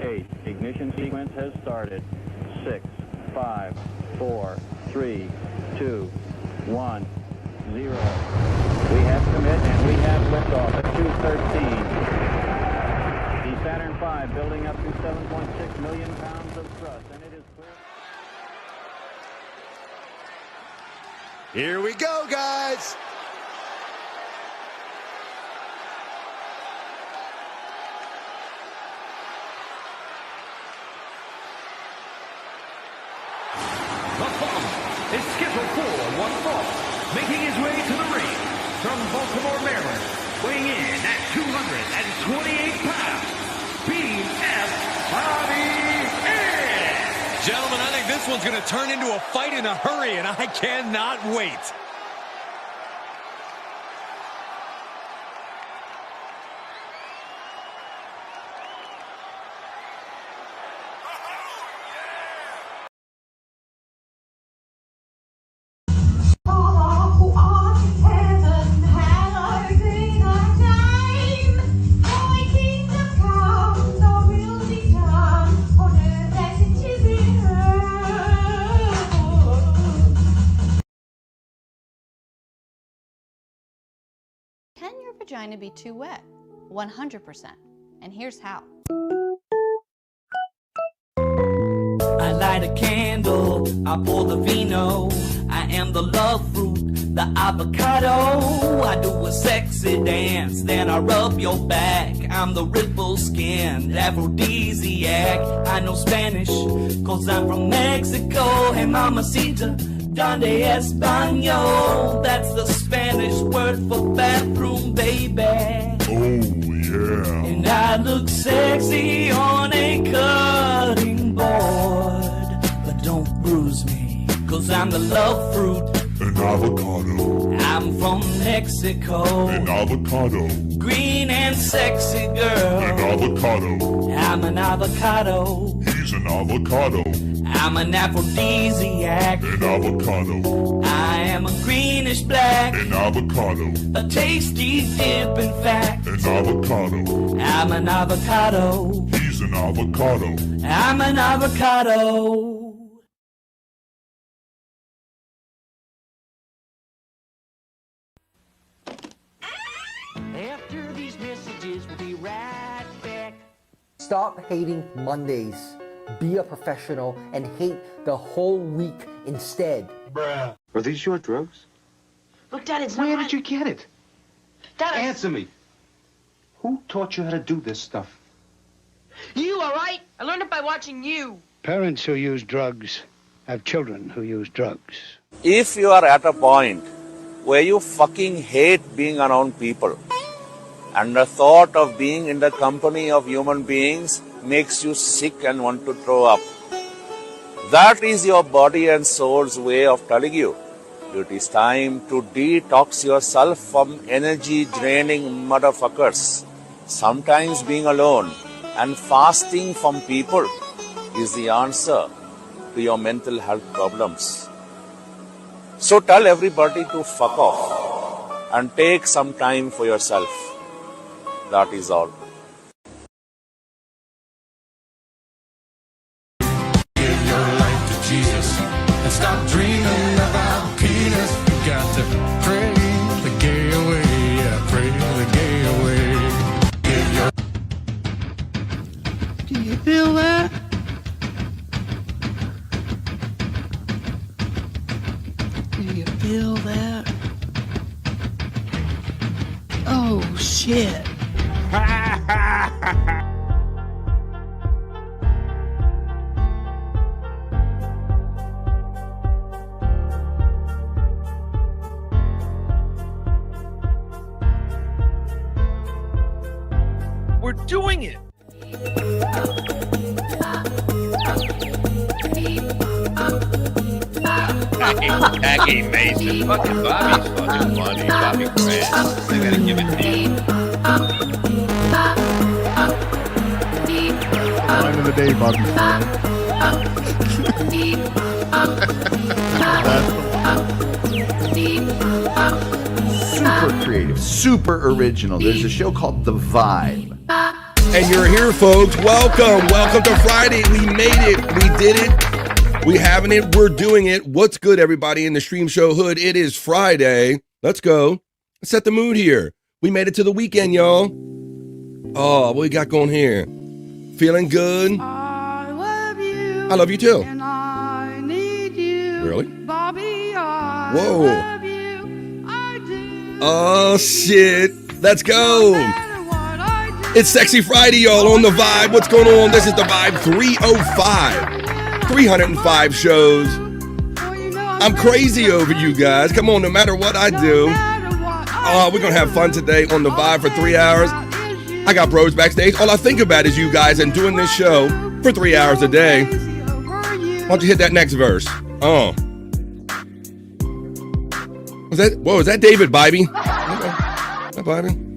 8. Ignition sequence has started. 6, 5, 4, 3, 2, 1, 0. We have commit and we have liftoff at 2:13. The Saturn V building up to 7.6 million pounds of thrust, and it is clear. Here we go, guys. The following is scheduled for one fall, making his way to the ring from Baltimore, Maryland, weighing in at 228 pounds, BF Bobby Ince. Gentlemen, I think this one's going to turn into a fight in a hurry, and I cannot wait. Can your vagina be too wet? 100%. And here's how. I light a candle, I pour the vino. I am the love fruit, the avocado. I do a sexy dance, then I rub your back. I'm the ripple skinned aphrodisiac. I know Spanish, cause I'm from Mexico. Hey mamacita, donde español? That's the Spanish word for bathroom, baby. Oh, yeah. And I look sexy on a cutting board. But don't bruise me, cause I'm the love fruit. An avocado. I'm from Mexico. An avocado. Green and sexy girl. An avocado. I'm an avocado. He's an avocado. I'm an aphrodisiac. An avocado. I am a greenish black. An avocado. A tasty dip, in fact. An avocado. I'm an avocado. He's an avocado. I'm an avocado. After these messages, we'll be right back. Stop hating Mondays. Be a professional and hate the whole week instead. Bruh. Are these your drugs? Look, Dad, it's Where not... did you get it? Dad, Answer me. Who taught you how to do this stuff? You, all right? I learned it by watching you. Parents who use drugs have children who use drugs. If you are at a point where you fucking hate being around people, and the thought of being in the company of human beings makes you sick and want to throw up, that is your body and soul's way of telling you it is time to detox yourself from energy-draining motherfuckers. Sometimes being alone and fasting from people is the answer to your mental health problems. So tell everybody to fuck off and take some time for yourself. That is all. Give your life to Jesus and stop dreaming about penis. You got to pray the gay away, yeah, pray the gay away. Give your... Do you feel that? Do you feel that? Oh, shit. We're doing it. Tacky Mason. Fucking Bobby's fucking funny. Bobby Grant. I gotta give it to you. Line of the day, Bobby. Super creative, super original. There's a show called The Vibe. And you're here, folks. Welcome. Welcome to Friday. We made it. We did it. We having it. We're doing it. What's good, everybody in the Stream Show hood? It is Friday. Let's go. Let's set the mood here. We made it to the weekend, y'all. Oh, what we got going here? Feeling good? I love you too. And I need you. Really? Bobby, I Whoa. love you. I do. Oh, shit. Let's go. It's Sexy Friday, y'all, on the Vibe. What's going on? This is the Vibe 305. 305 shows. I'm crazy over you guys. Come on, no matter what I do. Oh, we're going to have fun today on the Vibe for 3 hours. I got bros backstage. All I think about is you guys and doing this show for 3 hours a day. Why don't you hit that next verse? Oh. Is that David Bybee? Is that Bybee?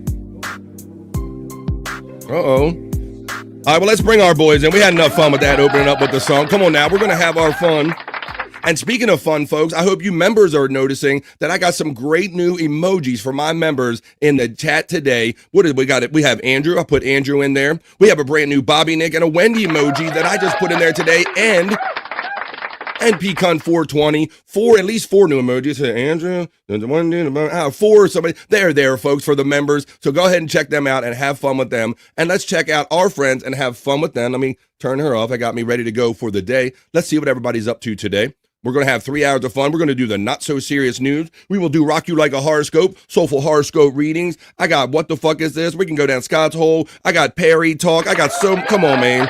Uh-oh. All right, well, let's bring our boys in. We had enough fun with that, opening up with the song. Come on now, we're going to have our fun. And speaking of fun, folks, I hope you members are noticing that I got some great new emojis for my members in the chat today. What did we got? We have Andrew. I put Andrew in there. We have a brand new Bobby Nick and a Wendy emoji that I just put in there today. And Pecan 420, at least four new emojis. Andrew, there's one new, four, somebody. They're there, folks, for the members. So go ahead and check them out and have fun with them. And let's check out our friends and have fun with them. Let me turn her off. I got me ready to go for the day. Let's see what everybody's up to today. We're going to have 3 hours of fun. We're going to do the not so serious news. We will do Rock You Like a Horoscope, soulful horoscope readings. I got What the Fuck Is This? We can go down Scott's Hole. I got Perry Talk. I got come on, man.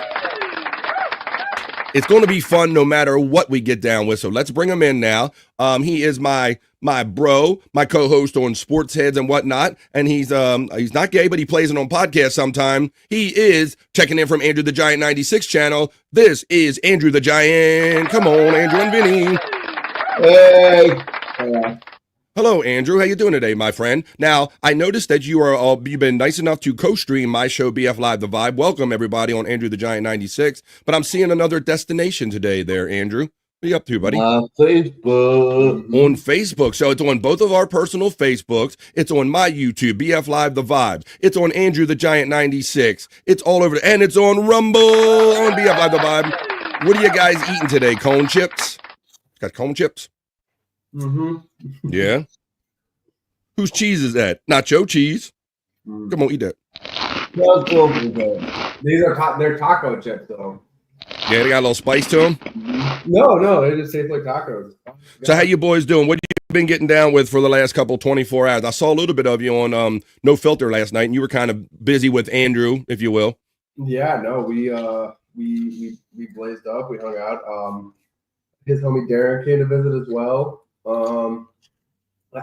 It's going to be fun no matter what we get down with. So let's bring him in now. He is my bro, my co-host on Sports Heads and whatnot. And he's not gay, but he plays it on podcasts sometime. He is checking in from Andrew the Giant 96 channel. This is Andrew the Giant. Come on, Andrew and Vinny. Hey. Hello, Andrew. How you doing today, my friend? Now, I noticed that you've been nice enough to co-stream my show, BF Live The Vibe. Welcome, everybody, on Andrew the Giant 96. But I'm seeing another destination today there, Andrew. What are you up to, buddy? Facebook. On Facebook. So it's on both of our personal Facebooks. It's on my YouTube, BF Live The Vibes. It's on Andrew the Giant 96. It's all over. And it's on Rumble on BF Live The Vibe. What are you guys eating today? Cone chips? Got cone chips? Mm-hmm. Yeah. Whose cheese is that? Nacho cheese. Come on, eat that. They're taco chips, though. Yeah, they got a little spice to them. No, they just taste like tacos. So how you boys doing? What have you been getting down with for the last couple 24 hours? I saw a little bit of you on No Filter last night, and you were kind of busy with Andrew, if you will. Yeah, no, we blazed up. We hung out. His homie Darren came to visit as well.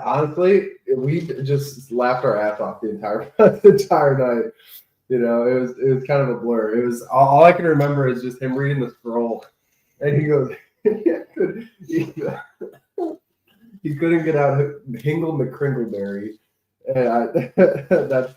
Honestly, we just laughed our ass off the entire night. You know, it was kind of a blur. It was all I can remember is just him reading the scroll, and he goes, he couldn't get out Hingle McCringleberry. And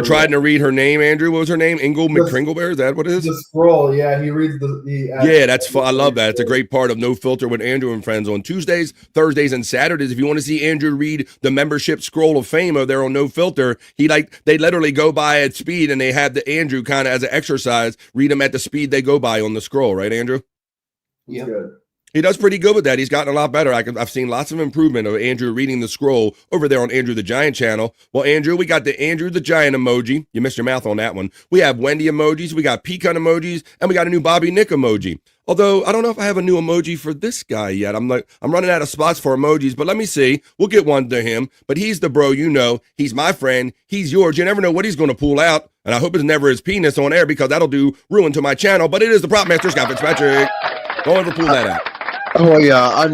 Trying to read her name, Andrew. What was her name? Ingle McCringleberry? Is that what it is? The scroll, yeah. He reads yeah, that's fun. I love that. It's a great part of No Filter with Andrew and friends on Tuesdays, Thursdays, and Saturdays. If you want to see Andrew read the membership scroll of fame over there on No Filter, they literally go by at speed, and they have the Andrew kind of as an exercise, read them at the speed they go by on the scroll, right, Andrew? Yeah. Good. He does pretty good with that. He's gotten a lot better. I've seen lots of improvement of Andrew reading the scroll over there on Andrew the Giant channel. Well, Andrew, we got the Andrew the Giant emoji. You missed your mouth on that one. We have Wendy emojis. We got pecan emojis. And we got a new Bobby Nick emoji. Although, I don't know if I have a new emoji for this guy yet. I'm running out of spots for emojis, but let me see. We'll get one to him. But he's the bro, you know. He's my friend. He's yours. You never know what he's going to pull out. And I hope it's never his penis on air because that'll do ruin to my channel. But it is the Prop Master, Scott Fitzpatrick. Don't ever pull that out. Oh yeah, I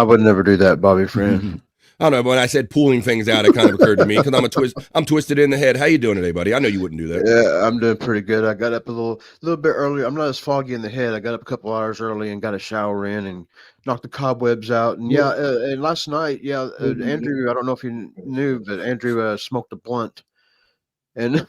would never do that, Bobby friend. I don't know, but when I said pulling things out, it kind of occurred to me because I'm twisted in the head. How you doing today, buddy? I know you wouldn't do that. Yeah, I'm doing pretty good. I got up a little bit early. I'm not as foggy in the head. I got up a couple hours early and got a shower in and knocked the cobwebs out. And and last night, Andrew, I don't know if you knew, but Andrew smoked a blunt. And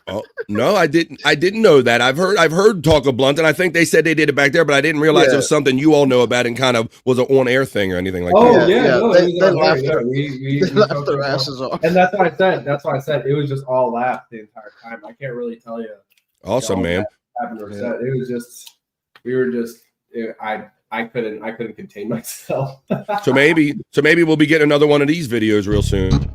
no, I didn't know that. I've heard talk of blunt, and I think they said they did it back there, but I didn't realize it was something you all know about and kind of was an on-air thing or anything like that. We laughed their asses off, and that's why I said it was just all laugh the entire time. I can't really tell you Awesome, man. Happened to our set. It was just, I couldn't contain myself. So maybe we'll be getting another one of these videos real soon.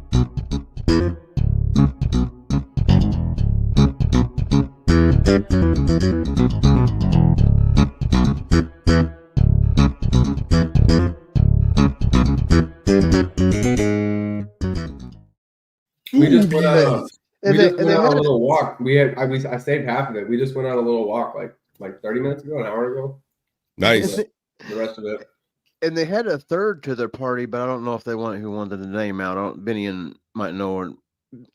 We just went on a little walk. I saved half of it. We just went on a little walk like 30 minutes ago, an hour ago. Nice. The rest of it. And they had a third to their party, but I don't know if they wanted the name out. Benny might know. Or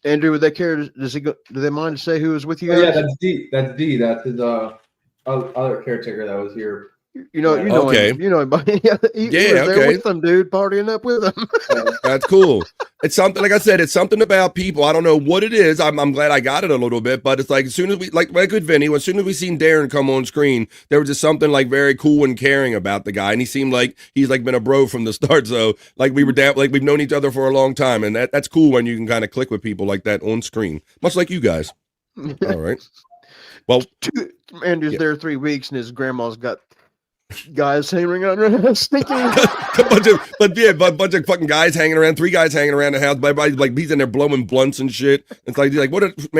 Andrew, would they care? Do they mind to say who was with you guys? Yeah, that's D. That's D. That's his other caretaker that was here. You know okay. him. You know him. He was there with them, dude, partying up with them. That's cool. It's something, like I said, it's something about people. I don't know what it is. I'm glad I got it a little bit, but it's like as soon as we, like with Vinny, as soon as we seen Darren come on screen, there was just something like very cool and caring about the guy, and he seemed like he's like been a bro from the start. So like we were down, like we've known each other for a long time, and that's cool when you can kind of click with people like that on screen, much like you guys. All right. Well, Andrew's there 3 weeks, and his grandma's got guys hanging around her house thinking a bunch of fucking guys hanging around, 3 guys hanging around the house. Like he's in there blowing blunts and shit. It's like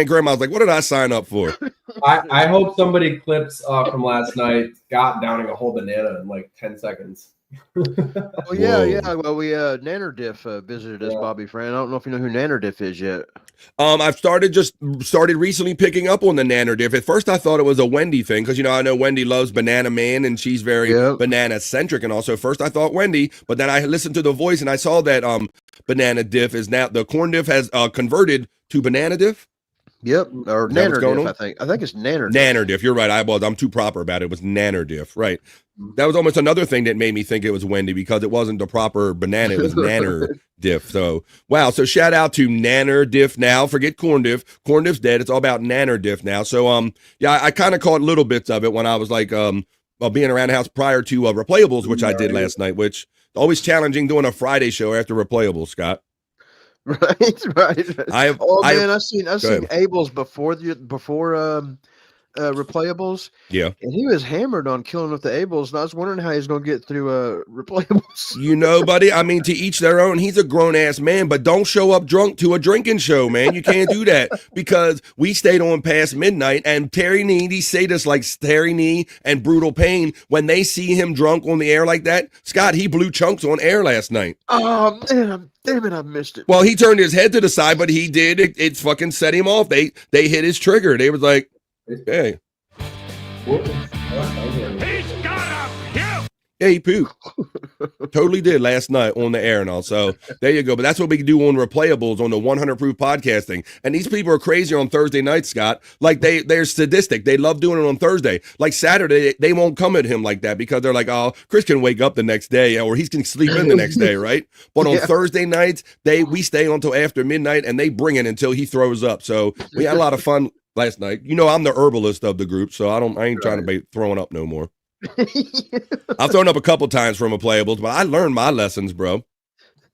grandma's like, what did I sign up for? I hope somebody clips from last night Scott downing a whole banana in like 10 seconds. Oh yeah. Well, we Nanner Diff visited us, Bobby Fran. I don't know if you know who Nanner Diff is yet. I've started recently picking up on the Nanner Diff. At first I thought it was a Wendy thing, because I know Wendy loves Banana Man and she's very banana centric, and also first I thought Wendy, but then I listened to the voice and I saw that Banana Diff is now, the corn diff has converted to Banana Diff. Yep, or Nanner Diff, I think it's Nanner Diff. Nanner Diff, you're right. I'm too proper about it. It was Nanner Diff, right. That was almost another thing that made me think it was Wendy, because it wasn't the proper banana, it was Nanner Diff. So, wow. So shout out to Nanner Diff now. Forget Corn Diff. Corn Diff's dead. It's all about Nanner Diff now. So, yeah, I kind of caught little bits of it when I was like being around the house prior to Replayables, which I did last night, which always challenging doing a Friday show after Replayables, Scott. Right. I've seen Abel's before Replayables. Yeah. And he was hammered on killing with the Abels, and I was wondering how he's going to get through Replayables. Buddy, I mean, to each their own. He's a grown-ass man, but don't show up drunk to a drinking show, man. You can't do that, because we stayed on past midnight, and Terry Nee, these sadists like Terry Nee and Brutal Pain, when they see him drunk on the air like that, Scott, he blew chunks on air last night. Oh, man, damn it, I missed it. Well, he turned his head to the side, but he did. It fucking set him off. They hit his trigger. They was like, hey. He's got him! Yeah, he pooped. Totally did last night on the air and all. So there you go. But that's what we can do on Replayables, on the 100 Proof podcasting. And these people are crazy on Thursday night, Scott. Like they're sadistic. They love doing it on Thursday. Like Saturday, they won't come at him like that, because they're like, oh, Chris can wake up the next day, or he's going to sleep in the next day, right? But on Thursday nights, we stay until after midnight, and they bring it until he throws up. So we had a lot of fun last night. I'm the herbalist of the group, so I ain't trying to be throwing up no more. I've thrown up a couple times from Replayables, but I learned my lessons, bro.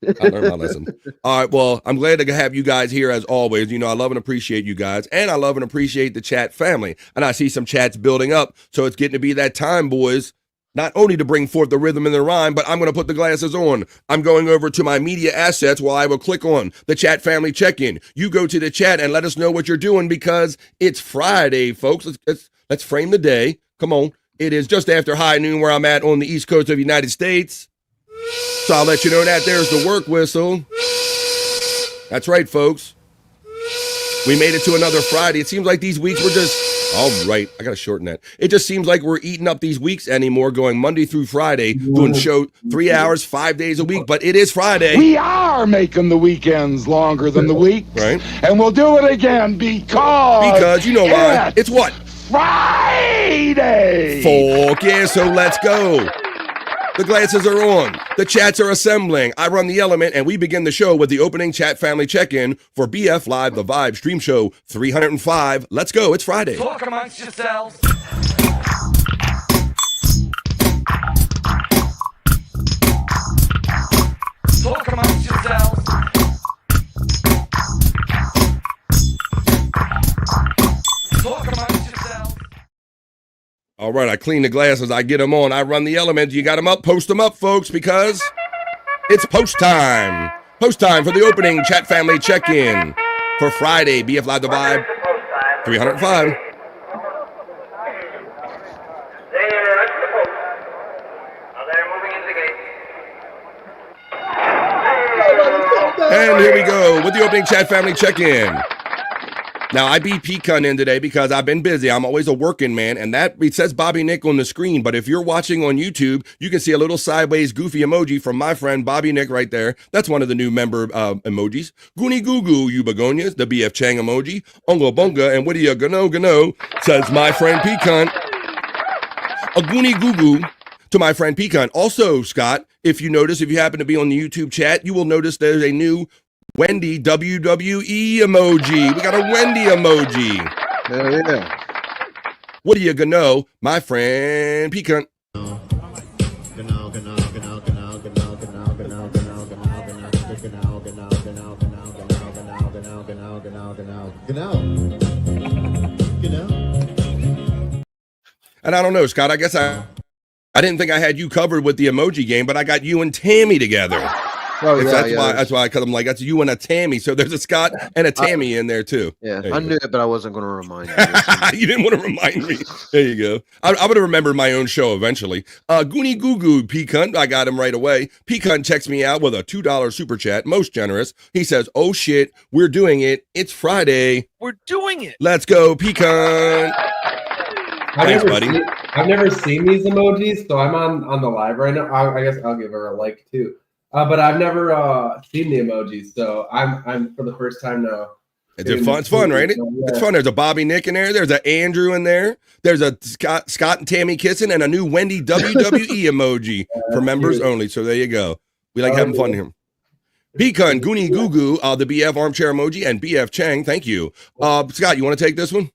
I learned my lesson. All right, well, I'm glad to have you guys here as always. I love and appreciate you guys, and I love and appreciate the chat family. And I see some chats building up, so it's getting to be that time, boys. Not only to bring forth the rhythm and the rhyme, but I'm going to put the glasses on. I'm going over to my media assets while I will click on the chat family check-in. You go to the chat and let us know what you're doing, because it's Friday, folks. Let's frame the day. Come on. It is just after high noon where I'm at on the East Coast of the United States. So I'll let you know that there's the work whistle. That's right, folks. We made it to another Friday. It seems like these weeks were just... All right, I got to shorten that. It just seems like we're eating up these weeks anymore, going Monday through Friday, doing show 3 hours, 5 days a week, but it is Friday. We are making the weekends longer than the weeks. Right. And we'll do it again because you know why. It's what? Friday! Fuck yeah, so let's go. The glasses are on. The chats are assembling. I run the element, and we begin the show with the opening chat family check-in for BF Live, the Vibe Stream Show 305. Let's go. It's Friday. Talk amongst yourselves. Talk amongst yourselves. Talk amongst yourselves. All right, I clean the glasses. I get them on. I run the elements. You got them up. Post them up, folks, because it's post time. Post time for the opening chat family check-in for Friday. BF Live the Vibe 305. And here we go with the opening chat family check-in. Now, I beat Pecan in today because I've been busy. I'm always a working man, and that it says Bobby Nick on the screen. But if you're watching on YouTube, you can see a little sideways goofy emoji from my friend Bobby Nick right there. That's one of the new member emojis. Goonie Goo Goo, you begonias, the BF Chang emoji. Unga Bunga, and what do you gano, says my friend Pecan. A Goonie Goo Goo to my friend Pecan. Also, Scott, if you notice, if you happen to be on the YouTube chat, you will notice there's a new Wendy WWE emoji. We got a Wendy emoji. Yeah. What do you know, my friend Pecan? And I don't know, Scott, I guess I didn't think I had you covered with the emoji game, but I got you and Tammy together. Oh, yeah, that's why, because I'm like, that's you and a Tammy. So there's a Scott and a Tammy in there too. Yeah, I knew it, but I wasn't going to remind you. You didn't want to remind me. There you go. I'm going to remember my own show eventually. Goonie Goo Goo Pecan, I got him right away. Pecan checks me out with a $2 super chat, most generous. He says, oh shit, we're doing it. It's Friday. We're doing it. Let's go, Pecan. Thanks, buddy. I've never seen these emojis, so I'm on the live right now. I guess I'll give her a like too. But I've never seen the emojis, so I'm for the first time now. It's fun. It's fun, right? It's fun. There's a Bobby Nick in there. There's an Andrew in there. There's a Scott and Tammy kissing, and a new Wendy WWE emoji for members only. So there you go. We like having fun here. Pecan, Goonie Goo Goo, the BF armchair emoji, and BF Chang. Thank you. Scott, you want to take this one?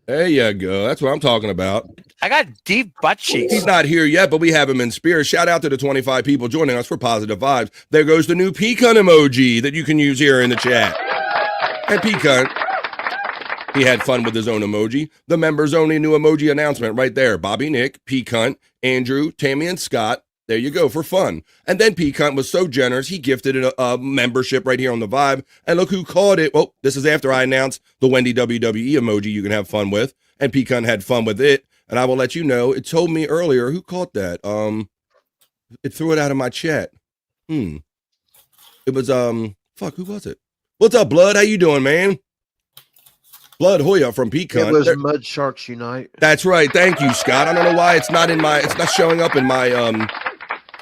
There you go. That's what I'm talking about. I got deep butt cheeks. He's not here yet, but we have him in spirit. Shout out to the 25 people joining us for positive vibes. There goes the new Pecan emoji that you can use here in the chat. And Pecan, he had fun with his own emoji. The members only new emoji announcement right there. Bobby Nick, Pecan, Andrew, Tammy, and Scott. There you go for fun. And then Pecan was so generous, he gifted a membership right here on the Vibe. And look who caught it. Well, this is after I announced the Wendy WWE emoji you can have fun with. And Pecan had fun with it. And I will let you know, it told me earlier who caught that. It threw it out of my chat. It was fuck, who was it? What's up, Blood? How you doing, man? Blood Hoya from Pecan. It was Mud Sharks Unite. That's right. Thank you, Scott. I don't know why it's not showing up in my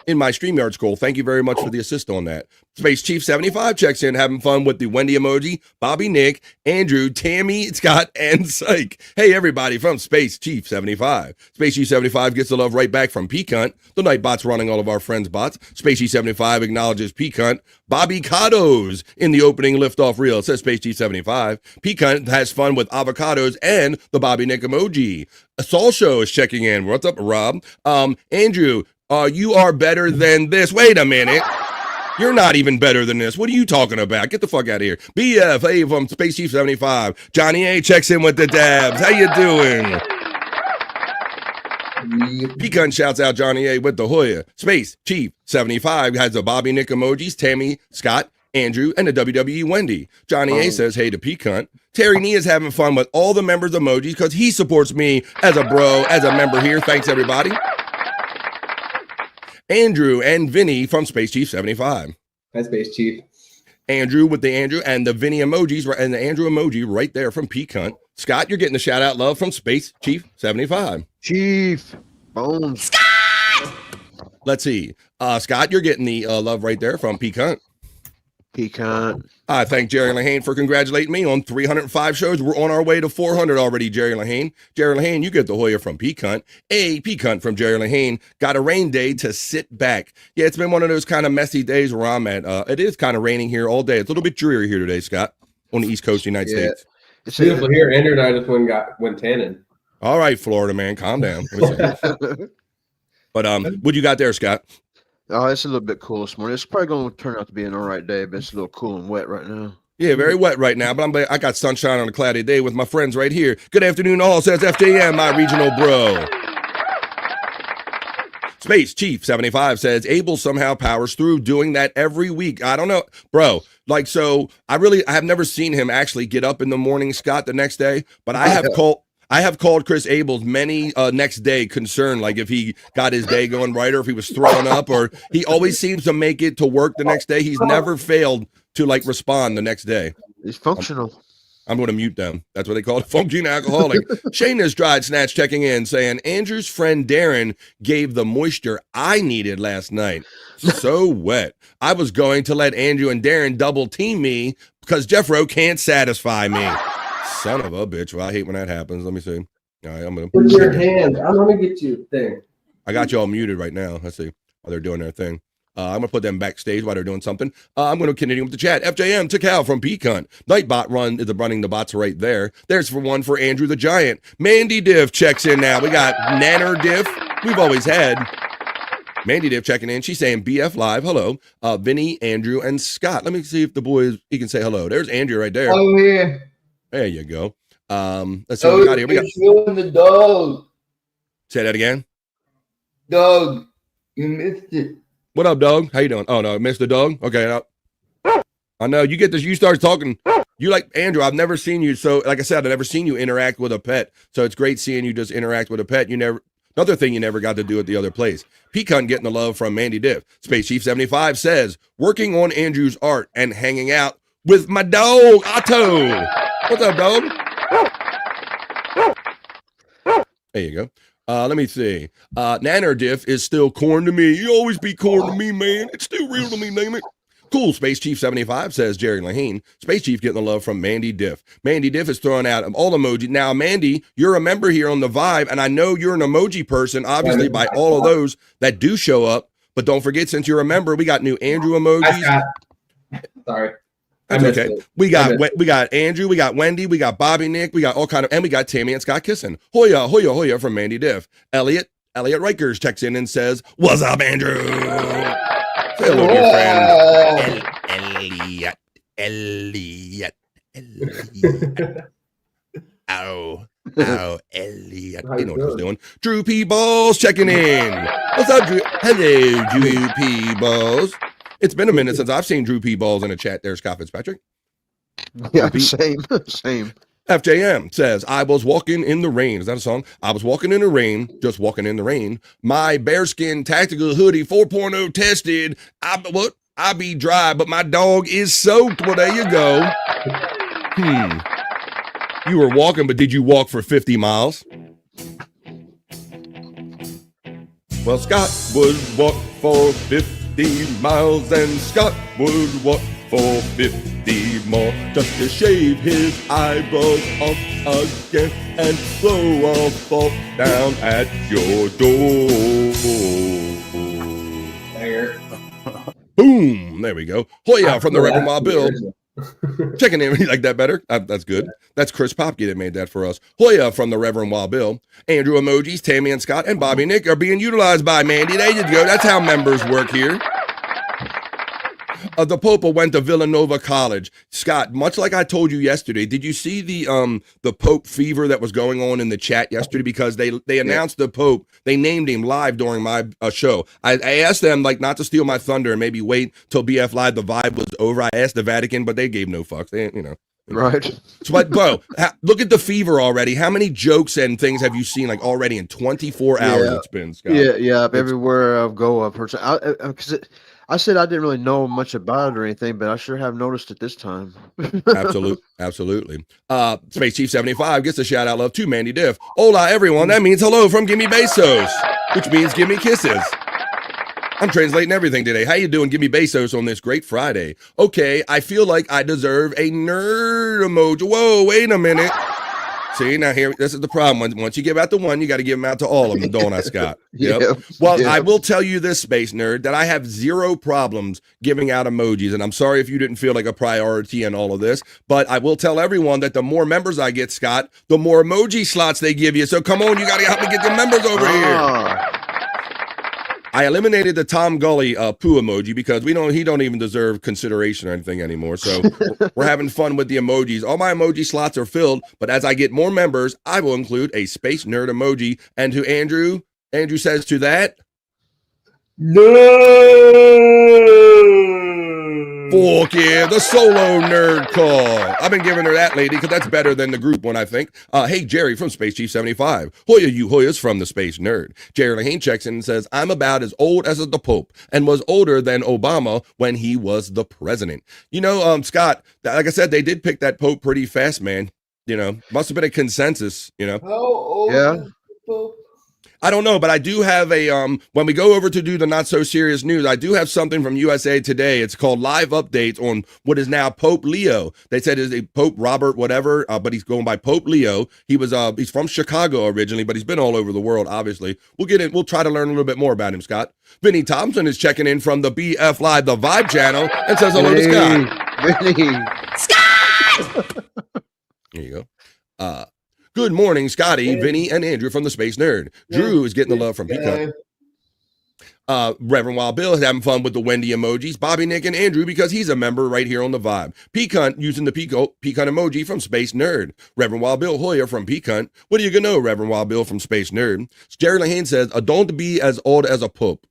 StreamYard scroll. Thank you very much for the assist on that. Space Chief 75 checks in, having fun with the Wendy emoji, Bobby Nick, Andrew, Tammy, Scott, and Psych. Hey, everybody from Space Chief 75. Space Chief 75 gets the love right back from Pecan. The Nightbot's running all of our friends' bots. Space Chief 75 acknowledges Pecan. Bobby Cados in the opening liftoff reel. It says Space Chief 75. Pecan has fun with avocados and the Bobby Nick emoji. A Soul Show is checking in. What's up, Rob? Andrew, you are better than this. Wait a minute. You're not even better than this. What are you talking about? Get the fuck out of here. BF, hey, from Space Chief 75. Johnny A checks in with the dabs. How you doing? Pecan shouts out Johnny A with the Hoya. Space Chief 75 has the Bobby Nick emojis, Tammy, Scott, Andrew, and the WWE Wendy. Johnny A says hey to Pecan. Terry Nee is having fun with all the members' emojis because he supports me as a bro, as a member here. Thanks, everybody. Andrew and Vinny from Space Chief 75. Hi, Space Chief. Andrew with the Andrew and the Vinny emojis and the Andrew emoji right there from Pecan. Scott, you're getting the shout out love from Space Chief 75. Chief. Boom. Scott! Let's see. Scott, you're getting the love right there from Pecan. Pecan. I thank Jerry Lahane for congratulating me on 305 shows. We're on our way to 400 already, Jerry Lahane. Jerry Lahane, you get the Hoya from Pecan. A Pecan from Jerry Lahane. Got a rain day to sit back. Yeah, it's been one of those kind of messy days where I'm at. It is kind of raining here all day. It's a little bit dreary here today, Scott, on the East Coast of the United States. It's beautiful here. Andrew and I just went tanning. All right, Florida man, calm down. But what you got there, Scott? Oh, it's a little bit cool this morning. It's probably going to turn out to be an all right day, but it's a little cool and wet right now. Yeah, very wet right now, but I got sunshine on a cloudy day with my friends right here. Good afternoon, all, says FJM, my regional bro. Space Chief 75 says Abel somehow powers through doing that every week. I don't know, bro. Like, so I have never seen him actually get up in the morning, Scott, the next day, but I have called Chris Abel's many next day concern, like if he got his day going right or if he was throwing up, or he always seems to make it to work the next day. He's never failed to like respond the next day. He's functional. I'm going to mute them. That's what they call it, functioning alcoholic. Shane has tried snatch checking in, saying Andrew's friend Darren gave the moisture I needed last night. So wet. I was going to let Andrew and Darren double team me because Jeffro can't satisfy me. Son of a bitch. Well, I hate when that happens. Let me see. All right, I'm going to put your hands. I'm going to get you a thing. I got you all muted right now. Let's see while they're doing their thing. I'm going to put them backstage while they're doing something. I'm going to continue with the chat. FJM to Cal from Pecan. Nightbot is running the bots right there. There's for one for Andrew the Giant. Mandy Diff checks in now. We got Nanner Diff. We've always had Mandy Diff checking in. She's saying BF Live. Hello. Vinny, Andrew, and Scott. Let me see if the boys, he can say hello. There's Andrew right there. Oh, yeah. There you go. Let's see what we got here. We got the dog. Say that again. Dog, you missed it. What up, dog? How you doing? Oh no, Mr. Dog. Okay, I know you get this. You start talking. You like Andrew. I've never seen you. So, like I said, I've never seen you interact with a pet. So it's great seeing you just interact with a pet. You never. Another thing you never got to do at the other place. Pecan getting the love from Mandy Diff. Space Chief 75 says working on Andrew's art and hanging out with my dog Otto. What's up, dog? There you go. Let me see. Nanner Diff is still corn to me. You always be corn to me, man. It's still real to me, name it. Cool, Space Chief 75, says Jerry Lahane. Space Chief getting the love from Mandy Diff. Mandy Diff is throwing out all emojis. Now, Mandy, you're a member here on the Vibe, and I know you're an emoji person, obviously, by all of those that do show up. But don't forget, since you're a member, we got new Andrew emojis. Sorry. That's okay. We got Andrew, we got Wendy, we got Bobby Nick, we got all kind of, and we got Tammy and Scott kissing. Hoya, hoya, hoya from Mandy Diff. Elliot Rikers checks in and says, "What's up, Andrew?" Say hello to your friend. Elliot. Ow, Elliot. You know what he's doing. Drew P. Balls checking in. What's up, Drew? Hello, Drew P. Balls. It's been a minute since I've seen Drew P. Balls in a chat there, Scott Fitzpatrick. Yeah, same. FJM says, I was walking in the rain. Is that a song? I was walking in the rain, just walking in the rain. My bearskin tactical hoodie 4.0 tested. I be dry, but my dog is soaked. Well, there you go. You were walking, but did you walk for 50 miles? Well, Scott would walk for 50 miles, and Scott would walk for 50 more just to shave his eyebrows off again and blow a fault down at your door. There. Boom! There we go. Hoya from the Reverend Wild Bill. Checking in. You like that better? That's good. That's Chris Popke that made that for us. Hoya from the Reverend Wild Bill. Andrew emojis, Tammy and Scott, and Bobby Nick are being utilized by Mandy. There you go. That's how members work here. The Pope went to Villanova College. Scott, much like I told you yesterday, did you see the Pope fever that was going on in the chat yesterday? Because they announced the Pope, they named him live during my show. I asked them like not to steal my thunder and maybe wait till BF Live the Vibe was over. I asked the Vatican, but they gave no fucks. They, Right. So, but bro, look at the fever already. How many jokes and things have you seen like already in 24 hours? It's been, Scott. Yeah. Everywhere I go, I've heard. I said I didn't really know much about it or anything, but I sure have noticed it this time. Absolutely. Space Chief 75 gets a shout out love to Mandy Diff. Hola, everyone. That means hello from Gimme Besos, which means gimme kisses. I'm translating everything today. How you doing? Gimme Besos on this great Friday. Okay, I feel like I deserve a nerd emoji. Whoa, wait a minute. See, now here, this is the problem. Once you give out the one, you got to give them out to all of them, don't I, Scott? Yep. Well, I will tell you this, Space Nerd, that I have zero problems giving out emojis, and I'm sorry if you didn't feel like a priority in all of this, but I will tell everyone that the more members I get, Scott, the more emoji slots they give you. So come on, you got to help me get the members over here. I eliminated the Tom Gully poo emoji because he don't even deserve consideration or anything anymore. So we're having fun with the emojis. All my emoji slots are filled, but as I get more members, I will include a space nerd emoji. And to Andrew says to that, fuck yeah, the solo nerd call. I've been giving her that, lady, because that's better than the group one, I think. Hey, Jerry from Space Chief 75. Hoya, you Hoyas from the Space Nerd. Jerry Lahane checks in and says, I'm about as old as the Pope and was older than Obama when he was the president. Scott, like I said, they did pick that Pope pretty fast, man. Must have been a consensus, How old is the Pope? I don't know, but I do have a, when we go over to do the not so serious news, I do have something from USA Today. It's called live updates on what is now Pope Leo. They said is a Pope Robert, whatever, but he's going by Pope Leo. He's from Chicago originally, but he's been all over the world, obviously. We'll try to learn a little bit more about him, Scott. Vinny Thompson is checking in from the BF Live, the Vibe channel, and says hello to Scott. Vinny. Scott! There you go. Good morning, Scotty, Vinny, and Andrew from the Space Nerd. Drew is getting the love from Peacock. Reverend Wild Bill is having fun with the Wendy emojis. Bobby, Nick, and Andrew because he's a member right here on the Vibe. Peacunt using the Peacunt emoji from Space Nerd. Reverend Wild Bill Hoya from Peacunt. What are you gonna know, Reverend Wild Bill from Space Nerd? Jerry Lahane says, don't be as old as a pope.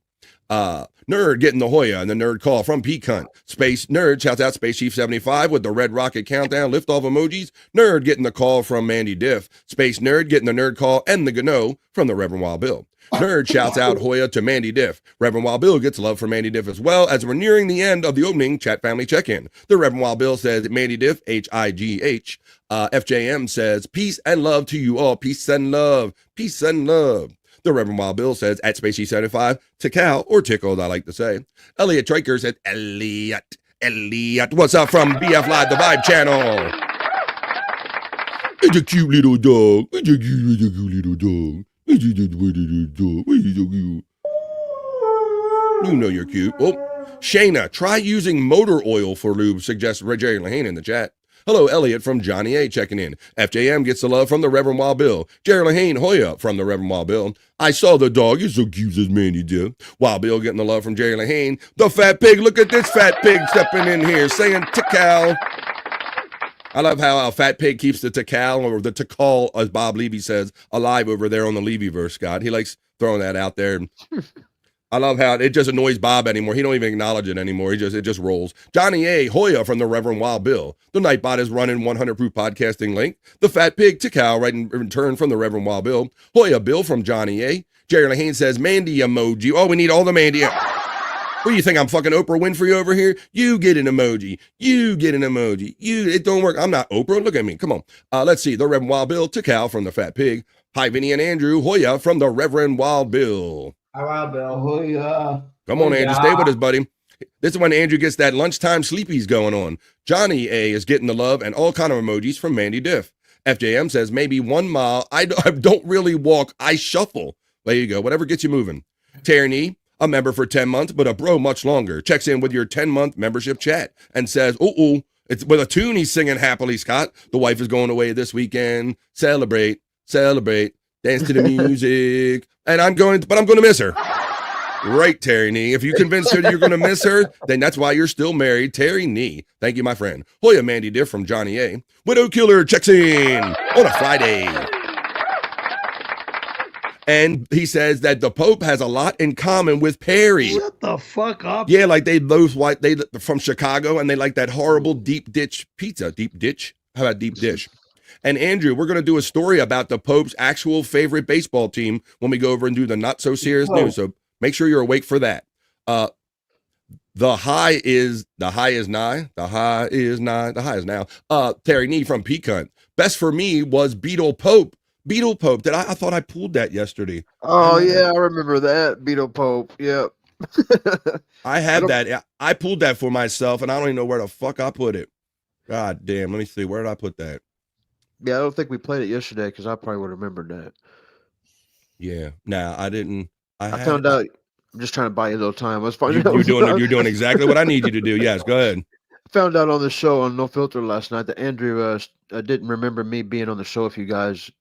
Nerd getting the Hoya and the nerd call from Peacunt. Space Nerd shouts out Space Chief 75 with the red rocket countdown liftoff emojis. Nerd getting the call from Mandy Diff. Space Nerd getting the nerd call and the Gano from the Reverend Wild Bill. Nerd shouts out Hoya to Mandy Diff. Reverend Wild Bill gets love from Mandy Diff as well as we're nearing the end of the opening chat family check-in. The Reverend Wild Bill says Mandy Diff, H-I-G-H. FJM says peace and love to you all. Peace and love. Peace and love. The Reverend Wild Bill says, at Spacey 75, Tikal, or tickled, I like to say. Elliot Traker said, Elliot, what's up from BF Live, the Vibe channel? It's a cute little dog. It's a cute little dog. It's a cute little dog. It's so cute. You know you're cute. Oh, Shayna, try using motor oil for lube, suggests Jerry Lahane in the chat. Hello, Elliot from Johnny A checking in. FJM gets the love from the Reverend Wild Bill. Jerry Lahane Hoya from the Reverend Wild Bill. I saw the dog. He's so cute as Mandy did. Wild Bill getting the love from Jerry Lahane. The fat pig. Look at this fat pig stepping in here saying Tikal. I love how Fat Pig keeps the Tikal, or the Tikal, as Bob Levy says, alive over there on the Levy-verse, Scott. He likes throwing that out there. I love how it just annoys Bob anymore. He don't even acknowledge it anymore. It just rolls. Johnny A. Hoya from the Reverend Wild Bill. The Nightbot is running 100 proof podcasting link. The Fat Pig Tikal right in return from the Reverend Wild Bill. Hoya Bill from Johnny A. Jerry Lahane says Mandy emoji. Oh, we need all the Mandy. What do you think? I'm fucking Oprah Winfrey over here? You get an emoji. You get an emoji. It don't work. I'm not Oprah. Look at me. Come on. Let's see. The Reverend Wild Bill Tikal from the Fat Pig. Hi, Vinny and Andrew. Hoya from the Reverend Wild Bill. Hi, Wild Bill. Hoya. Come on, Andrew. Stay with us, buddy. This is when Andrew gets that lunchtime sleepies going on. Johnny A is getting the love and all kind of emojis from Mandy Diff. FJM says maybe 1 mile. I don't really walk. I shuffle. There you go. Whatever gets you moving. Tierney, a member for 10 months, but a bro much longer, checks in with your 10-month membership chat and says, it's with a tune he's singing happily, Scott. The wife is going away this weekend. Celebrate, dance to the music. And I'm going to miss her. Right, Terry Nee. If you convince her that you're going to miss her, then that's why you're still married. Terry Nee. Thank you, my friend. Hoya Mandy Diff from Johnny A. Widow Killer checks in on a Friday. And he says that the Pope has a lot in common with Perry. Shut the fuck up. Yeah, like they from Chicago, and they like that horrible deep ditch pizza. Deep ditch? How about deep dish? And Andrew, we're going to do a story about the Pope's actual favorite baseball team when we go over and do the not so serious news. So make sure you're awake for that. The high is nigh. The high is now. Terry Nee from Peacunt. Best for me was Beetle Pope. I thought I pulled that yesterday. Oh yeah, I remember that Beetle Pope. Yep. I have that. I pulled that for myself, and I don't even know where the fuck I put it. God damn. Let me see. Where did I put that? Yeah, I don't think we played it yesterday because I probably would have remembered that. Yeah. Nah, I didn't. I found out. I'm just trying to buy you a little time. You're doing exactly what I need you to do. Yes, go ahead. I found out on the show on No Filter last night that Andrew didn't remember me being on the show with you guys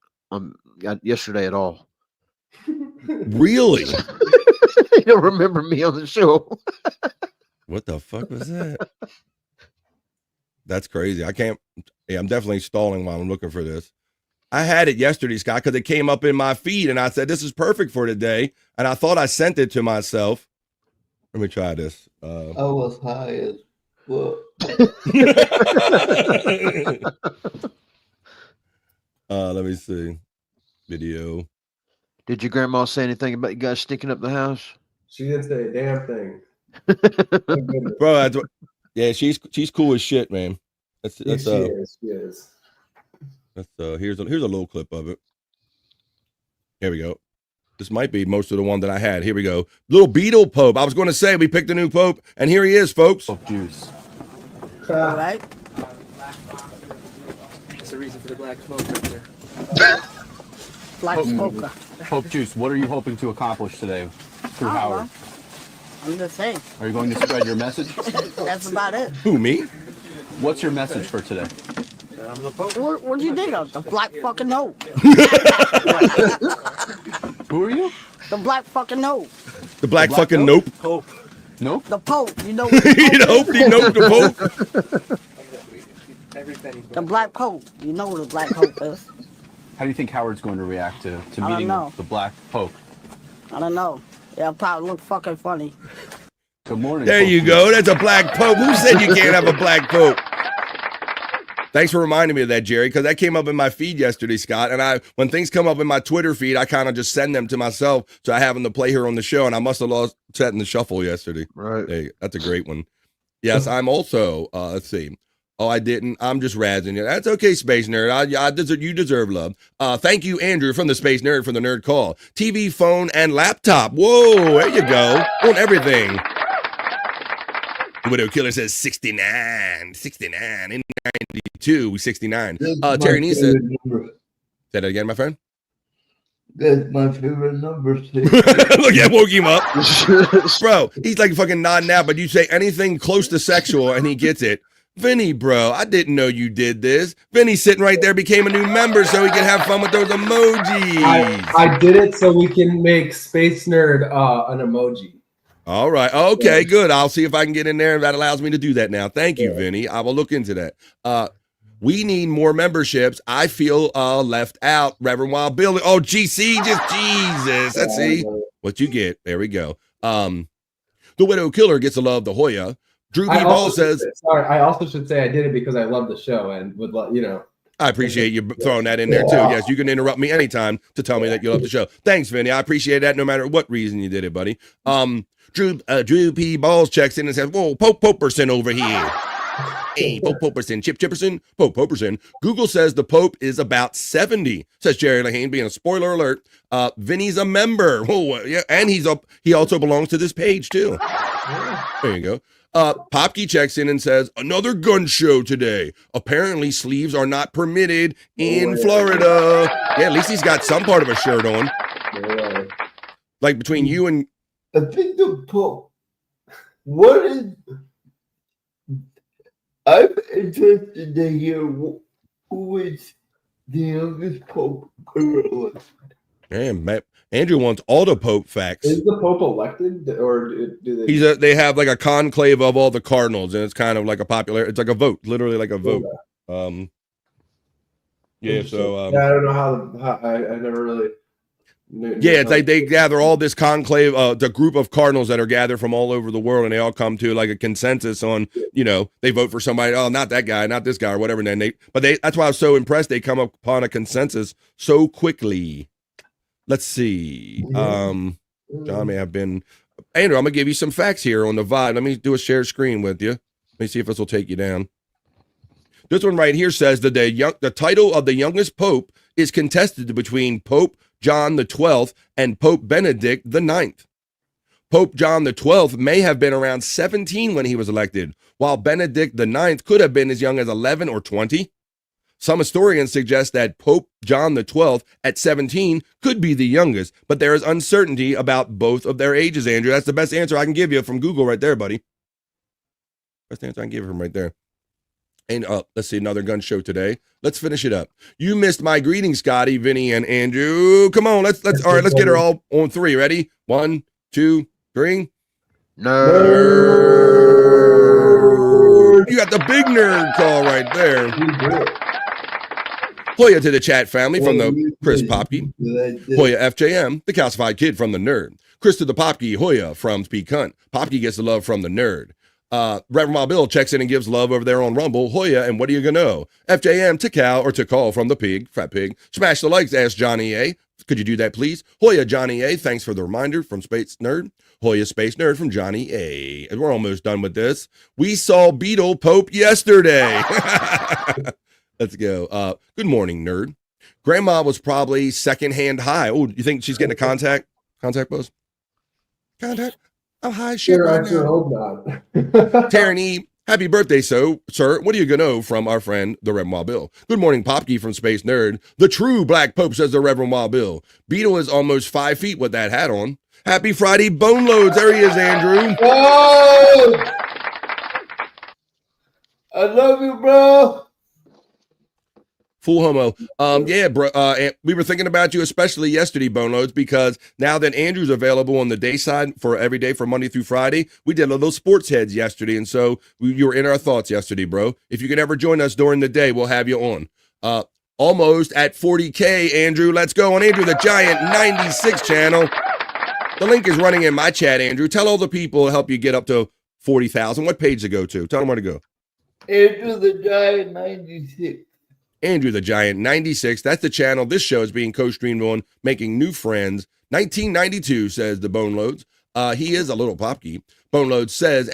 yesterday at all. Really? You don't remember me on the show. What the fuck was that? That's crazy. I can't. Yeah, I'm definitely stalling while I'm looking for this. I had it yesterday, Scott, because it came up in my feed, and I said, this is perfect for today. And I thought I sent it to myself. Let me try this. I was high as fuck. Let me see. Video. Did your grandma say anything about you guys stinking up the house? She didn't say a damn thing. Bro, yeah, she's cool as shit, man. She is. Here's a little clip of it. Here we go. This might be most of the one that I had. Here we go. Little Beetle Pope. I was going to say we picked a new Pope, and here he is, folks. Pope juice. All right. That's the reason for the black smoke right there. Black smoker. Pope juice. What are you hoping to accomplish today through Howard? I'm just saying. Are you going to spread your message? That's about it. Who, me? What's your message for today? What do you think of? The black fucking note. Who are you? The black fucking note. The black fucking nope. Pope. Nope. The Pope. You know. You know the Pope. The black Pope. You know what the black Pope is. How do you think Howard's going to react to I don't meeting know. the black Pope? I don't know. It'll probably look fucking funny. Good morning. There you go. That's a black Pope. Who said you can't have a black Pope? Thanks for reminding me of that, Jerry, because that came up in my feed yesterday, Scott. And when things come up in my Twitter feed, I kind of just send them to myself, so I have them to play here on the show. And I must have lost set in the shuffle yesterday. Right. Hey, that's a great one. Yes, I'm also. Let's see. Oh, I didn't. I'm just razzing you. That's okay, Space Nerd. You deserve love. Thank you, Andrew, from the Space Nerd, for the Nerd Call. TV, phone, and laptop. Whoa, there you go. On everything. The Widow Killer says 69. 69. In 92, 69. Terry Nee said. Say that again, my friend. That's my favorite number. Look, I woke him up. Bro, he's like fucking nodding out, but you say anything close to sexual and he gets it. Vinny, bro, I didn't know you did this. Vinny sitting right there became a new member so he can have fun with those emojis. I did it so we can make Space Nerd an emoji. All right. Okay, good. I'll see if I can get in there. That allows me to do that now. Thank you, Vinny. I will look into that. We need more memberships. I feel left out. Reverend Wild Bill. Oh, GC, just Jesus. Let's see what you get. There we go. The Widow Killer gets to love the Hoya. Drew B. Ball says. Sorry, I also should say I did it because I love the show and would love, I appreciate you throwing that in there too. Yes, you can interrupt me anytime to tell me that you love the show. Thanks, Vinny. I appreciate that no matter what reason you did it, buddy. Drew P. Balls checks in and says, whoa, Pope Poperson over here. Hey, Pope Poperson, Chip Chipperson, Pope Poperson. Google says the Pope is about 70, says Jerry Lahane, being a spoiler alert. Vinny's a member. Oh, yeah, and he also belongs to this page too. There you go. Popke checks in and says, another gun show today. Apparently sleeves are not permitted in Florida. Yeah, at least he's got some part of a shirt on. Like between you and... I think the Pope. What is... I'm interested to hear who is the youngest Pope currently. Man, Andrew wants all the Pope facts. Is the Pope elected, or do they? They have like a conclave of all the cardinals, and it's kind of like a popular. It's like a vote, literally like a vote. Yeah. So I don't know how I never really. Yeah, it's like they gather all this conclave, the group of cardinals that are gathered from all over the world, and they all come to like a consensus on, they vote for somebody. Oh, not that guy, not this guy, or whatever. And then that's why I was so impressed. They come upon a consensus so quickly. Let's see. John may have been. Andrew, I'm gonna give you some facts here on the VOD. Let me do a share screen with you. Let me see if this will take you down. This one right here says that the title of the youngest pope is contested between Pope John the 12th and Pope Benedict the 9th. Pope John the 12th may have been around 17 when he was elected, while Benedict the 9th could have been as young as 11 or 20. Some historians suggest that Pope John the 12th at 17 could be the youngest, but there is uncertainty about both of their ages, Andrew. That's the best answer I can give you from Google right there, buddy. Best answer I can give from right there. And let's see, another gun show today. Let's finish it up. You missed my greeting, Scotty, Vinny, and Andrew. Come on, let's all right, let's get her all on three. Ready? 1, 2, 3. Nerd. You got the big nerd call right there. Hoya to the chat family from the Chris Popke. Hoya FJM, the calcified kid from the nerd. Chris to the Popke, Hoya from Speak Hunt. Popke gets the love from the nerd. Reverend Wild Bill checks in and gives love over there on Rumble. Hoya, and what do you gonna know? FJM to Cal or to call from the pig, fat pig. Smash the likes, ask Johnny A. Could you do that, please? Hoya Johnny A. Thanks for the reminder from Space Nerd. Hoya Space Nerd from Johnny A. And we're almost done with this. We saw Beetle Pope yesterday. Let's go. Good morning, nerd. Grandma was probably secondhand high. Oh, you think she's getting a contact buzz? Contact? I'm high as shit right now. Hope not. Taryn E. Happy birthday, sir. What do you gonna know from our friend, the Reverend Wild Bill? Good morning, Popke from Space Nerd. The true Black Pope, says the Reverend Wild Bill. Beetle is almost 5 feet with that hat on. Happy Friday, Bone Loads. There he is, Andrew. Oh! I love you, bro. Full homo. Yeah, bro. We were thinking about you, especially yesterday, Bone Loads, because now that Andrew's available on the day side for every day from Monday through Friday, we did a little sports heads yesterday, and so you were in our thoughts yesterday, bro. If you can ever join us during the day, we'll have you on. Almost at 40K, Andrew. Let's go on Andrew the Giant 96 channel. The link is running in my chat, Andrew. Tell all the people to help you get up to 40,000. What page to go to? Tell them where to go. Andrew the Giant 96. Andrew the Giant 96. That's the channel this show is being co-streamed on, making new friends. 1992, says the Bone Loads. He is a little popkey. Bone Loads says,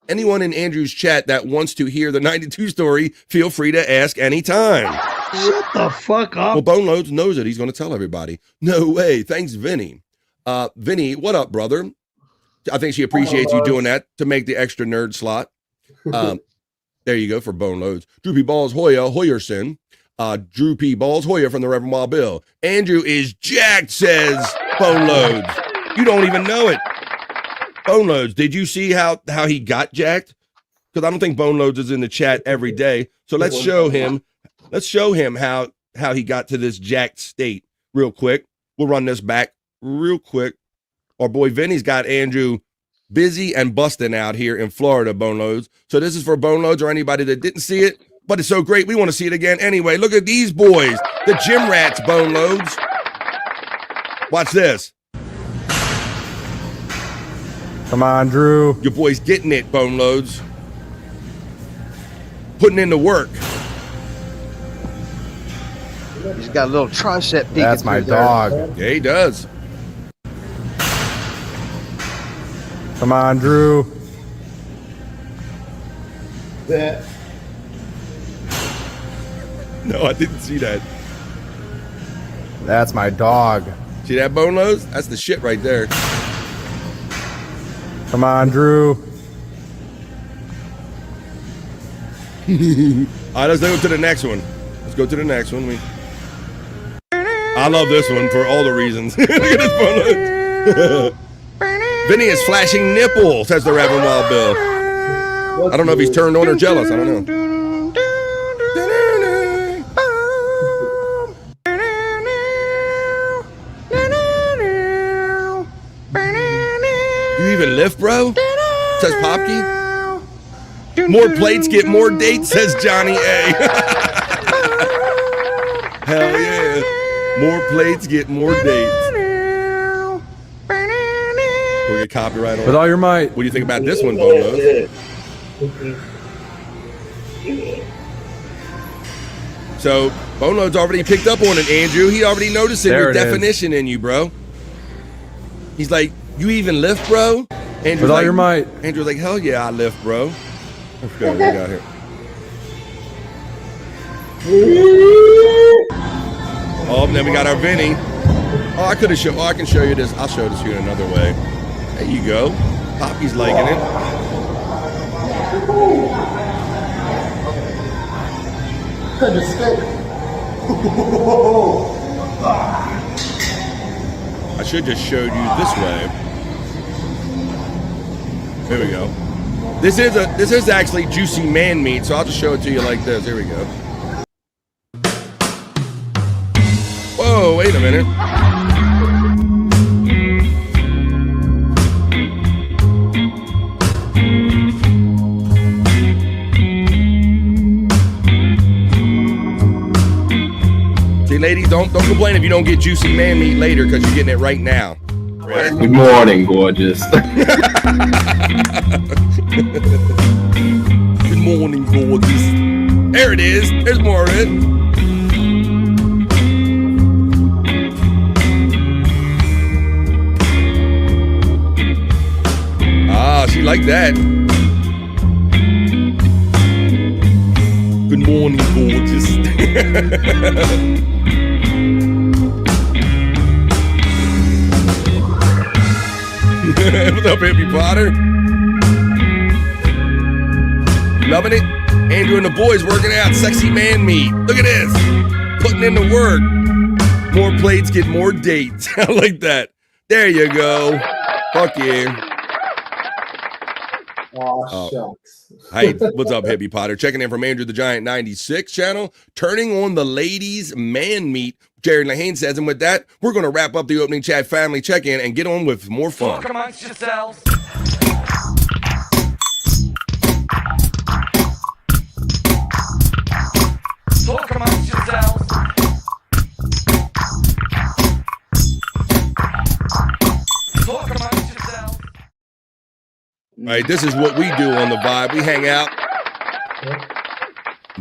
anyone in Andrew's chat that wants to hear the 92 story, feel free to ask anytime. Shut the fuck up. Well, Bone Loads knows it. He's going to tell everybody. No way. Thanks, Vinny. Vinny, what up, brother? I think she appreciates you doing that to make the extra nerd slot. There you go for Bone Loads. Drew P. Balls Hoya Hoyerson. Drew P. Balls Hoya from the Reverend Wild Bill. Andrew is jacked, says Bone Loads. You don't even know it. Bone Loads, did you see how he got jacked? Because I don't think Bone Loads is in the chat every day. So let's show him. Let's show him how he got to this jacked state real quick. We'll run this back real quick. Our boy Vinny's got Andrew busy and busting out here in Florida, Bone Loads. So this is for Bone Loads or anybody that didn't see it, but it's so great we want to see it again anyway. Look at these boys, the gym rats, Bone Loads. Watch this. Come on, Drew. Your boy's getting it, Bone Loads. Putting in the work. He's got a little tricep peek. That's my dog. Yeah, he does. Come on, Drew. That. No, I didn't see that. That's my dog. See that, Bone Loads? That's the shit right there. Come on, Drew. All right, let's go to the next one. Let's go to the next one. I love this one for all the reasons. Look at this, Bone Loads. Vinny is flashing nipple, says the Reverend Wild Bill. I don't know if he's turned on or jealous. I don't know. You even lift, bro? Says Popke. More plates get more dates, says Johnny A. Hell yeah. More plates get more dates. We'll get copyright on With all your might. What do you think about this one, Bone Loads? So, Bone Loads already picked up on it, Andrew. He already noticed it. Your definition in you, bro. He's like, you even lift, bro? Andrew's With all like, your might. Andrew's like, hell yeah, I lift, bro. Let's go. What we got here? Oh, and then we got our Vinny. Oh, I could have shown. Oh, I can show you this. I'll show this to you in another way. There you go. Poppy's liking it. I should just showed you this way. Here we go. This is actually juicy man meat, so I'll just show it to you like this. Here we go. Whoa, wait a minute. don't complain if you don't get juicy man meat later because you're getting it right now. Good morning, gorgeous. Good morning, gorgeous. There it is. There's more of it. Ah, she liked that. Good morning, gorgeous. What's up, Hippie Potter? Loving it? Andrew and the boys working out. Sexy man meat. Look at this. Putting in the work. More plates get more dates. I like that. There you go. Fuck yeah. Oh, shucks. Hey, what's up, Hippie Potter? Checking in from Andrew the Giant 96 channel. Turning on the ladies' man meat. Jerry Lahane says, and with that, we're going to wrap up the opening chat family check-in and get on with more fun. Talk amongst yourselves. Talk amongst yourselves. Talk amongst yourselves. All right, this is what we do on the Vibe. We hang out,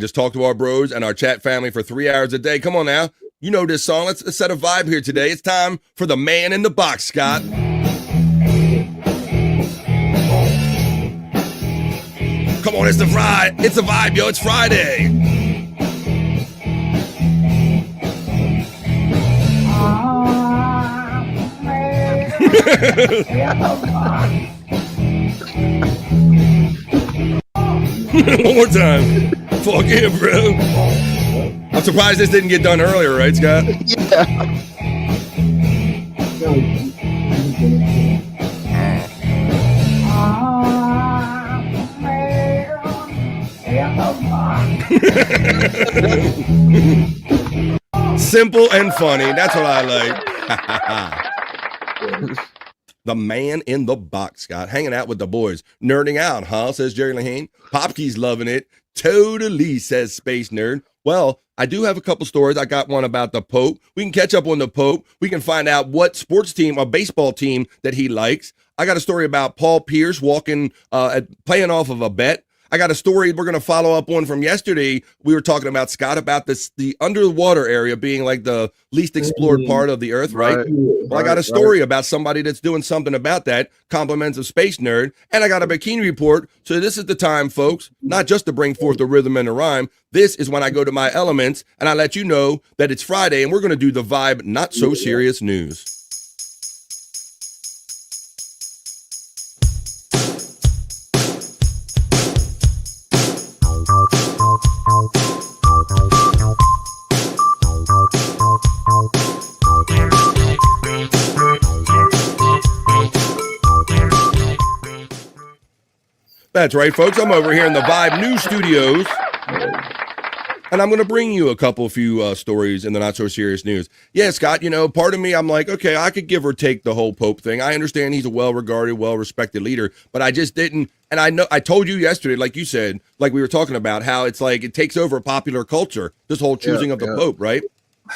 just talk to our bros and our chat family for 3 hours a day. Come on now. You know this song. Let's set a vibe here today. It's time for the man in the box, Scott. Come on, it's a vibe, yo. It's Friday. One more time. Fuck yeah, bro. I'm surprised this didn't get done earlier, right, Scott? Yeah. Simple and funny. That's what I like. The man in the box, Scott. Hanging out with the boys. Nerding out, huh? Says Jerry Lahane. Popkey's loving it. Totally, says Space Nerd. Well, I do have a couple stories. I got one about the Pope. We can catch up on the Pope. We can find out what sports team or baseball team that he likes. I got a story about Paul Pierce playing off of a bet. I got a story we're going to follow up on from yesterday. We were talking about, Scott, about the underwater area being like the least explored part of the earth, right? Well, I got a story about somebody that's doing something about that, compliments of Space Nerd, and I got a bikini report. So this is the time, folks, not just to bring forth the rhythm and the rhyme. This is when I go to my elements and I let you know that it's Friday and we're going to do the Vibe Not So Serious News. That's right, folks. I'm over here in the Vibe News Studios, and I'm going to bring you a few stories in the not so serious news. Yeah, Scott, part of me, I'm like, okay, I could give or take the whole Pope thing. I understand he's a well-regarded, well-respected leader, but I just didn't. And I told you yesterday, like you said, like we were talking about, how it's like it takes over popular culture, this whole choosing of the Pope, right?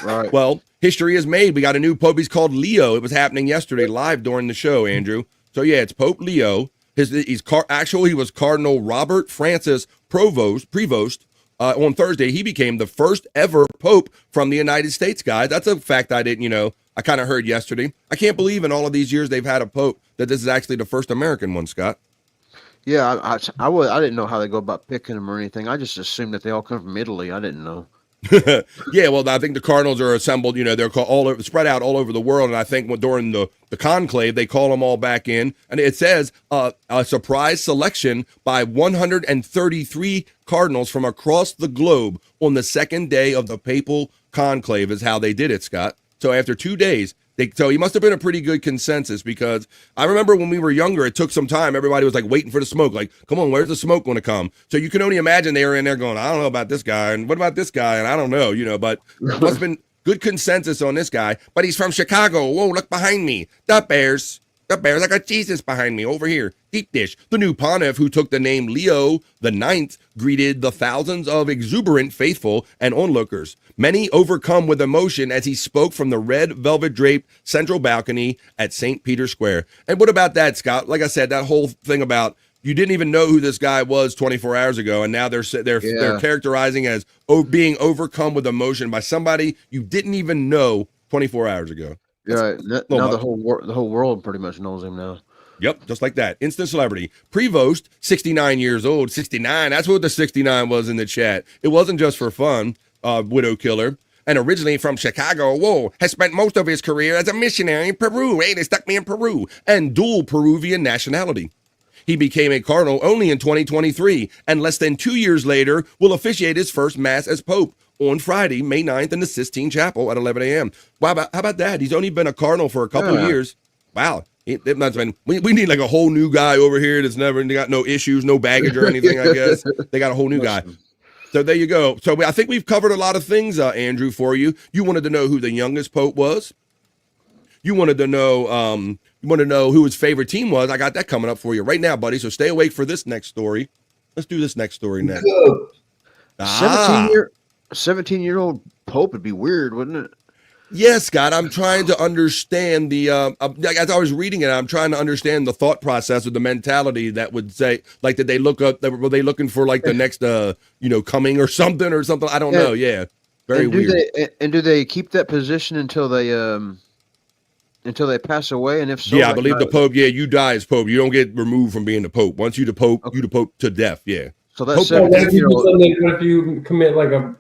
Right. Well, history is made. We got a new Pope. He's called Leo. It was happening yesterday live during the show, Andrew. So, yeah, it's Pope Leo. He was Cardinal Robert Francis Prevost. On Thursday, he became the first ever Pope from the United States, guys. That's a fact I didn't, I kind of heard yesterday. I can't believe in all of these years they've had a Pope that this is actually the first American one, Scott. Yeah, I didn't know how they go about picking them or anything. I just assumed that they all come from Italy. I didn't know. Yeah, well, I think the cardinals are assembled. They're spread out all over the world, and I think during the conclave they call them all back in, and it says a surprise selection by 133 cardinals from across the globe on the second day of the papal conclave is how they did it, Scott. So after 2 days. So he must have been a pretty good consensus, because I remember when we were younger, it took some time. Everybody was like waiting for the smoke. Like, come on, where's the smoke going to come? So you can only imagine they were in there going, I don't know about this guy. And what about this guy? And I don't know, but it must have been good consensus on this guy. But he's from Chicago. Whoa, look behind me. The Bears. the Bears. I got Jesus behind me over here. Deep dish. The new pontiff, who took the name Leo the Ninth, greeted the thousands of exuberant faithful and onlookers, many overcome with emotion as he spoke from the red velvet draped central balcony at St. Peter's Square. And what about that, Scott? Like I said, that whole thing about you didn't even know who this guy was 24 hours ago, and now they're characterizing as being overcome with emotion by somebody you didn't even know 24 hours ago. Yeah, now the whole world pretty much knows him now. Yep, just like that. Instant celebrity. Prevost, 69 years old. 69, that's what the 69 was in the chat. It wasn't just for fun, widow killer. And originally from Chicago, has spent most of his career as a missionary in Peru. Hey, they stuck me in Peru. And dual Peruvian nationality. He became a cardinal only in 2023, and less than 2 years later will officiate his first mass as pope on Friday, May 9th in the Sistine Chapel at 11 a.m. Wow, how about that? He's only been a cardinal for a couple of years. Wow. We need like a whole new guy over here that's never got no issues, no baggage or anything, I guess. They got a whole new guy. So there you go. So I think we've covered a lot of things, Andrew, for you. You wanted to know who the youngest pope was. You wanted to know who his favorite team was. I got that coming up for you right now, buddy. So stay awake for this next story. Let's do this next story next. 17-year-old pope would be weird, wouldn't it? Yes, Scott. I'm trying to understand the. As I was reading it, I'm trying to understand the thought process or the mentality that would say, like, did they look up? Were they looking for like the next, coming or something? I don't know. Yeah, very weird. Do they keep that position until they pass away? And if so, yeah, I believe the pope. Yeah, you die as pope. You don't get removed from being the pope. Once you the pope, you the pope to death. Yeah. So that's what if you commit like a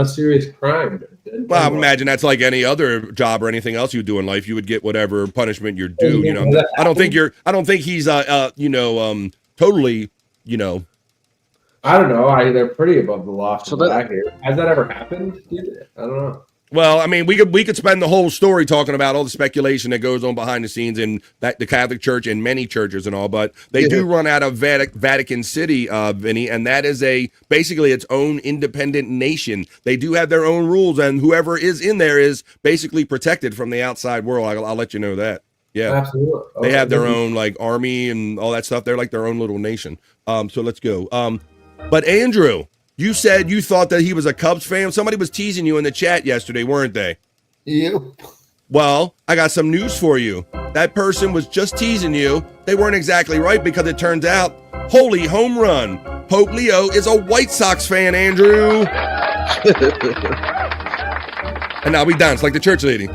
serious crime? Well, I imagine that's like any other job or anything else you do in life. You would get whatever punishment you're due. I don't think he's totally. I don't know. They're pretty above the law. So has that ever happened? I don't know. Well, I mean, we could spend the whole story talking about all the speculation that goes on behind the scenes in the Catholic Church and many churches and all, but they do run out of Vatican City, Vinny, and that is basically its own independent nation. They do have their own rules, and whoever is in there is basically protected from the outside world. I'll let you know that. Yeah, absolutely. They have their own like army and all that stuff. They're like their own little nation. So let's go. But Andrew, you said you thought that he was a Cubs fan. Somebody was teasing you in the chat yesterday, weren't they? Yep. Well, I got some news for you. That person was just teasing you. They weren't exactly right because it turns out, holy home run, Pope Leo is a White Sox fan, Andrew. And now we dance like the church lady.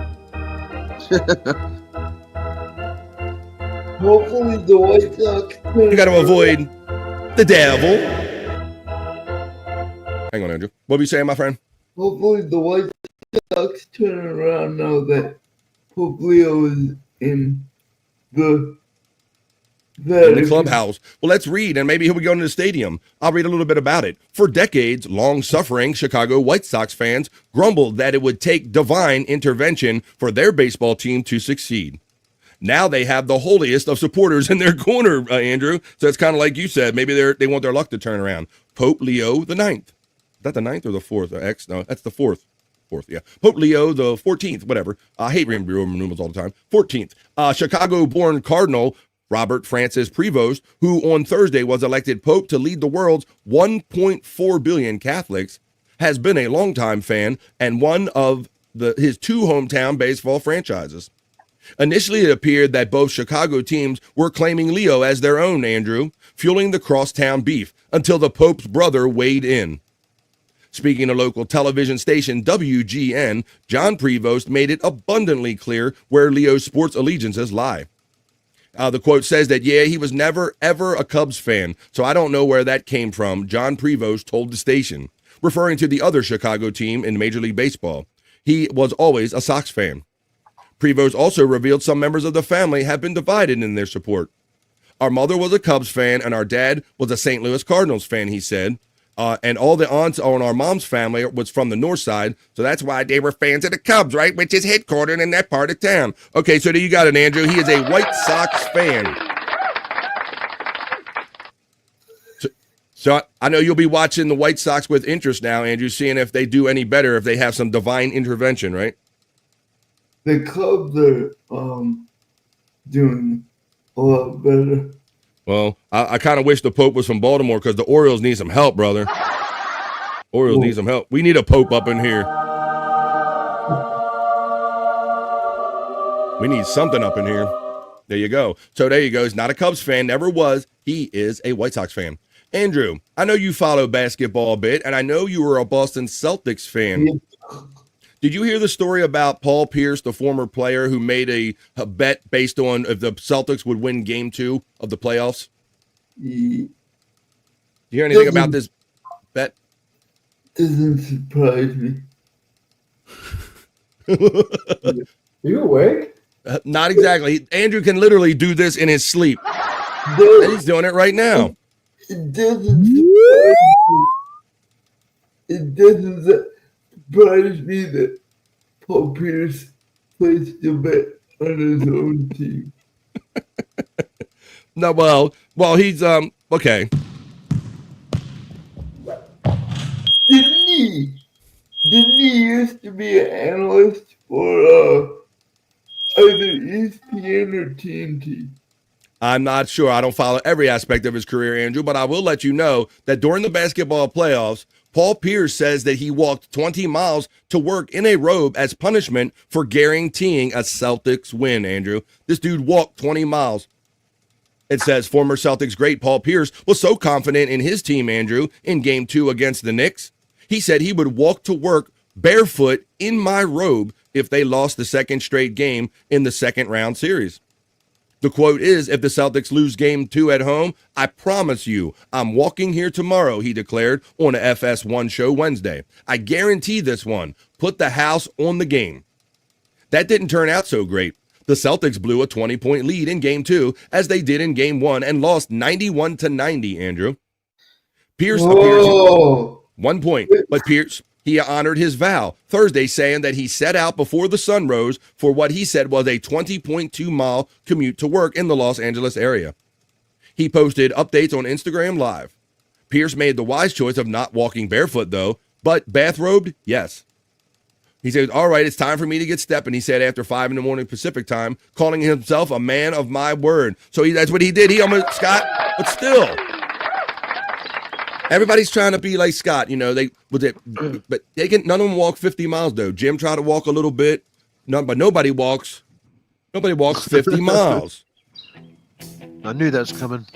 Hopefully the White Sox. You got to avoid the devil. Hang on, Andrew. What were you saying, my friend? Hopefully the White Sox turn around now that Pope Leo is in the clubhouse. Well, let's read, and maybe he'll be going to the stadium. I'll read a little bit about it. For decades, long-suffering Chicago White Sox fans grumbled that it would take divine intervention for their baseball team to succeed. Now they have the holiest of supporters in their corner, Andrew. So it's kind of like you said. Maybe they want their luck to turn around. Pope Leo the Ninth. Is that the 9th or the 4th? No, that's the 4th. Yeah. Pope Leo the 14th, whatever. I hate Roman numerals all the time. 14th. Chicago-born Cardinal Robert Francis Prevost, who on Thursday was elected Pope to lead the world's 1.4 billion Catholics, has been a longtime fan and one of his two hometown baseball franchises. Initially, it appeared that both Chicago teams were claiming Leo as their own, Andrew, fueling the crosstown beef until the Pope's brother weighed in. Speaking to local television station WGN, John Prevost made it abundantly clear where Leo's sports allegiances lie. The quote says that, he was never, ever a Cubs fan, so I don't know where that came from, John Prevost told the station, referring to the other Chicago team in Major League Baseball. He was always a Sox fan. Prevost also revealed some members of the family have been divided in their support. Our mother was a Cubs fan and our dad was a St. Louis Cardinals fan, he said. And all the aunts on our mom's family was from the north side, so that's why they were fans of the Cubs, right? Which is headquartered in that part of town. Okay, so there you got it, Andrew. He is a White Sox fan. So I know you'll be watching the White Sox with interest now, Andrew, seeing if they do any better, if they have some divine intervention, right? The Cubs are doing a lot better. Well, I kind of wish the Pope was from Baltimore because the Orioles need some help, brother. Orioles need some help. We need a Pope up in here. We need something up in here. There you go. So there you go. He's not a Cubs fan, never was. He is a White Sox fan. Andrew, I know you follow basketball a bit, and I know you were a Boston Celtics fan. Yeah. Did you hear the story about Paul Pierce, the former player who made a bet based on if the Celtics would win Game 2 of the playoffs? Yeah. Do you hear anything about this bet? Doesn't surprise me. You awake? Not exactly. Andrew can literally do this in his sleep. And he's doing it right now. It doesn't surprise me. It doesn't surprise me that Paul Pierce placed a bet on his own team. No, well, he's okay. Didn't he used to be an analyst for either ESPN or TNT? I'm not sure. I don't follow every aspect of his career, Andrew, but I will let you know that during the basketball playoffs, Paul Pierce says that he walked 20 miles to work in a robe as punishment for guaranteeing a Celtics win, Andrew. This dude walked 20 miles. It says former Celtics great Paul Pierce was so confident in his team, Andrew, in Game 2 against the Knicks. He said he would walk to work barefoot in my robe if they lost the second straight game in the second round series. The quote is, if the Celtics lose Game 2 at home, I promise you, I'm walking here tomorrow, he declared on a FS1 show Wednesday. I guarantee this one. Put the house on the game. That didn't turn out so great. The Celtics blew a 20-point lead in Game 2, as they did in Game 1, and lost 91-90, Andrew. Pierce appears 1 point, but Pierce, he honored his vow Thursday, saying that he set out before the sun rose for what he said was a 20.2-mile commute to work in the Los Angeles area. He posted updates on Instagram Live. Pierce made the wise choice of not walking barefoot, though, but bathrobed, yes. He said, all right, it's time for me to get stepping, he said after 5 a.m. Pacific time, calling himself a man of my word. So that's what he did. He almost, Scott, but still. Everybody's trying to be like Scott, you know, but they can, none of them walk 50 miles, though. Jim tried to walk a little bit, but nobody walks 50 miles. I knew that was coming.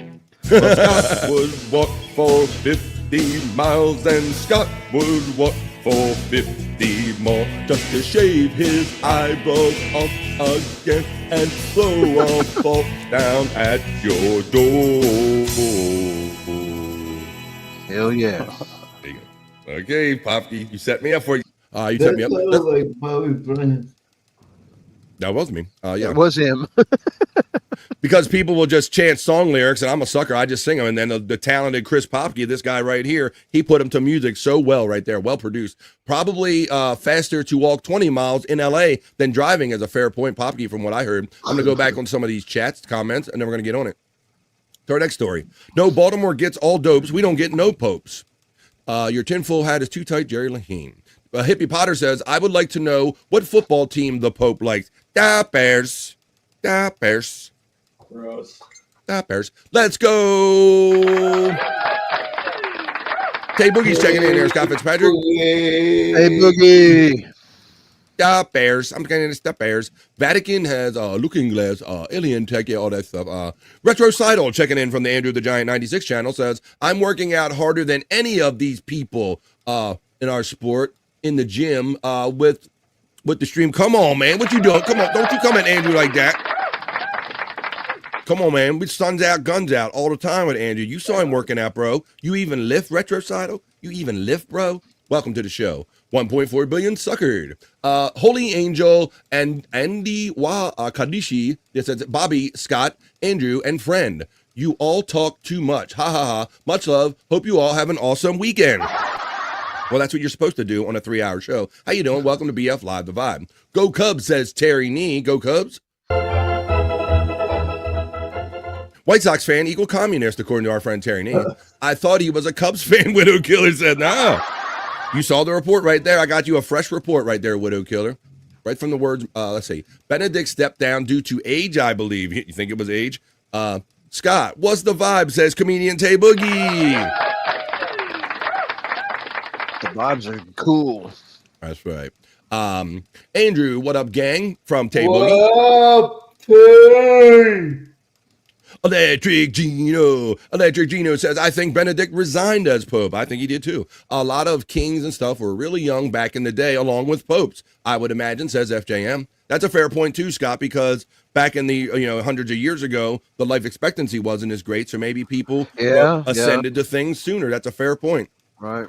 Scott would walk for 50 miles, and Scott would walk for 50 more just to shave his eyebrows off again and blow off bolts down at your door. Hell yeah. There you go. Okay, Poppy, you set me up for you. You set me up. Like Bobby Bryant. That was me. Yeah. It was him. Because people will just chant song lyrics, and I'm a sucker. I just sing them. And then the talented Chris Popke, this guy right here, he put them to music so well right there, well produced. Probably faster to walk 20 miles in L.A. than driving is a fair point, Popke, from what I heard. I'm going to go back on some of these chats, comments, and then we're going to get on it. To our next story. No, Baltimore gets all dopes. We don't get no popes. Your tinfoil hat is too tight, Jerry Laheen. Hippie Potter says, I would like to know what football team the Pope likes. Da Bears. Da Bears. Gross. Da Bears. Let's go. Tay Boogie's checking in there, Scott Fitzpatrick. Hey, Boogie. Da Bears. I'm getting into the Bears. Vatican has Looking Glass, Alien Tech, yeah, all that stuff. Retrocidal checking in from the Andrew the Giant 96 channel says, I'm working out harder than any of these people in our sport in the gym with the stream. Come on, man. What you doing? Come on. Don't you come at Andrew like that. Come on, man. We sun's out, guns out all the time with Andrew. You saw him working out, bro. You even lift, Retrocidal? You even lift, bro? Welcome to the show. 1.4 billion suckered. Holy Angel and Andy Kadishi. This is Bobby, Scott, Andrew, and friend. You all talk too much. Ha ha ha. Much love. Hope you all have an awesome weekend. Well, that's what you're supposed to do on a 3-hour show. How you doing? Welcome to BF Live, The Vibe. Go Cubs, says Terry Nee. Go Cubs. White Sox fan equal communist, according to our friend Terry Nee. I thought he was a Cubs fan, Widow Killer said. No. You saw the report right there. I got you a fresh report right there, Widow Killer. Right from the words, let's see. Benedict stepped down due to age, I believe. You think it was age? Scott, what's the vibe? Says comedian Tay Boogie. The vibes are cool. That's right. Andrew, what up, gang? From Tay What Boogie. up, Tay? Electric Gino says, I think Benedict resigned as Pope. I think he did too. A lot of kings and stuff were really young back in the day, along with popes, I would imagine, says FJM. That's a fair point too, Scott, because back in the hundreds of years ago, the life expectancy wasn't as great, so maybe people ascended to things sooner. That's a fair point. Right.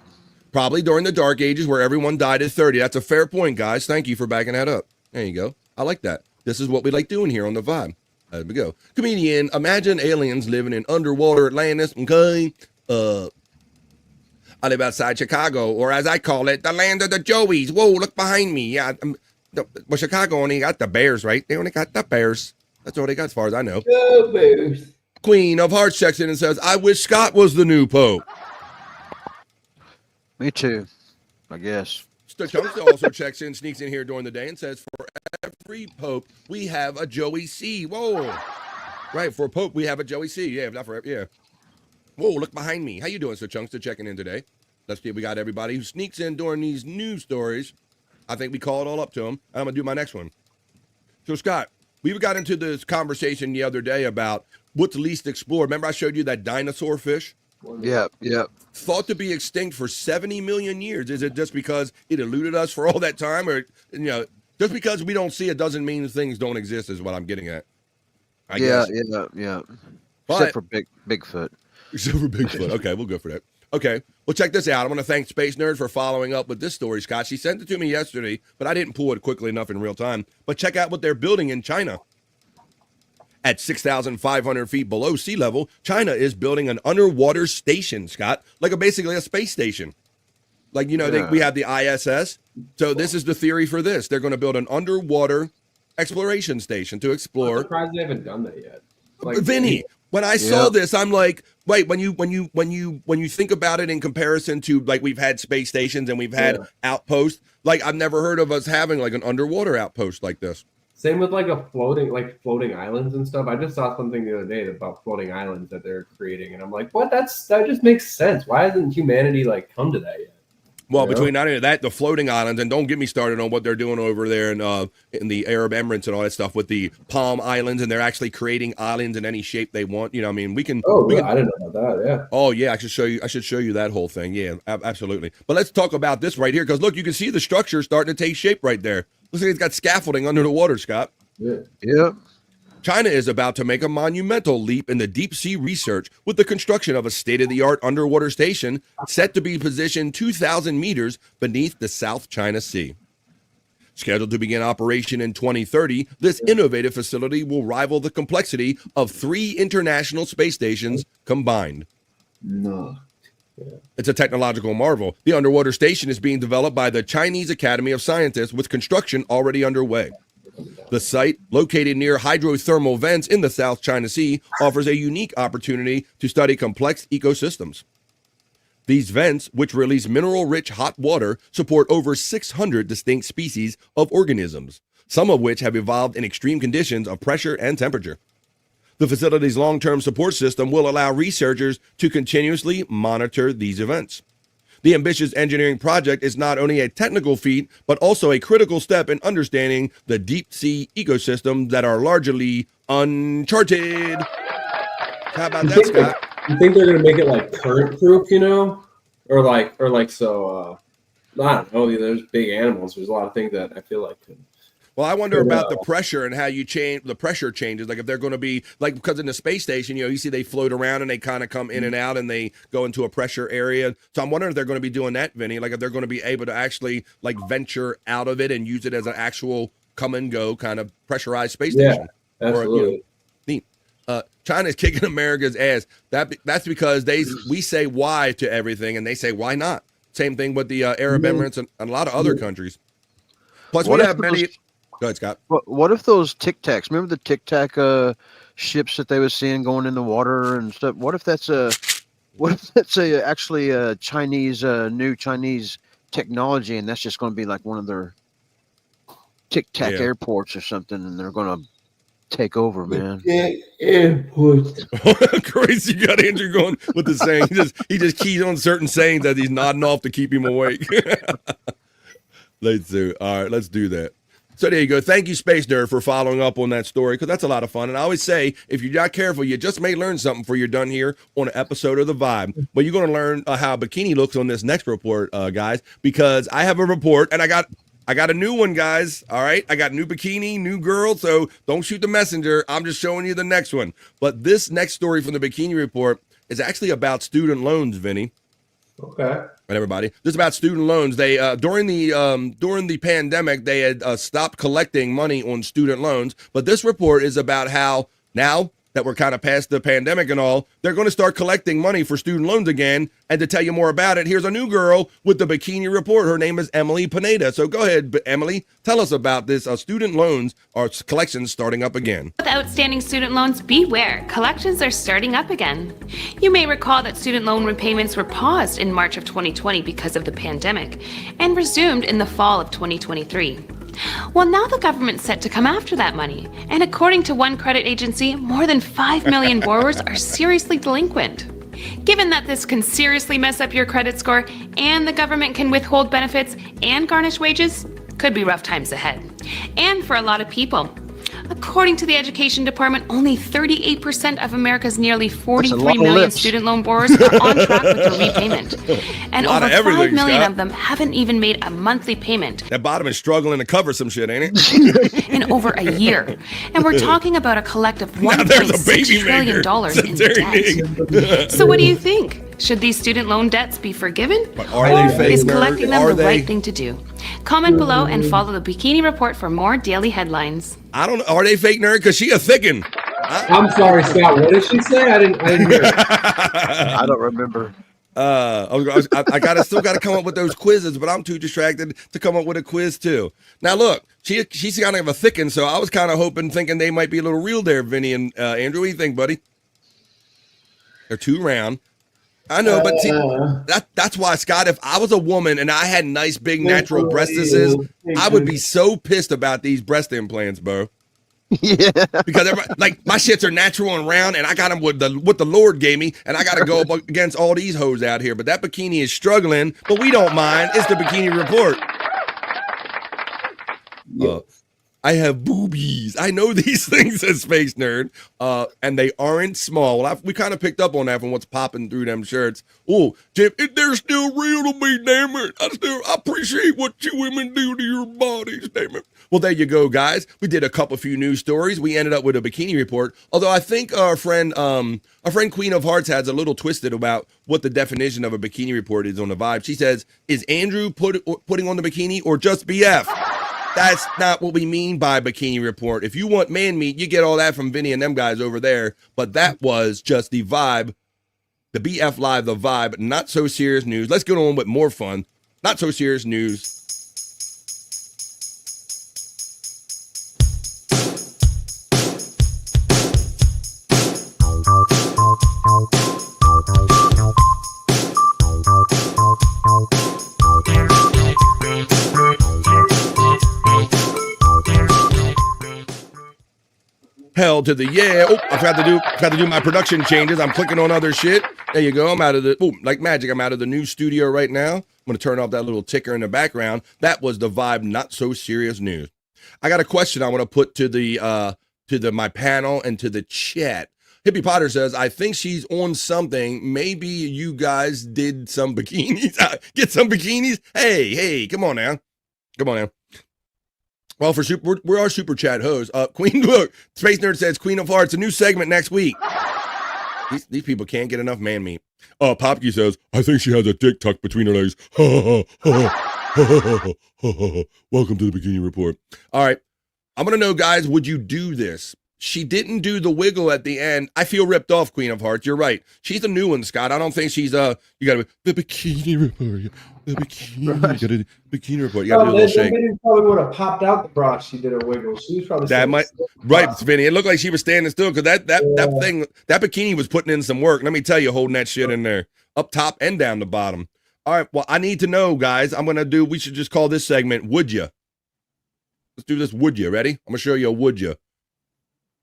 Probably during the Dark Ages where everyone died at 30. That's a fair point, guys. Thank you for backing that up. There you go. I like that. This is what we like doing here on The Vibe. There we go. Comedian, imagine aliens living in underwater Atlantis, okay? I live outside Chicago, or as I call it, the land of the Joeys. Whoa, look behind me. Yeah, well, Chicago only got the Bears, right? They only got the Bears. That's all they got as far as I know. The Bears. Queen of Hearts checks in and says, I wish Scott was the new Pope. Me too, I guess. Chunks also checks in, sneaks in here during the day and says, for every Pope, we have a Joey C. Whoa. Right, for a Pope, we have a Joey C. Yeah, not for, yeah. Whoa, look behind me. How you doing, Sir Chunks? Checking in today. Let's see if we got everybody who sneaks in during these news stories. I think we call it all up to them. I'm going to do my next one. So, Scott, we got into this conversation the other day about what's least explored. Remember I showed you that dinosaur fish? Yeah. Thought to be extinct for 70 million years. Is it just because it eluded us for all that time? Or, just because we don't see it doesn't mean things don't exist is what I'm getting at. I guess. Yeah. But, Except for Bigfoot. Except for Bigfoot. Okay, we'll go for that. Okay, well, check this out. I want to thank Space Nerd for following up with this story, Scott. She sent it to me yesterday, but I didn't pull it quickly enough in real time. But check out what they're building in China. At 6,500 feet below sea level, China is building an underwater station, Scott, like basically a space station. Like, we have the ISS. So this is the theory for this. They're going to build an underwater exploration station to explore. I'm surprised they haven't done that yet. Vinny, when I saw this, I'm like, wait, when you think about it in comparison to like we've had space stations and we've had outposts, like I've never heard of us having like an underwater outpost like this. Same with like floating islands and stuff. I just saw something the other day about floating islands that they're creating, and I'm like, what? That just makes sense. Why hasn't humanity come to that yet? Well, between not only that, the floating islands, and don't get me started on what they're doing over there in the Arab Emirates and all that stuff with the Palm Islands, and they're actually creating islands in any shape they want. I mean, we can. Oh, I didn't know about that. Yeah. Oh, yeah. I should show you that whole thing. Yeah, absolutely. But let's talk about this right here, because look, you can see the structure starting to take shape right there. Looks like it's got scaffolding under the water, Scott. Yeah. China is about to make a monumental leap in the deep sea research with the construction of a state-of-the-art underwater station set to be positioned 2,000 meters beneath the South China Sea. Scheduled to begin operation in 2030, this innovative facility will rival the complexity of 3 international space stations combined. No. It's a technological marvel. The underwater station is being developed by the Chinese Academy of Sciences with construction already underway. The site, located near hydrothermal vents in the South China Sea, offers a unique opportunity to study complex ecosystems. These vents, which release mineral-rich hot water, support over 600 distinct species of organisms, some of which have evolved in extreme conditions of pressure and temperature. The facility's long-term support system will allow researchers to continuously monitor these events. The ambitious engineering project is not only a technical feat, but also a critical step in understanding the deep-sea ecosystems that are largely uncharted. How about that, Scott? You think they're going to make it current-proof, Or so, I don't know. There's big animals. There's a lot of things that I feel like could. Well, I wonder about the pressure and how you change the pressure changes. Like if they're going to be because in the space station, you see they float around and they kind of come in and out and they go into a pressure area. So I'm wondering if they're going to be doing that, Vinny. Like if they're going to be able to actually venture out of it and use it as an actual come and go kind of pressurized space station. Absolutely. Neat. China's kicking America's ass. That's because we say why to everything and they say why not. Same thing with the Arab Emirates and a lot of other countries. Plus, we have many. Go ahead, Scott. What if those Tic Tacs? Remember the Tic Tac ships that they were seeing going in the water and stuff? What if that's actually a Chinese new Chinese technology, and that's just going to be like one of their Tic Tac airports or something, and they're going to take over, man. Crazy, you got Andrew going with the saying. He just keys on certain sayings that he's nodding off to keep him awake. Let's do. All right, let's do that. So there you go. Thank you, Space Nerd, for following up on that story, because that's a lot of fun. And I always say, if you're not careful, you just may learn something before you're done here on an episode of The Vibe. But you're going to learn how a bikini looks on this next report, guys, because I have a report, and I got a new one, guys. All right, I got new bikini, new girl, so don't shoot the messenger. I'm just showing you the next one. But this next story from the bikini report is actually about student loans, Vinny. Okay. And everybody, this is about student loans. They during the pandemic, they had stopped collecting money on student loans. But this report is about how now that we're kind of past the pandemic and all, they're going to start collecting money for student loans again. And to tell you more about it, here's a new girl with the bikini report. Her name is Emily Pineda. So go ahead, Emily, tell us about this student loans or collections starting up again. With outstanding student loans, beware. Collections are starting up again. You may recall that student loan repayments were paused in March of 2020 because of the pandemic and resumed in the fall of 2023. Well, now the government's set to come after that money. And according to one credit agency, more than 5 million borrowers are seriously delinquent. Given that this can seriously mess up your credit score and the government can withhold benefits and garnish wages, could be rough times ahead. And for a lot of people. According to the Education Department, only 38% of America's nearly 43 million student loan borrowers are on track with their repayment. And over 5 million of them haven't even made a monthly payment. That bottom is struggling to cover some shit, ain't it? In over a year. And we're talking about a collective $1.6 trillion in debt. So what do you think? Should these student loan debts be forgiven? Are they fake? Is collecting them the right thing to do? Comment below and follow the Bikini Report for more daily headlines. I don't know. Are they fake, nerd? Because she a thickin'. I'm sorry, Scott. What did she say? I didn't hear it. I don't remember. I still gotta come up with those quizzes, but I'm too distracted to come up with a quiz too. Now look, she's kind of a thickin', so I was kind of thinking they might be a little real there, Vinny and Andrew. What do you think, buddy? They're too round. I know, but see, that's why, Scott, if I was a woman and I had nice, big, natural breastises, I would be so pissed about these breast implants, bro. Yeah. Because like my shits are natural and round, and I got them with what the Lord gave me, and I got to go up against all these hoes out here. But that bikini is struggling, but we don't mind. It's the Bikini Report. I have boobies. I know these things as Space Nerd, and they aren't small. Well, we kind of picked up on that from what's popping through them shirts. Oh, Jim, they're still real to me, damn it. I appreciate what you women do to your bodies, damn it. Well, there you go, guys. We did a few news stories. We ended up with a bikini report. Although I think our friend Queen of Hearts has a little twisted about what the definition of a bikini report is on the Vibe. She says, "Is Andrew putting on the bikini or just BF?" That's not what we mean by bikini report. If you want man meat, you get all that from Vinny and them guys over there. But that was just the Vibe, the BF Live, the Vibe, not so serious news. Let's get on with more fun. Not so serious news. Hell to the yeah. Oh, I forgot to do my production changes. I'm clicking on other shit. There you go. I'm out of like magic. I'm out of the new studio right now. I'm going to turn off that little ticker in the background. That was the Vibe not so serious news. I got a question I want to put to my panel and to the chat. Hippie Potter says, I think she's on something. Maybe you guys did some bikinis. Get some bikinis. Hey, come on now. Well, we're our super chat host. Queen, look, Space Nerd says Queen of Hearts, a new segment next week. These people can't get enough man meat. Popke says, I think she has a dick tucked between her legs. Welcome to the Bikini Report. All right, I'm gonna know, guys, would you do this? She didn't do the wiggle at the end. I feel ripped off, Queen of Hearts. You're right. She's a new one, Scott. I don't think she's you gotta the Bikini Report. The bikini, right. You gotta bikini report. You gotta do a little shake. They probably would have popped out the bra. She did a wiggle. She was probably right, Vinny. It looked like she was standing still because that bikini was putting in some work. Let me tell you, holding that shit in there, up top and down the bottom. All right. Well, I need to know, guys. We should just call this segment "Would Ya." Let's do this. Would ya? Ready? I'm gonna show you a would ya.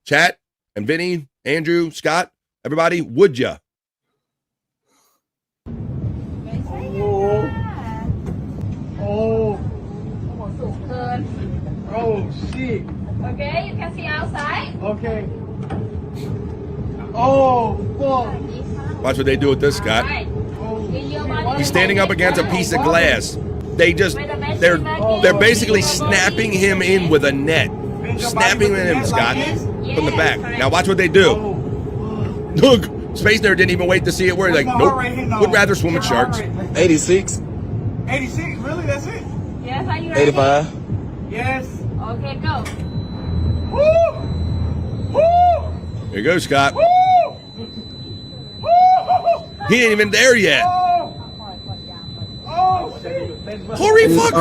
Chat and Vinny, Andrew, Scott, everybody, would ya? Oh, shit. Okay, you can see outside. Okay. Oh, fuck. Watch what they do with this, Scott. He's standing up against a piece of glass. They're basically snapping him in with a net. Snapping him in, Scott, from the back. Now watch what they do. Look, Space Nerd didn't even wait to see it where he's like, nope, would rather swim with sharks. 86. 86, really? That's it? Yes, are you ready? 85. Yes. Okay, go. Woo! Woo! Here you go, Scott. Woo! He ain't even there yet. Oh, shit. Hurry, fuck.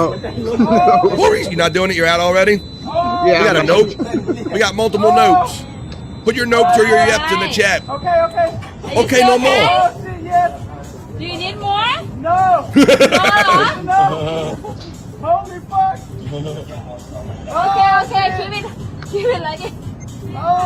Hurry, you not doing it? You're out already? Yeah. We got a note. We got multiple notes. Put your notes or your yeps in the chat. Okay. Okay, no more. Oh, shit, yes. Do you need more? No. No. Holy fuck. Okay, keep it like it.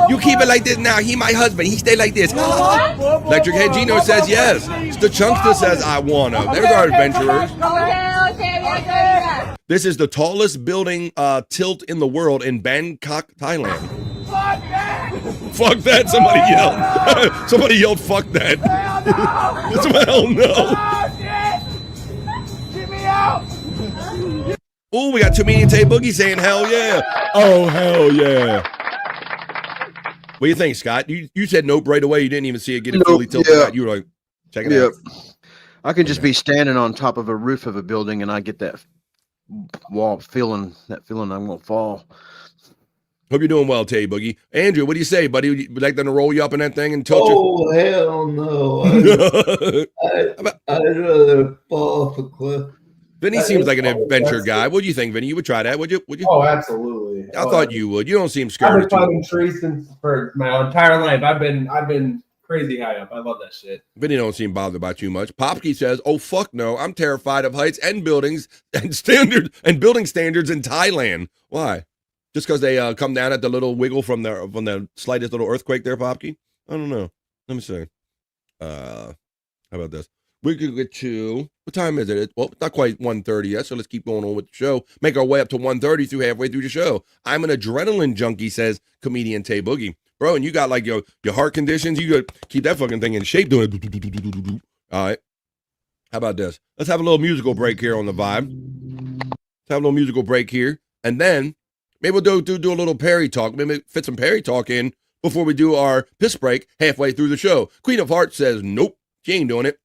You keep it like this now. He my husband. He stay like this. Electric Head Gino says yes. The Chunkster says I wanna. There's our adventurers. Okay. This is the tallest building tilt in the world in Bangkok, Thailand. Fuck that! Somebody yelled. Somebody yelled, "Fuck that!" Hell no. Get me out. Oh, we got Too Mean Tay Boogie saying hell yeah. Oh, hell yeah. What do you think, Scott? You said nope right away. You didn't even see it get it fully tilted out. You were like, check it out. I can just be standing on top of a roof of a building and I get that feeling I'm going to fall. Hope you're doing well, Tay Boogie. Andrew, what do you say, buddy? Would you like them to roll you up in that thing and tilt you? Oh, hell no. I'd rather fall off a cliff. Vinny seems like an adventure guy. What do you think, Vinny? You would try that, would you? Oh, absolutely. I thought you would. You don't seem I've scared. been climbing trees for my entire life. I've been crazy high up. I love that shit. Vinny don't seem bothered about you much. Popke says, "Oh fuck no, I'm terrified of heights and buildings and building standards in Thailand. Why? Just because they come down at the little wiggle from the slightest little earthquake there, Popke? I don't know. Let me see. How about this? We could get to, what time is it? Well, it's not quite 1:30 yet, so let's keep going on with the show. Make our way up to 1:30 through halfway through the show. I'm an adrenaline junkie, says comedian Tay Boogie. Bro, and you got like your heart conditions. You got to keep that fucking thing in shape doing it. All right. How about this? Let's have a little musical break here on the vibe. Let's have a little musical break here. And then maybe we'll do a little Perry talk. Maybe fit some Perry talk in before we do our piss break halfway through the show. Queen of Hearts says, nope, she ain't doing it.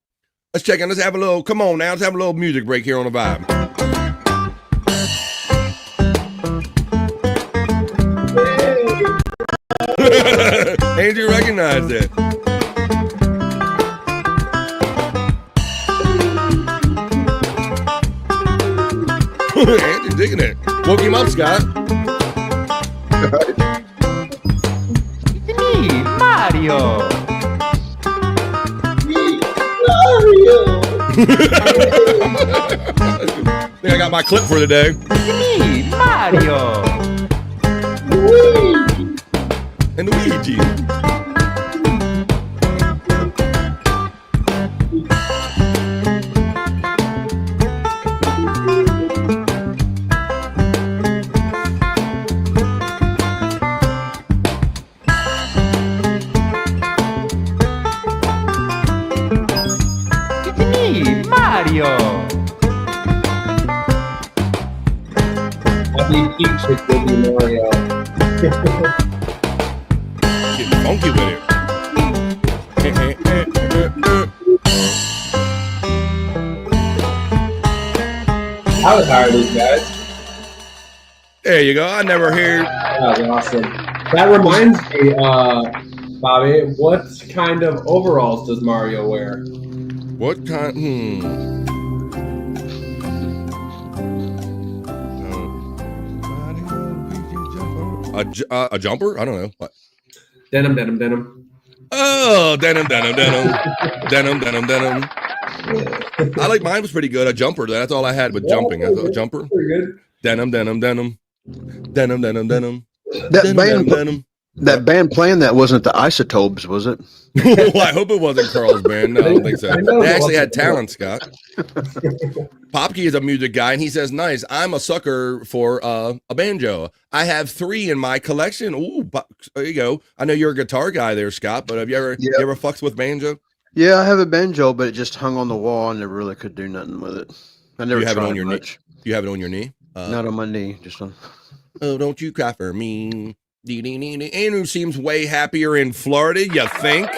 Let's check in. Let's have a little, come on now. Let's have a little music break here on the vibe. Andrew recognized it. Andrew digging it. Woke him up, Scott. It's me, Mario. I think I got my clip for the day. Me, Mario. And Luigi. It's me, Mario. I think Peach should be Mario. Getting funky with it. I was hired these guys. There you go. I never heard. That was awesome. That reminds me, Bobby, what kind of overalls does Mario wear? What kind? A jumper? I don't know. What? Denim. Oh, denim. Denim. I like mine was pretty good. A jumper. That's all I had with jumping. I thought a jumper. Pretty good. Denim. That band, Denim. That band playing that wasn't the Isotopes, was it? Well, I hope it wasn't Carl's band. No, I don't think so. They actually had talent, Scott. Popkey is a music guy, and he says, nice, I'm a sucker for a banjo. I have 3 in my collection. Ooh, there you go. I know you're a guitar guy there, Scott, but have you ever fucked with banjo? Yeah, I have a banjo, but it just hung on the wall and never really could do nothing with it. I never have it tried on your much. knee. You have it on your knee? Not on my knee, just on. Oh, don't you cry for me. Andrew seems way happier in Florida, you think?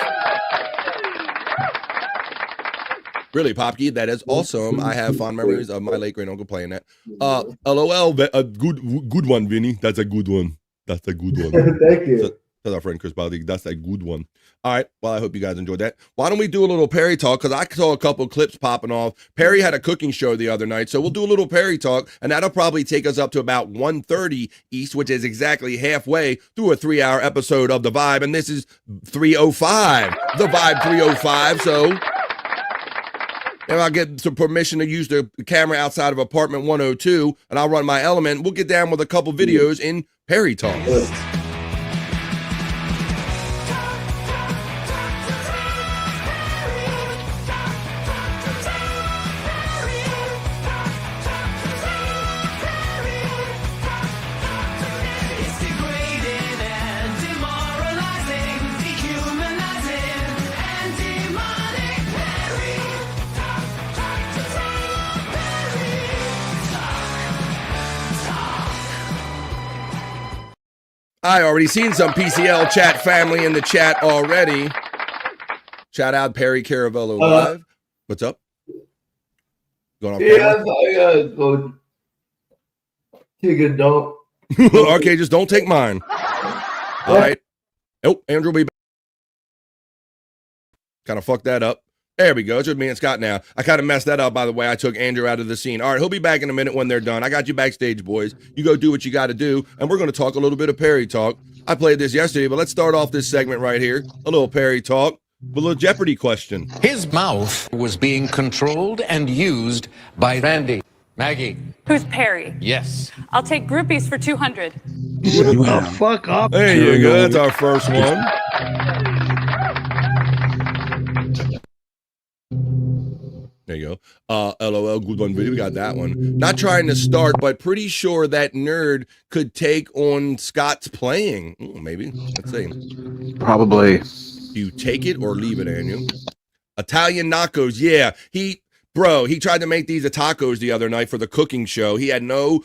Really, Popkey, that is awesome. I have fond memories of my late great uncle playing that. LOL, a good one, Vinny. That's a good one. That's a good one. Thank you. That's our friend Chris Baldi. That's a good one. All right. Well, I hope you guys enjoyed that. Why don't we do a little Perry talk? Because I saw a couple clips popping off. Perry had a cooking show the other night, so we'll do a little Perry talk, and that'll probably take us up to about 1:30 East, which is exactly halfway through a 3-hour episode of The Vibe, and this is 3:05. The Vibe 3:05. So if I get some permission to use the camera outside of apartment 102, and I'll run my element, we'll get down with a couple videos in Perry talk. I already seen some PCL chat family in the chat already. Shout out Perry Caravello Live. What's up? Going on? Yeah, I gotta go take a dump. Okay, just don't take mine. All right. Oh, Andrew will be back. Kind of fucked that up. There we go. It's just me and Scott now. I kind of messed that up, by the way. I took Andrew out of the scene. All right, he'll be back in a minute when they're done. I got you backstage, boys. You go do what you got to do, and we're going to talk a little bit of Perry talk. I played this yesterday, but let's start off this segment right here. A little Perry talk with a little Jeopardy question. His mouth was being controlled and used by Randy. Maggie. Who's Perry? Yes. I'll take groupies for 200. Fuck up. There you go. That's our first one. There you go. LOL, good one video. We got that one. Not trying to start, but pretty sure that nerd could take on Scott's playing. Ooh, maybe. Let's see. Probably. Do you take it or leave it, Anu? Italian nachos. Yeah. He tried to make these tacos the other night for the cooking show. He had no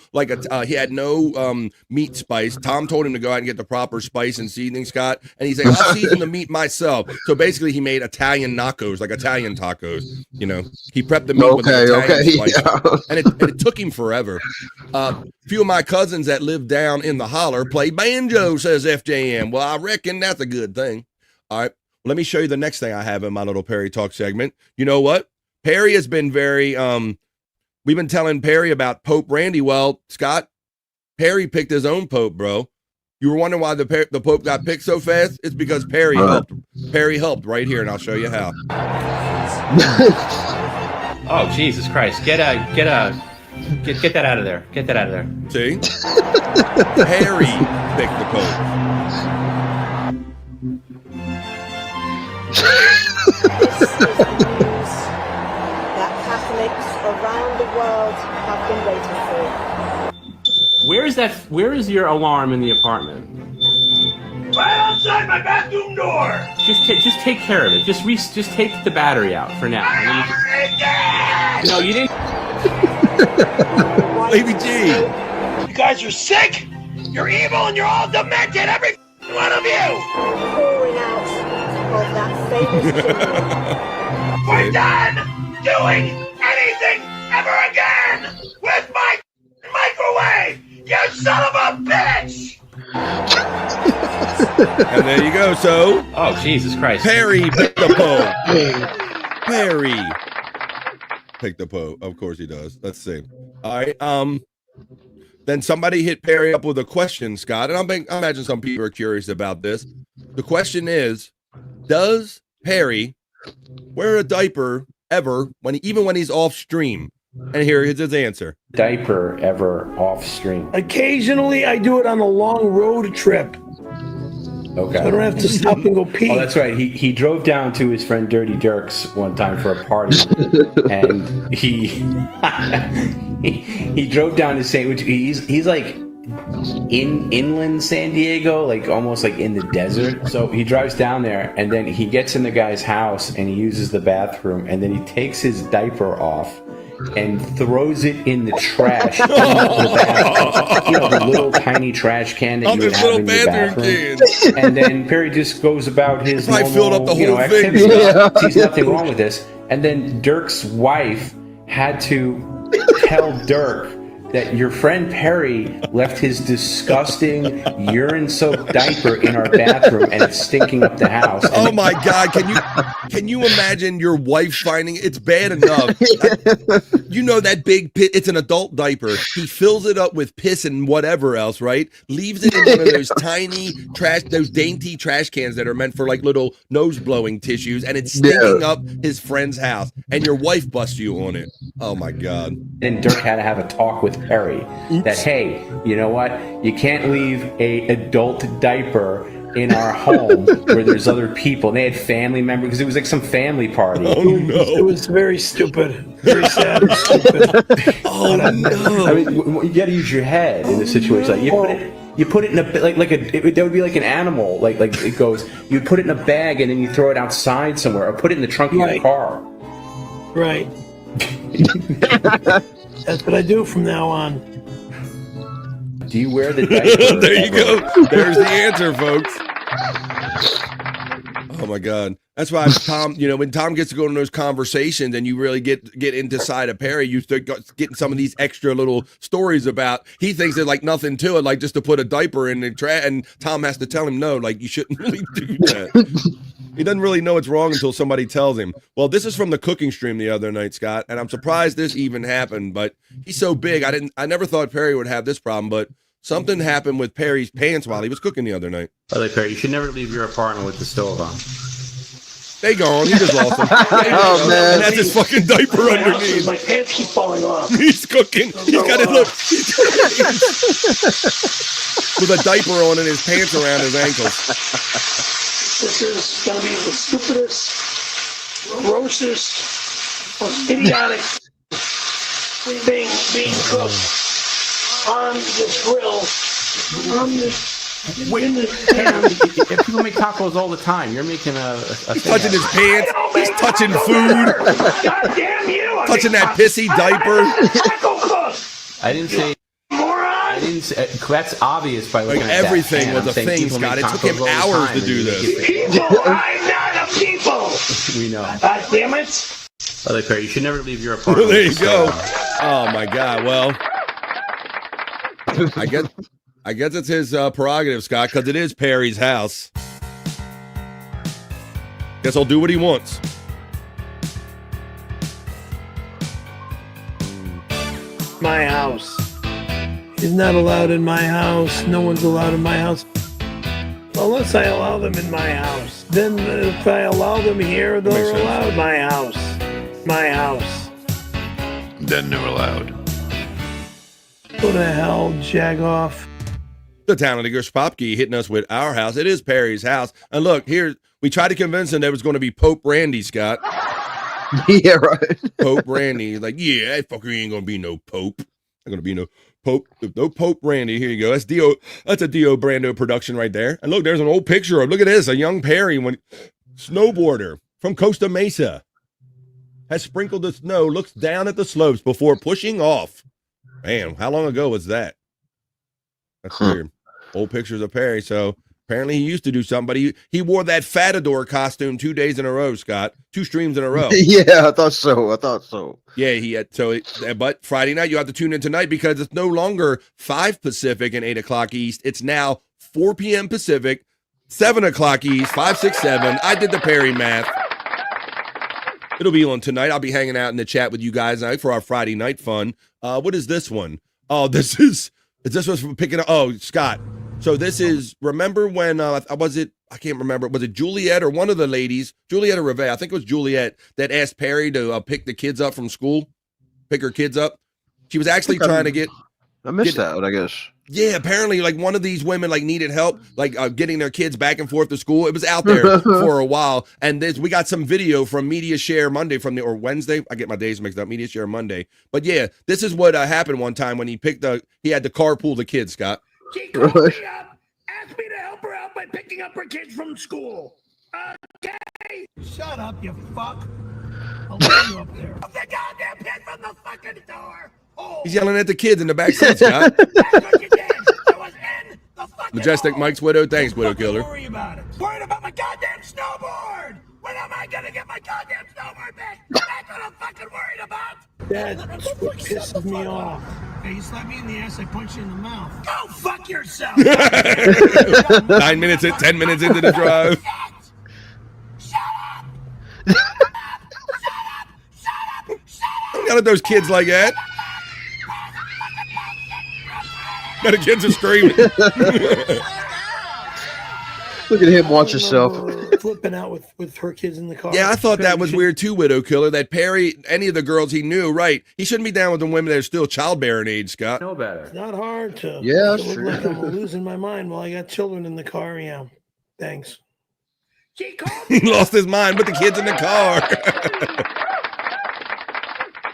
meat spice. Tom told him to go out and get the proper spice and seasoning, Scott, and he said, I'll season the meat myself. So basically he made Italian nachos, like Italian tacos. You know, he prepped the meat with Italian spice. Yeah. And it took him forever. Few of my cousins that live down in the holler play banjo, says FJM. Well, I reckon that's a good thing. All right, let me show you the next thing I have in my little Perry Talk segment. You know what? Perry has been very, we've been telling Perry about Pope Randy. Well, Scott, Perry picked his own Pope, bro. You were wondering why the Pope got picked so fast? It's because Perry helped. Perry helped right here, and I'll show you how. Oh, Jesus Christ. Get that out of there. Get that out of there. See? Perry picked the Pope. That Catholics around the world have been waiting for. Where is your alarm in the apartment? Right outside my bathroom door. Just take care of it. Just take the battery out for now. No, you didn't. Baby G. You guys are sick. You're evil and you're all demented. Every one of you. Pouring out of that famous We're done doing anything ever again with my microwave. You son of a bitch. And there you go. So, oh Jesus Christ, Perry picked the Pope. Perry picked the Pope. Of course he does. Let's see. All right. Then somebody hit Perry up with a question, Scott, and I imagine some people are curious about this. The question is, does Perry wear a diaper ever even when he's off stream? And here's his answer. Diaper ever off stream? Occasionally, I do it on a long road trip. Okay. So I don't have to stop and go pee. Oh, that's right. He drove down to his friend Dirty Dirk's one time for a party, and he drove down to St. He's like in inland San Diego, like almost like in the desert. So he drives down there, and then he gets in the guy's house and he uses the bathroom, and then he takes his diaper off and throws it in the trash. In the bathroom. You know, the little tiny trash can that you would have in your bathroom. And then Perry just goes about his normal, filled up the whole activity. thing. Sees nothing wrong with this. And then Dirk's wife had to tell Dirk that your friend Perry left his disgusting urine-soaked diaper in our bathroom and it's stinking up the house. Oh my God! Can you imagine your wife finding it's bad enough? You know that big pit. It's an adult diaper. He fills it up with piss and whatever else, right? Leaves it in one of those tiny trash, those dainty trash cans that are meant for like little nose blowing tissues, and it's stinking up his friend's house. And your wife busts you on it. Oh my God! And Dirk had to have a talk with Perry that, hey, you know what? You can't leave a adult diaper in our home where there's other people. And they had family members because it was like some family party. Oh no! It was very stupid, very sad and stupid. Oh no! I mean, you got to use your head in a situation like you put it in a that would be like an animal. Like it goes. You put it in a bag and then you throw it outside somewhere, or put it in the trunk of your car. Right. That's what I do from now on. Do you wear the diaper? There you go. There's the answer, folks. Oh my God. That's why Tom, when Tom gets to go in those conversations and you really get into side of Perry, you start getting some of these extra little stories about, he thinks there's like nothing to it, like just to put a diaper in the trash, and Tom has to tell him, no, like you shouldn't really do that. He doesn't really know it's wrong until somebody tells him. Well, this is from the cooking stream the other night, Scott, and I'm surprised this even happened, but he's so big. I never thought Perry would have this problem, but something happened with Perry's pants while he was cooking the other night. By the way, Perry, you should never leave your apartment with the stove on. They gone. He just lost them. Oh, man. And that's his fucking diaper underneath. My pants keep falling off. He's cooking. He's got it. Look. With a diaper on and his pants around his ankles. This is going to be the stupidest, grossest, most idiotic thing being cooked on the grill, on the in the pan. If people make tacos all the time, you're making He's touching his pants. He's touching food. God damn you! Touching that pissy diaper. I didn't say. I didn't say. That's obvious by looking like at everything that. was a thing, Scott. It took him hours to do this. People, I'm not a people. We know. God damn it! By the way, Perry, you should never leave your apartment. There you go. Oh my God. Well, I guess it's his prerogative, Scott, because it is Perry's house. Guess I'll do what he wants. My house. He's not allowed in my house. No one's allowed in my house. Unless I allow them in my house. Then if I allow them here, they're allowed my house. My house. Then they're allowed. Go to hell, jag off. The talented Gersh Popke hitting us with our house. It is Perry's house. And look, here, we tried to convince him there was going to be Pope Randy, Scott. Yeah, right. Pope Randy. Like, yeah, that fucker ain't going to be no Pope. Not going to be no Pope. No Pope Randy. Here you go. That's a Dio Brando production right there. And look, there's an old picture of, look at this, a young Perry, snowboarder from Costa Mesa. Has sprinkled the snow, looks down at the slopes before pushing off. Man, how long ago was that? That's weird. Old pictures of Perry. So apparently he used to do something, but he wore that Fatador costume 2 days in a row, Scott. 2 streams in a row. Yeah, I thought so. Yeah, he had. But Friday night, you have to tune in tonight because it's no longer 5 Pacific and 8 o'clock East. It's now 4 p.m. Pacific, 7 o'clock East, 5, 6, 7. I did the Perry math. It'll be on tonight. I'll be hanging out in the chat with you guys tonight for our Friday night fun. What is this one? Oh, this was from picking up. Oh, Scott. So this is, remember when, I can't remember. Was it Juliet or one of the ladies, Juliet or Reve? I think it was Juliet that asked Perry to pick the kids up from school, pick her kids up. She was actually trying to get. I missed that one, I guess. Yeah, apparently, like one of these women like needed help, like getting their kids back and forth to school. It was out there for a while, and we got some video from Media Share Monday or Wednesday. I get my days mixed up. Media Share Monday, but yeah, this is what happened one time when he had to carpool the kids. Scott. She called me up, asked me to help her out by picking up her kids from school. Okay? Shut up, you fuck. I'll let you up there. Off the goddamn kid from the fucking door. Oh. He's yelling at the kids in the back seat, Scott. That's what you did. I was in the fucking Majestic hole. Mike's widow. Thanks, Widow Killer. Worry about it. Worried about my goddamn snowboard. When am I gonna get my goddamn snowboard back? That's what I'm fucking worried about. That's what pisses me off. Hey, you slap me in the ass, I punch you in the mouth. Go fuck yourself. 9 minutes 10 minutes into the drive. Don't yell at those kids like that. Now the kids are screaming. Look at him watch yourself. Flipping out with her kids in the car. Yeah, I thought that was weird too, Widow Killer, that Perry, any of the girls he knew, right, he shouldn't be down with the women that are still childbearing age, Scott. No better. It's not hard to. Yeah, make it sure. look like I'm losing my mind while I got children in the car. Yeah, thanks. He lost his mind with the kids in the car.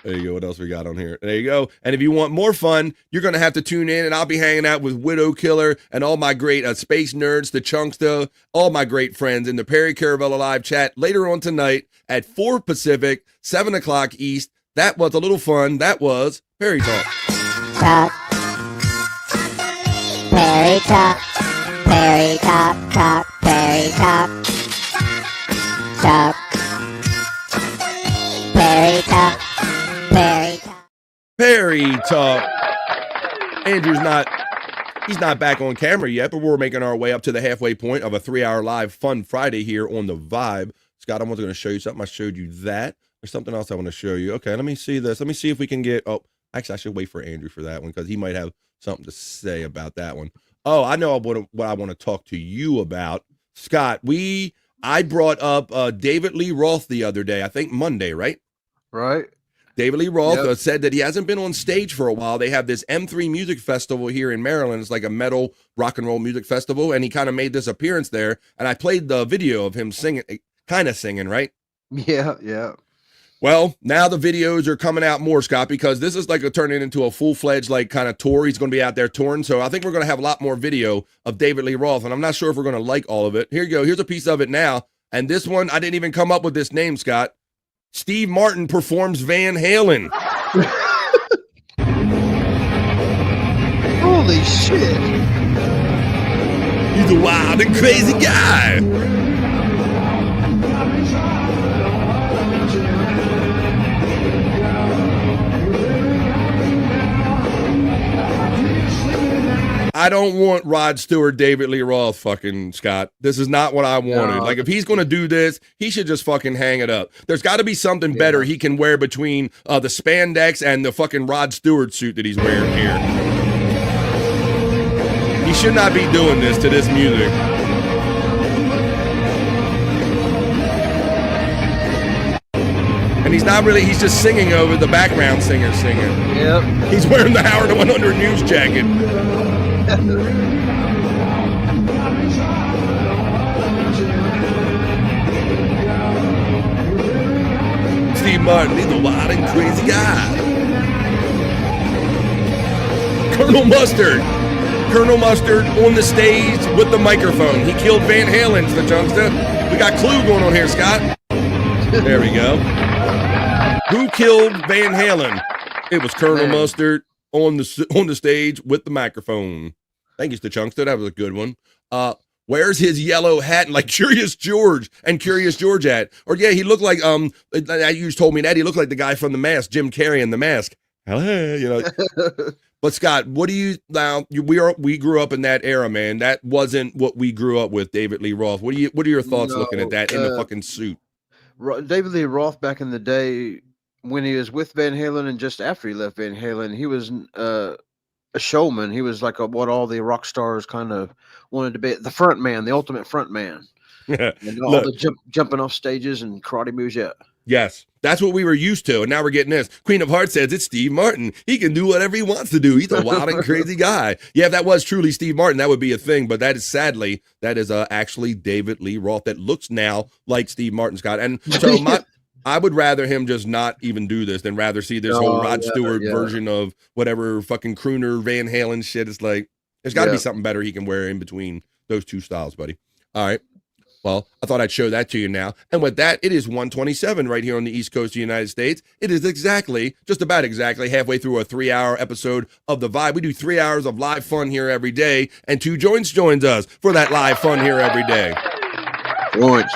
There you go. What else we got on here? There you go. And if you want more fun, you're going to have to tune in, and I'll be hanging out with Widow Killer and all my great space nerds, the Chunksta, all my great friends in the Perry Caravella live chat later on tonight at 4 Pacific, 7 o'clock East. That was a little fun. That was Perry Talk. Talk. Perry Talk. Perry Talk. Talk. Perry Talk. Talk. Perry Talk. Perry Talk. Perry Talk. Andrew's he's not back on camera yet, but we're making our way up to the halfway point of a 3-hour live fun Friday here on The Vibe. Scott, I'm also going to show you something. I showed you that. There's something else I want to show you. Okay, let me see this. Let me see if we can get, actually, I should wait for Andrew for that one because he might have something to say about that one. Oh, I know what I want to talk to you about. Scott, I brought up David Lee Roth the other day, I think Monday, right? Right. David Lee Roth said that he hasn't been on stage for a while. They have this M3 Music Festival here in Maryland. It's like a metal rock and roll music festival, and he kind of made this appearance there. And I played the video of him singing, kind of singing, right? Yeah, yeah. Well, now the videos are coming out more, Scott, because this is like turning into a full-fledged like kind of tour. He's going to be out there touring, so I think we're going to have a lot more video of David Lee Roth, and I'm not sure if we're going to like all of it. Here you go. Here's a piece of it now, and this one, I didn't even come up with this name, Scott. Steve Martin performs Van Halen. Holy shit. He's a wild and crazy guy. I don't want Rod Stewart, David Lee Roth, fucking Scott. This is not what I wanted. No. Like, if he's going to do this, he should just fucking hang it up. There's got to be something better he can wear between the spandex and the fucking Rod Stewart suit that he's wearing here. He should not be doing this to this music. And he's not really, he's just singing over the background singer singing. Yep. He's wearing the Howard 100 News jacket. Steve Martin, he's a wild and crazy guy. Colonel Mustard. Colonel Mustard on the stage with the microphone. He killed Van Halen's the Chunksta. We got Clue going on here, Scott. There we go. Who killed Van Halen? It was Colonel Mustard on the stage with the microphone. Thank you, Chunksta. That was a good one. Where's his yellow hat and like Curious George and Curious George hat? Or yeah, he looked like you just told me that he looked like the guy from The Mask, Jim Carrey in The Mask. Hello, you know. But Scott, what do you now? We grew up in that era, man. That wasn't what we grew up with. David Lee Roth. What are your thoughts looking at that in the fucking suit? David Lee Roth back in the day when he was with Van Halen and just after he left Van Halen, he was a showman. He was like what all the rock stars kind of wanted to be, the front man, the ultimate front man. And all the jumping off stages and karate moves. Yeah. Yes, that's what we were used to, and now we're getting this. Queen of Hearts says it's Steve Martin. He can do whatever he wants to do. He's a wild and crazy guy. Yeah, if that was truly Steve Martin, that would be a thing, but that is sadly, that is actually David Lee Roth that looks now like Steve Martin, Scott. And so I would rather him just not even do this than rather see this whole Rod Stewart version of whatever fucking crooner Van Halen shit. It's like, there's got to be something better he can wear in between those two styles, buddy. All right. Well, I thought I'd show that to you now. And with that, it is 1:27 right here on the East Coast of the United States. It is just about exactly halfway through a 3-hour episode of The Vibe. We do 3 hours of live fun here every day, and Two Joints joins us for that live fun here every day. Joints.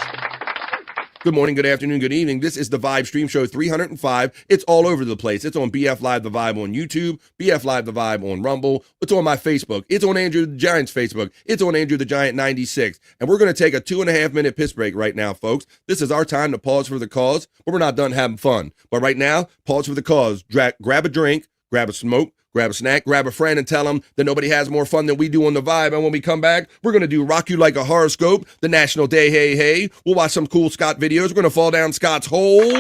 Good morning, good afternoon, good evening. This is the Vibe Stream Show 305. It's all over the place. It's on BF Live The Vibe on YouTube, BF Live The Vibe on Rumble. It's on my Facebook. It's on Andrew the Giant's Facebook. It's on Andrew the Giant 96. And we're going to take a 2.5-minute piss break right now, folks. This is our time to pause for the cause, but we're not done having fun. But right now, pause for the cause. Grab a drink, grab a smoke, grab a snack, grab a friend, and tell them that nobody has more fun than we do on The Vibe. And when we come back, we're going to do Rock You Like a Horoscope, the National Day Hey Hey. We'll watch some cool Scott videos. We're going to fall down Scott's hole.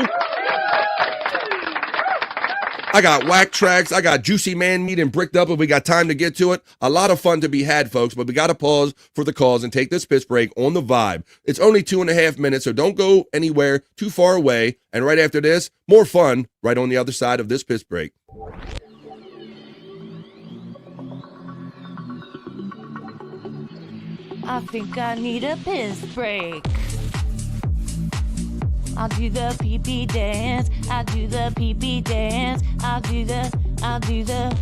I got whack tracks. I got juicy man meat and bricked up if we got time to get to it. A lot of fun to be had, folks, but we got to pause for the cause and take this piss break on The Vibe. It's only 2.5 minutes, so don't go anywhere too far away. And right after this, more fun right on the other side of this piss break. I think I need a piss break. I'll do the pee-pee dance. I'll do the pee-pee dance. I'll do the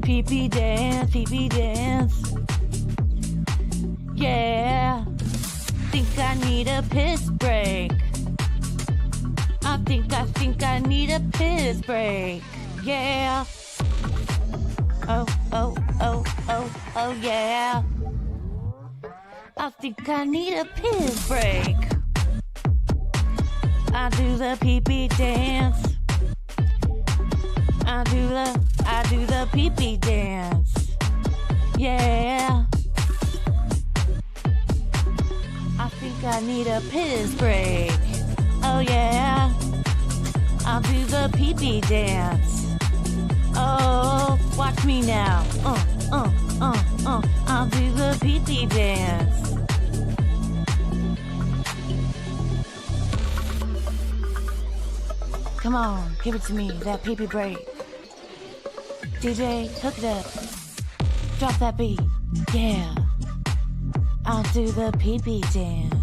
pee-pee dance, pee-pee dance. Yeah. Think I need a piss break. I think I need a piss break. Yeah. Oh, yeah. I think I need a piss break. I do the pee-pee dance. I do the pee-pee dance. Yeah. I think I need a piss break. Oh yeah. I'll do the pee-pee dance. Oh, watch me now. I'll do the pee-pee dance. Come on, give it to me, that pee-pee break. DJ, hook it up. Drop that beat. Yeah. I'll do the pee-pee dance.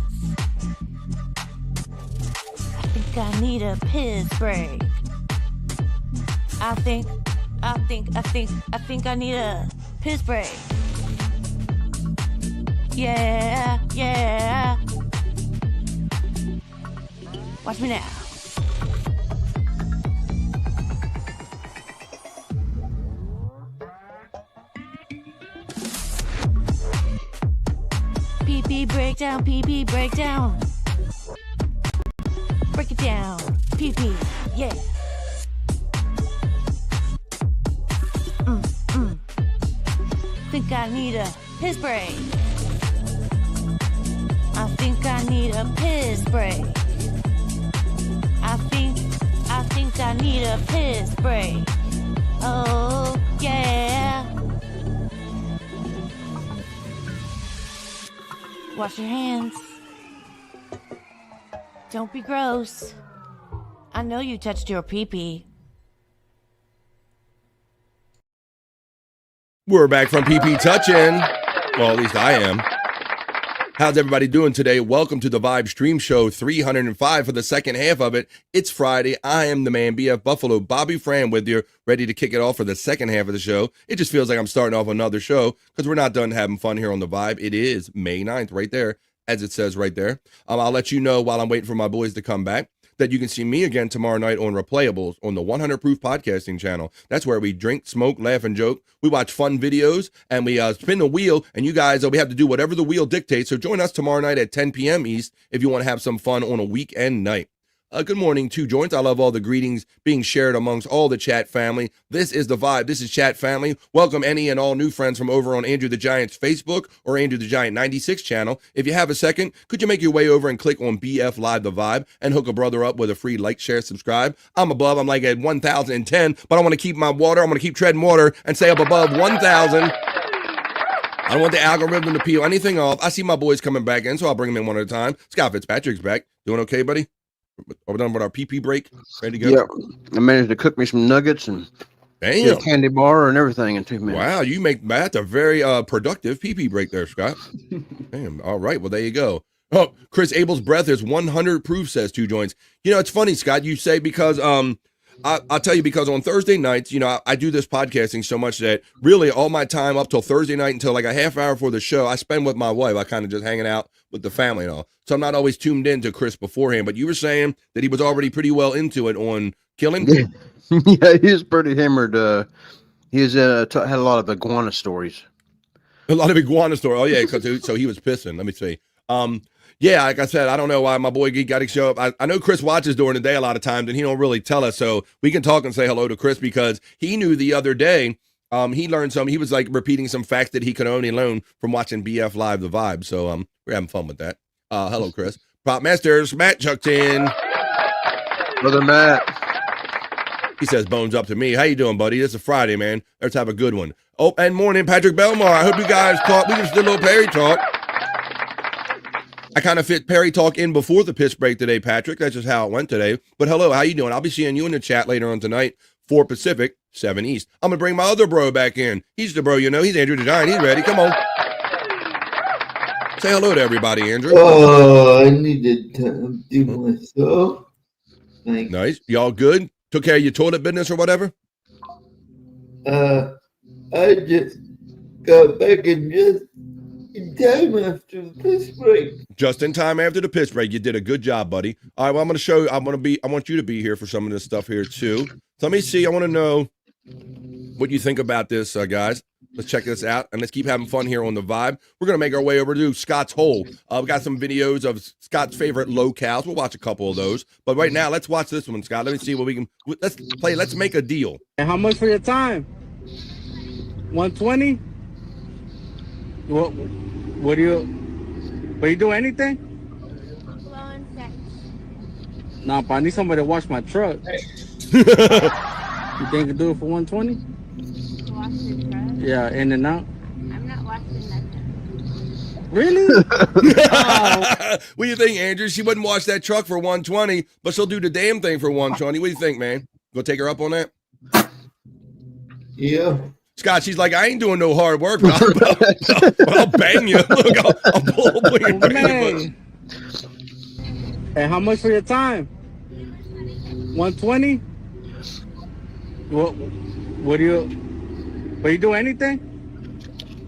I think I need a piss break. I think I need a piss break. Yeah. Watch me now. Pee-pee breakdown, pee-pee breakdown. Break it down, pee-pee, yeah. Think I need a piss break. I think I need a piss break. I think I need a piss break. Oh, yeah. Wash your hands. Don't be gross. I know you touched your pee-pee. We're back from PP Touchin'. Well, at least I am. How's everybody doing today? Welcome to the Vibe Stream Show 305 for the second half of it. It's Friday. I am the man, BF Buffalo, Bobby Fran with you, ready to kick it off for the second half of the show. It just feels like I'm starting off another show because we're not done having fun here on the Vibe. It is May 9th right there, as it says right there. I'll let you know while I'm waiting for my boys to come back that you can see me again tomorrow night on Replayables on the 100 Proof Podcasting channel. That's where we drink, smoke, laugh, and joke. We watch fun videos, and we spin the wheel, and you guys, we have to do whatever the wheel dictates. So join us tomorrow night at 10 p.m. East if you want to have some fun on a weekend night. Good morning, Two Joints. I love all the greetings being shared amongst all the chat family. This is the vibe. This is chat family. Welcome any and all new friends from over on Andrew the Giant's Facebook or Andrew the Giant 96 channel. If you have a second, could you make your way over and click on BF Live the Vibe and hook a brother up with a free like, share, subscribe? I'm above. I'm like at 1,010, but I want to keep my water. I'm going to keep treading water and stay up above 1,000. I don't want the algorithm to peel anything off. I see my boys coming back in, so I'll bring them in one at a time. Scott Fitzpatrick's back. Doing okay, buddy? Are we done with our PP break? Ready to go? Yeah, I managed to cook me some nuggets and Damn. candy bar and everything in 2 minutes. Wow, you make that a very productive PP break there, Scott. Damn. All right, well, there you go. Oh, Chris Abel's breath is 100 proof, says Two Joints. You know, it's funny, Scott, you say because I'll tell you, because on Thursday nights, you know, I do this podcasting so much that really all my time up till Thursday night until like a half hour before the show, I spend with my wife. I kind of just hanging out with the family and all. So I'm not always tuned in to Chris beforehand. But you were saying that he was already pretty well into it on Killing. Yeah, he's pretty hammered. He's had a lot of iguana stories. A lot of iguana stories. Oh, yeah, so he was pissing. Let me see. Yeah, like I said, I don't know why my boy got to show up. I know Chris watches during the day a lot of times, and he don't really tell us. So we can talk and say hello to Chris because he knew the other day. He learned some. He was like repeating some facts that he could only learn from watching BF Live the Vibe. So we're having fun with that. Hello, Chris. Prop Masters, Matt chucked in. Brother Matt. He says, bones up to me. How you doing, buddy? This is a Friday, man. Let's have a good one. Oh, and morning, Patrick Belmar. I hope you guys caught. We just did a little Perry talk. I kind of fit Perry talk in before the piss break today, Patrick. That's just how it went today. But hello, how you doing? I'll be seeing you in the chat later on tonight, 4 Pacific, 7 East. I'm going to bring my other bro back in. He's the bro, you know. He's Andrew the Giant. He's ready. Come on. Say hello to everybody, Andrew. Oh, I needed time to do myself. Thanks. Nice. Y'all good? Took care of your toilet business or whatever? I just got back in just in time after the piss break. Just in time after the piss break. You did a good job, buddy. All right, well, I'm going to show you. I want you to be here for some of this stuff here, too. So let me see. I want to know what you think about this, guys. Let's check this out, and let's keep having fun here on the Vibe. We're going to make our way over to Scott's Hole. We got some videos of Scott's favorite locales. We'll watch a couple of those. But right now, let's watch this one, Scott. Let me see what we can. Let's play. Let's make a deal. And how much for your time? 120? What do you do anything? Blowing sex. Nah, but I need somebody to wash my truck. You think you can do it for 120? Wash your truck? Yeah, in and out. I'm not washing nothing. Really? What do you think, Andrew? She wouldn't wash that truck for 120, but she'll do the damn thing for 120. What do you think, man? Go take her up on that? Yeah. Scott, she's like, I ain't doing no hard work, but I'll bang you. Look, I'll pull up your Man. And how much for your time? 120? What do you do anything?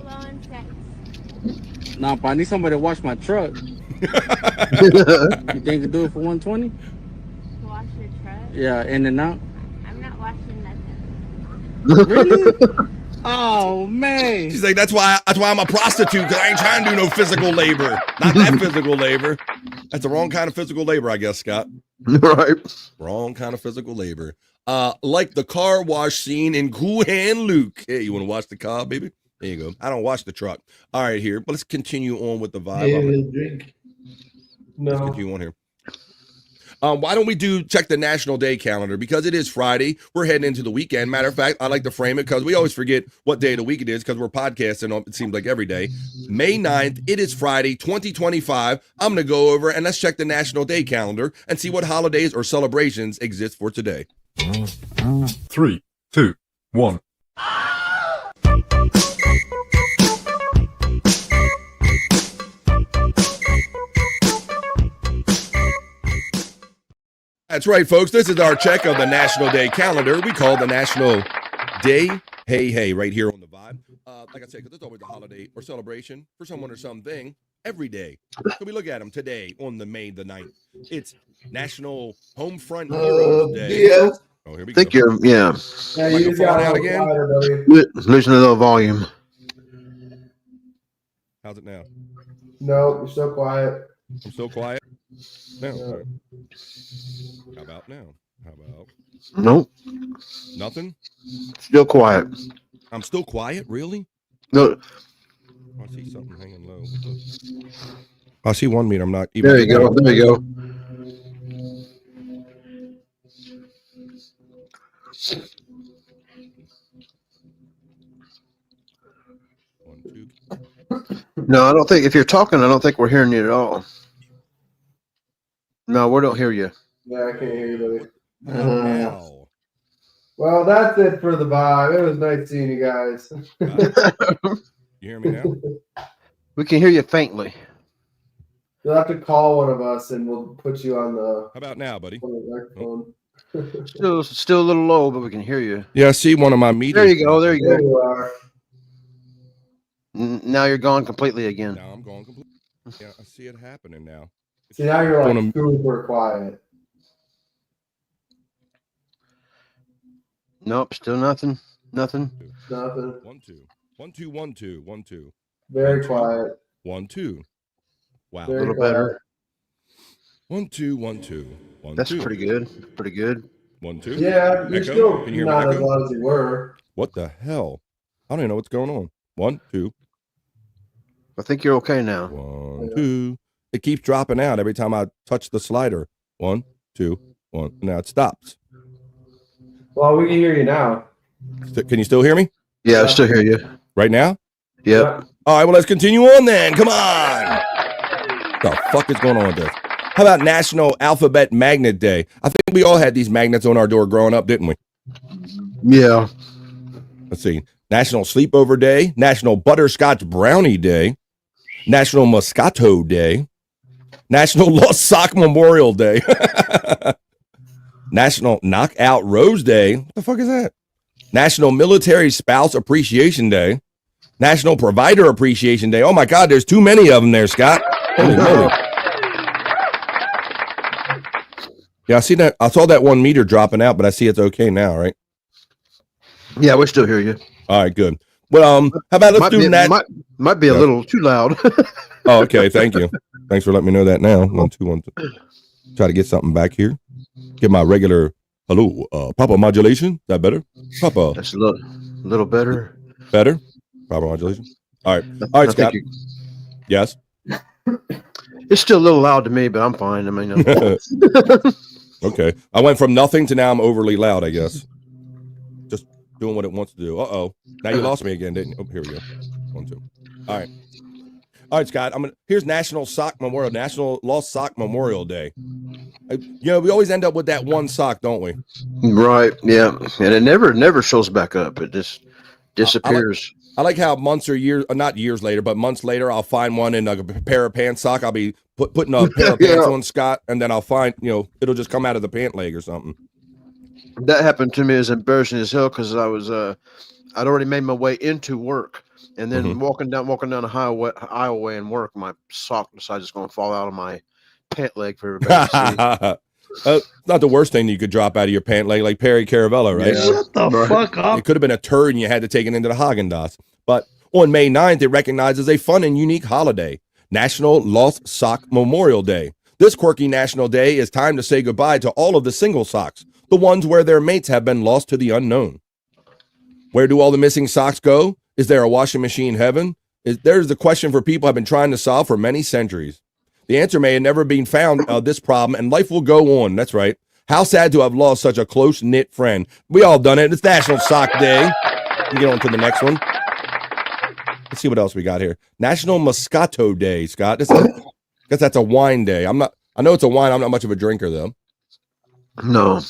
Blowing sex. Nah, but I need somebody to wash my truck. You think you can do it for 120? Wash your truck? Yeah, in and out. I'm not washing nothing. Really? Oh man. She's like, that's why I'm a prostitute, because I ain't trying to do no physical labor. Not that physical labor. That's the wrong kind of physical labor, I guess, Scott. Right. Wrong kind of physical labor. Like the car wash scene in Cool Hand Luke. Hey, you want to wash the car, baby? There you go. I don't wash the truck. All right, here. But let's continue on with the vibe. Yeah, drink. Let's No. continue on here. Why don't we check the National Day calendar? Because it is Friday. We're heading into the weekend. Matter of fact, I like to frame it because we always forget what day of the week it is because we're podcasting, it seems like every day. May 9th, it is Friday, 2025. I'm going to go over and let's check the National Day calendar and see what holidays or celebrations exist for today. 3, 2, 1. That's right, folks. This is our check of the National Day calendar. We call the National Day Hey right here on the Vibe. Like I said, because there's always a holiday or celebration for someone or something every day. So we look at them today on the May the 9th. It's National Homefront Heroes Day. Yeah. Oh, here we Think go. you're, yeah. Yeah, you just Microphone got out out again? again. Losing a little volume. How's it now? No, you're so quiet. I'm so quiet. Now. Right. How about now? How about? Nope. Nothing? Still quiet. I'm still quiet? Really? No. I see something hanging low. I see 1 meter. I'm not even. There you go. There you go. No, I don't think. If you're talking, I don't think we're hearing you at all. No, we don't hear you. Yeah, I can't hear you, buddy. Now. Well, that's it for the vibe. It was nice seeing you guys. You hear me now? We can hear you faintly. You'll have to call one of us, and we'll put you on the. How about now, buddy? Microphone. Still a little low, but we can hear you. Yeah, I see one of my meters. There you go. There you There go. you are. Now you're gone completely again. Now I'm gone completely. Yeah, I see it happening now. See, now you're like super quiet. Nope, still nothing. Nothing. Nothing. 1 2 1 2 1 2 1 2. Very quiet. 1 2. Wow. A little better. 1 2 1 2 1 That's 2. pretty good. Pretty good. 1 2. Yeah, you're Echo? still Can you hear not my as echo? loud as you were. What the hell? I don't even know what's going on. 1 2 I think you're okay now. 1 2. It keeps dropping out every time I touch the slider. 1 2 1. Now it stops. Well, we can hear you now. Can you still hear me? Yeah, I still hear you. Right now? Yep. All right, well, let's continue on then. Come on. What the fuck is going on with this? How about National Alphabet Magnet Day? I think we all had these magnets on our door growing up, didn't we? Yeah. Let's see. National Sleepover Day, National Butterscotch Brownie Day, National Moscato Day, National Lost Sock Memorial Day, National Knockout Rose Day. What the fuck is that? National Military Spouse Appreciation Day, National Provider Appreciation Day. Oh my God, there's too many of them there, Scott. Holy moly. Yeah, I see that. I saw that 1 meter dropping out, but I see it's okay now, right? Yeah, we still hear you. All right, good. Well, how about let's do that? Might be a little too loud. Oh, okay. Thank you. Thanks for letting me know that now. 1 2 1 2. Try to get something back here. Get my regular hello, proper modulation. Is that better? Proper. That's a little better. Better. Proper modulation. All right. All right, Scott. Yes. It's still a little loud to me, but I'm fine. I mean, okay. I went from nothing to now I'm overly loud, I guess. Just doing what it wants to do. Uh-oh. Now you lost me again, didn't you? Oh, here we go. 1 2. All right. All right, Scott. Here's National Sock Memorial, National Lost Sock Memorial Day. We always end up with that one sock, don't we? Right. Yeah. And it never shows back up. It just disappears. I like how months or years, not years later, but months later, I'll find one in a pair of pants sock. I'll be putting a pair of pants on Scott, and then I'll find, it'll just come out of the pant leg or something. That happened to me as embarrassing as hell because I was, I'd already made my way into work, and then walking down the highway and work, my sock decided it's going to fall out of my pant leg for everybody to see. Not the worst thing you could drop out of your pant leg, like Perry Caravella, right? Yeah. Shut the fuck up. It could have been a turd and you had to take it into the Haagen-Dazs. But on May 9th, it recognizes a fun and unique holiday, National Lost Sock Memorial Day. This quirky national day is time to say goodbye to all of the single socks, the ones where their mates have been lost to the unknown. Where do all the missing socks go? Is there a washing machine heaven? There's the question for people have been trying to solve for many centuries. The answer may have never been found this problem, and life will go on. That's right. How sad to have lost such a close-knit friend. We all done it. It's National Sock Day. We get on to the next one. Let's see what else we got here. National Moscato Day, Scott. I guess that's a wine day. I know it's a wine. I'm not much of a drinker, though. No.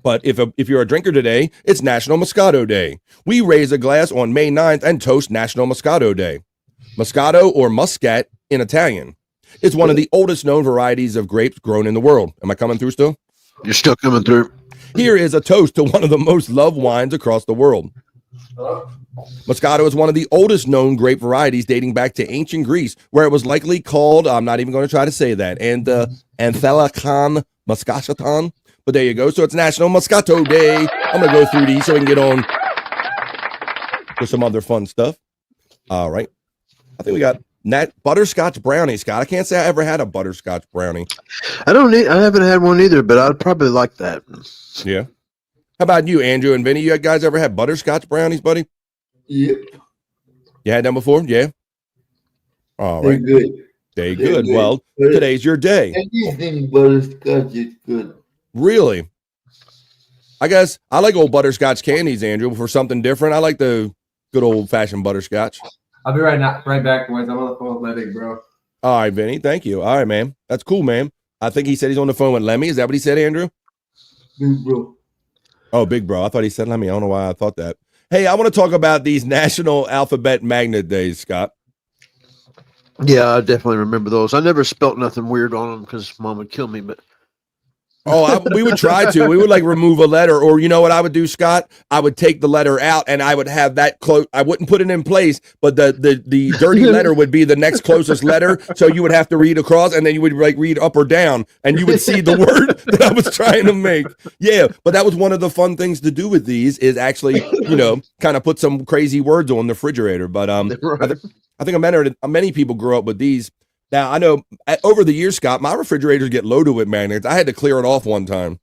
But if you're a drinker today, it's National Moscato Day. We raise a glass on May 9th and toast National Moscato Day. Moscato, or muscat in Italian, is one of the oldest known varieties of grapes grown in the world. Am I coming through still? You're still coming through. Here is a toast to one of the most loved wines across the world. Moscato is one of the oldest known grape varieties dating back to ancient Greece, where it was likely called, I'm not even going to try to say that, and Anthelacon Moscaton. But there you go. So it's National Moscato Day. I'm going to go through these so we can get on with some other fun stuff. All right. I think we got Butterscotch brownie, Scott. I can't say I ever had a butterscotch brownie. I haven't had one either, but I'd probably like that. Yeah. How about you, Andrew and Vinny? You guys ever had butterscotch brownies, buddy? Yep. You had them before? Yeah. All right. They're good. They're good. Well, today's your day. Anything butterscotch is good. Really? I guess I like old butterscotch candies, Andrew, for something different. I like the good old-fashioned butterscotch. I'll be right back, boys. I'm on the phone with Lenny, bro. All right, Vinny. Thank you. All right, man. That's cool, man. I think he said he's on the phone with Lemmy. Is that what he said, Andrew? Big bro. Oh, big bro. I thought he said Lemmy. I don't know why I thought that. Hey, I want to talk about these National Alphabet Magnet Days, Scott. Yeah, I definitely remember those. I never spelt nothing weird on them because Mom would kill me, but we would try to. We would like remove a letter, or you know what I would do, Scott? I would take the letter out and I would have that close. I wouldn't put it in place, but the dirty letter would be the next closest letter. So you would have to read across, and then you would like read up or down, and you would see the word that I was trying to make. Yeah, but that was one of the fun things to do with these is actually, kind of put some crazy words on the refrigerator. But I think many people grow up with these. Now, I know over the years, Scott, my refrigerators get loaded with magnets. I had to clear it off one time.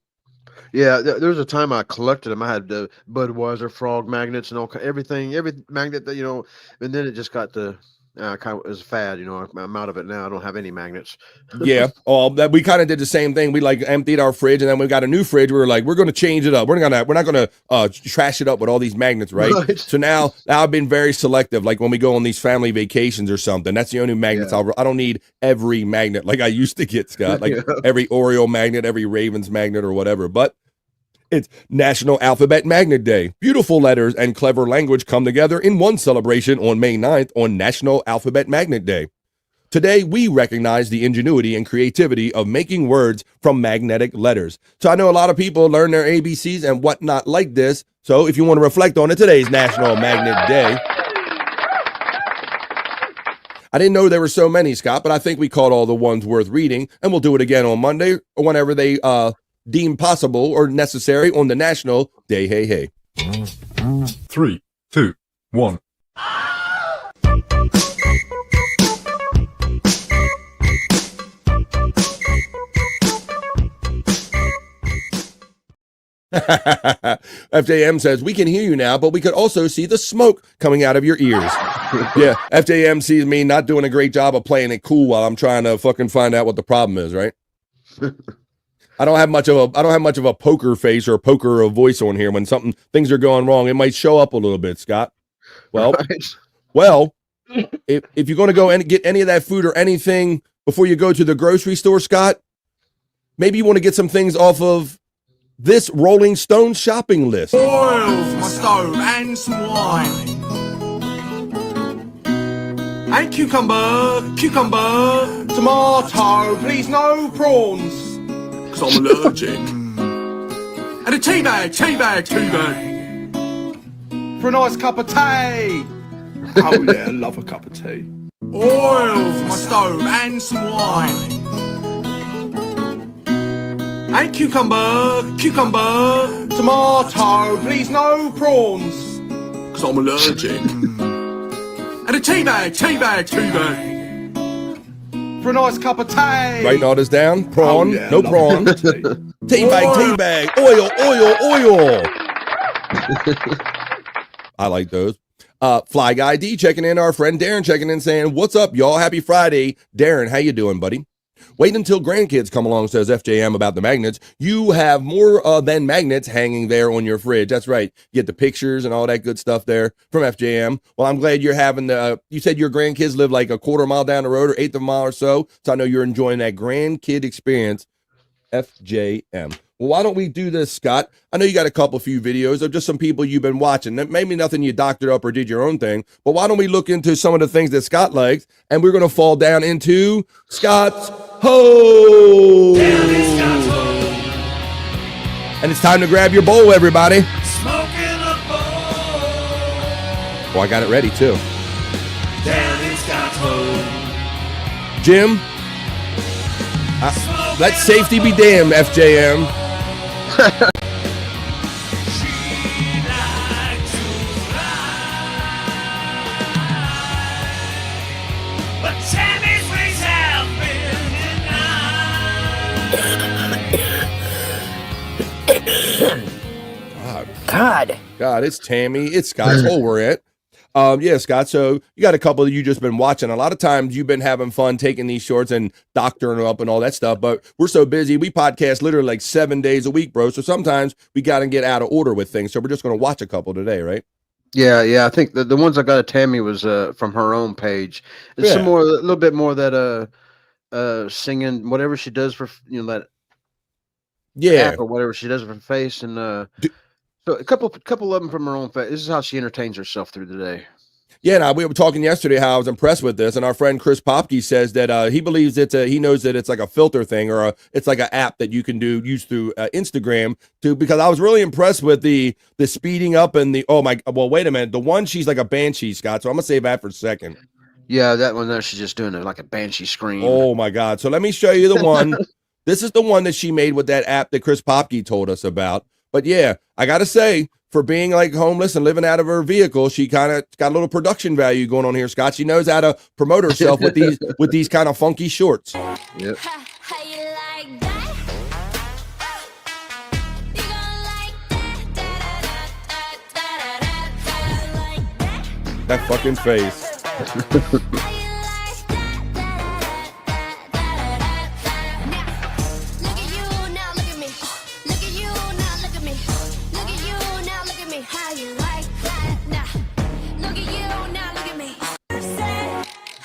yeah, there was a time I collected them. I had the Budweiser frog magnets and every magnet that and then it just got to kind of as a fad. I'm out of it now. I don't have any magnets. Yeah, we kind of did the same thing. We like emptied our fridge, and then we got a new fridge. We were like, we're going to change it up. We're not going to trash it up with all these magnets, right? So now I've been very selective. Like when we go on these family vacations or something, that's the only magnets I don't need every magnet like I used to get, Scott. Like every Oriole magnet, every Ravens magnet, or whatever. But it's National Alphabet Magnet Day. Beautiful letters and clever language come together in one celebration on May 9th on National Alphabet Magnet Day. Today, we recognize the ingenuity and creativity of making words from magnetic letters. So I know a lot of people learn their ABCs and whatnot like this. So if you want to reflect on it, today's National Magnet Day. I didn't know there were so many, Scott, but I think we caught all the ones worth reading, and we'll do it again on Monday or whenever they deemed possible or necessary on the National Day. Hey. 3, 2, 1. FJM says, we can hear you now, but we could also see the smoke coming out of your ears. Yeah, FJM sees me not doing a great job of playing it cool while I'm trying to fucking find out what the problem is, right? I don't have much of a poker face or a poker voice on here. When things are going wrong, it might show up a little bit, Scott. Well, if you're going to go and get any of that food or anything before you go to the grocery store, Scott, maybe you want to get some things off of this Rolling Stone shopping list. Oil for my stove and some wine. And cucumber, tomato, please no prawns, 'cause I'm allergic. And a tea bag, for a nice cup of tea. Oh yeah, I love a cup of tea. Oil for my stove and some wine. And cucumber, tomato, please no prawns, 'cause I'm allergic. And a tea bag, for a nice cup of tea. Writing all this down. Prawn, yeah, no prawn. Tea bag. Oil. I like those. Fly Guy D checking in. Our friend Darren checking in saying, what's up, y'all? Happy Friday. Darren, how you doing, buddy? Wait until grandkids come along, says FJM about the magnets. You have more than magnets hanging there on your fridge. That's right. You get the pictures and all that good stuff there from FJM. Well, I'm glad you're having you said your grandkids live like a quarter mile down the road or eighth of a mile or so. So I know you're enjoying that grandkid experience, FJM. Well, why don't we do this, Scott? I know you got a few videos of just some people you've been watching. Maybe nothing you doctored up or did your own thing, but why don't we look into some of the things that Scott likes, and we're going to fall down into Scott's Hole. And it's time to grab your bowl, everybody. Smoking a bowl. Oh, I got it ready, too. Down in Scott's Hole. Jim, let safety be damned, FJM. But God. God, it's Tammy. It's Scott's hole we're at. Yeah, Scott. So you got a couple that you just been watching. A lot of times you've been having fun taking these shorts and doctoring them up and all that stuff. But we're so busy. We podcast literally like 7 days a week, bro. So sometimes we got to get out of order with things. So we're just going to watch a couple today, right? Yeah. I think the ones I got at Tammy was from her own page. It's some more, a little bit more that singing whatever she does for that app or whatever she does with her face and so a couple of them from her own face. This is how she entertains herself through the day. Yeah, now we were talking yesterday how I was impressed with this, and our friend Chris Popke says that he believes he knows that it's like a filter thing or it's like an app that you can use through Instagram because I was really impressed with the speeding up and wait a minute, the one she's like a banshee, Scott. So I'm gonna save that for a second. Yeah, that one there, she's just doing it like a banshee scream. Oh my God! So let me show you the one. This is the one that she made with that app that Chris Popke told us about. But yeah, I gotta say, for being like homeless and living out of her vehicle, she kind of got a little production value going on here, Scott. She knows how to promote herself with these kind of funky shorts. Yep. That fucking face.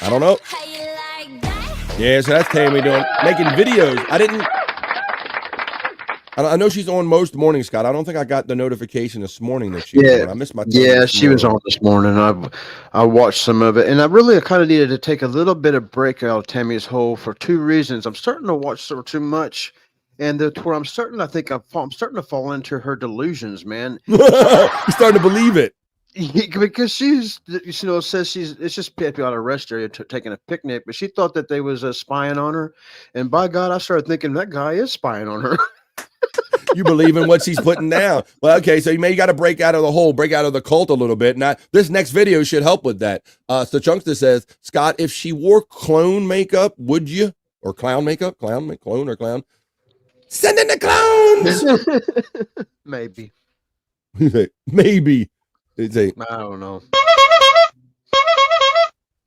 I don't know. Yeah, so that's Tammy making videos. I know she's on most mornings, Scott. I don't think I got the notification this morning that she was on. I missed my time. Yeah, she was on this morning. I watched some of it, and I kind of needed to take a little bit of break out of Tammy's hole for two reasons. I'm starting to watch her too much, and where I'm starting to fall into her delusions, man. You're starting to believe it. Because she's, says it's just people out of rest area taking a picnic, but she thought that they was spying on her, and by God, I started thinking that guy is spying on her. You believe in what she's putting down. Well, okay, so you got to break out of the hole, break out of the cult a little bit. Now, this next video should help with that. So Chunkster says, Scott, if she wore clone makeup, would you? Or clown makeup? Clone or clown? Send in the clowns! Maybe. Maybe. I don't know.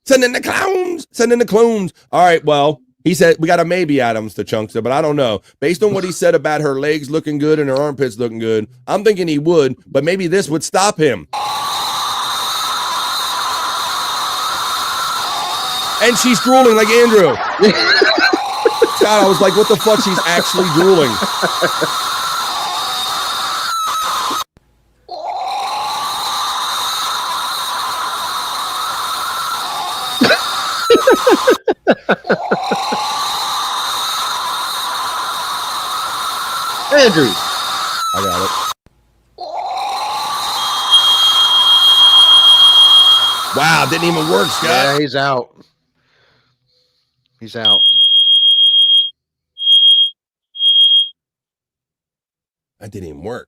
Send in the clowns. Send in the clones. All right, well, he said we got a maybe Adams to Chunkster, but I don't know. Based on what he said about her legs looking good and her armpits looking good, I'm thinking he would, but maybe this would stop him. And she's drooling like Andrew. God, I was like, what the fuck? She's actually drooling. Andrew. I got it. Wow, didn't even work, Scott. Yeah, he's out. He's out. That didn't even work.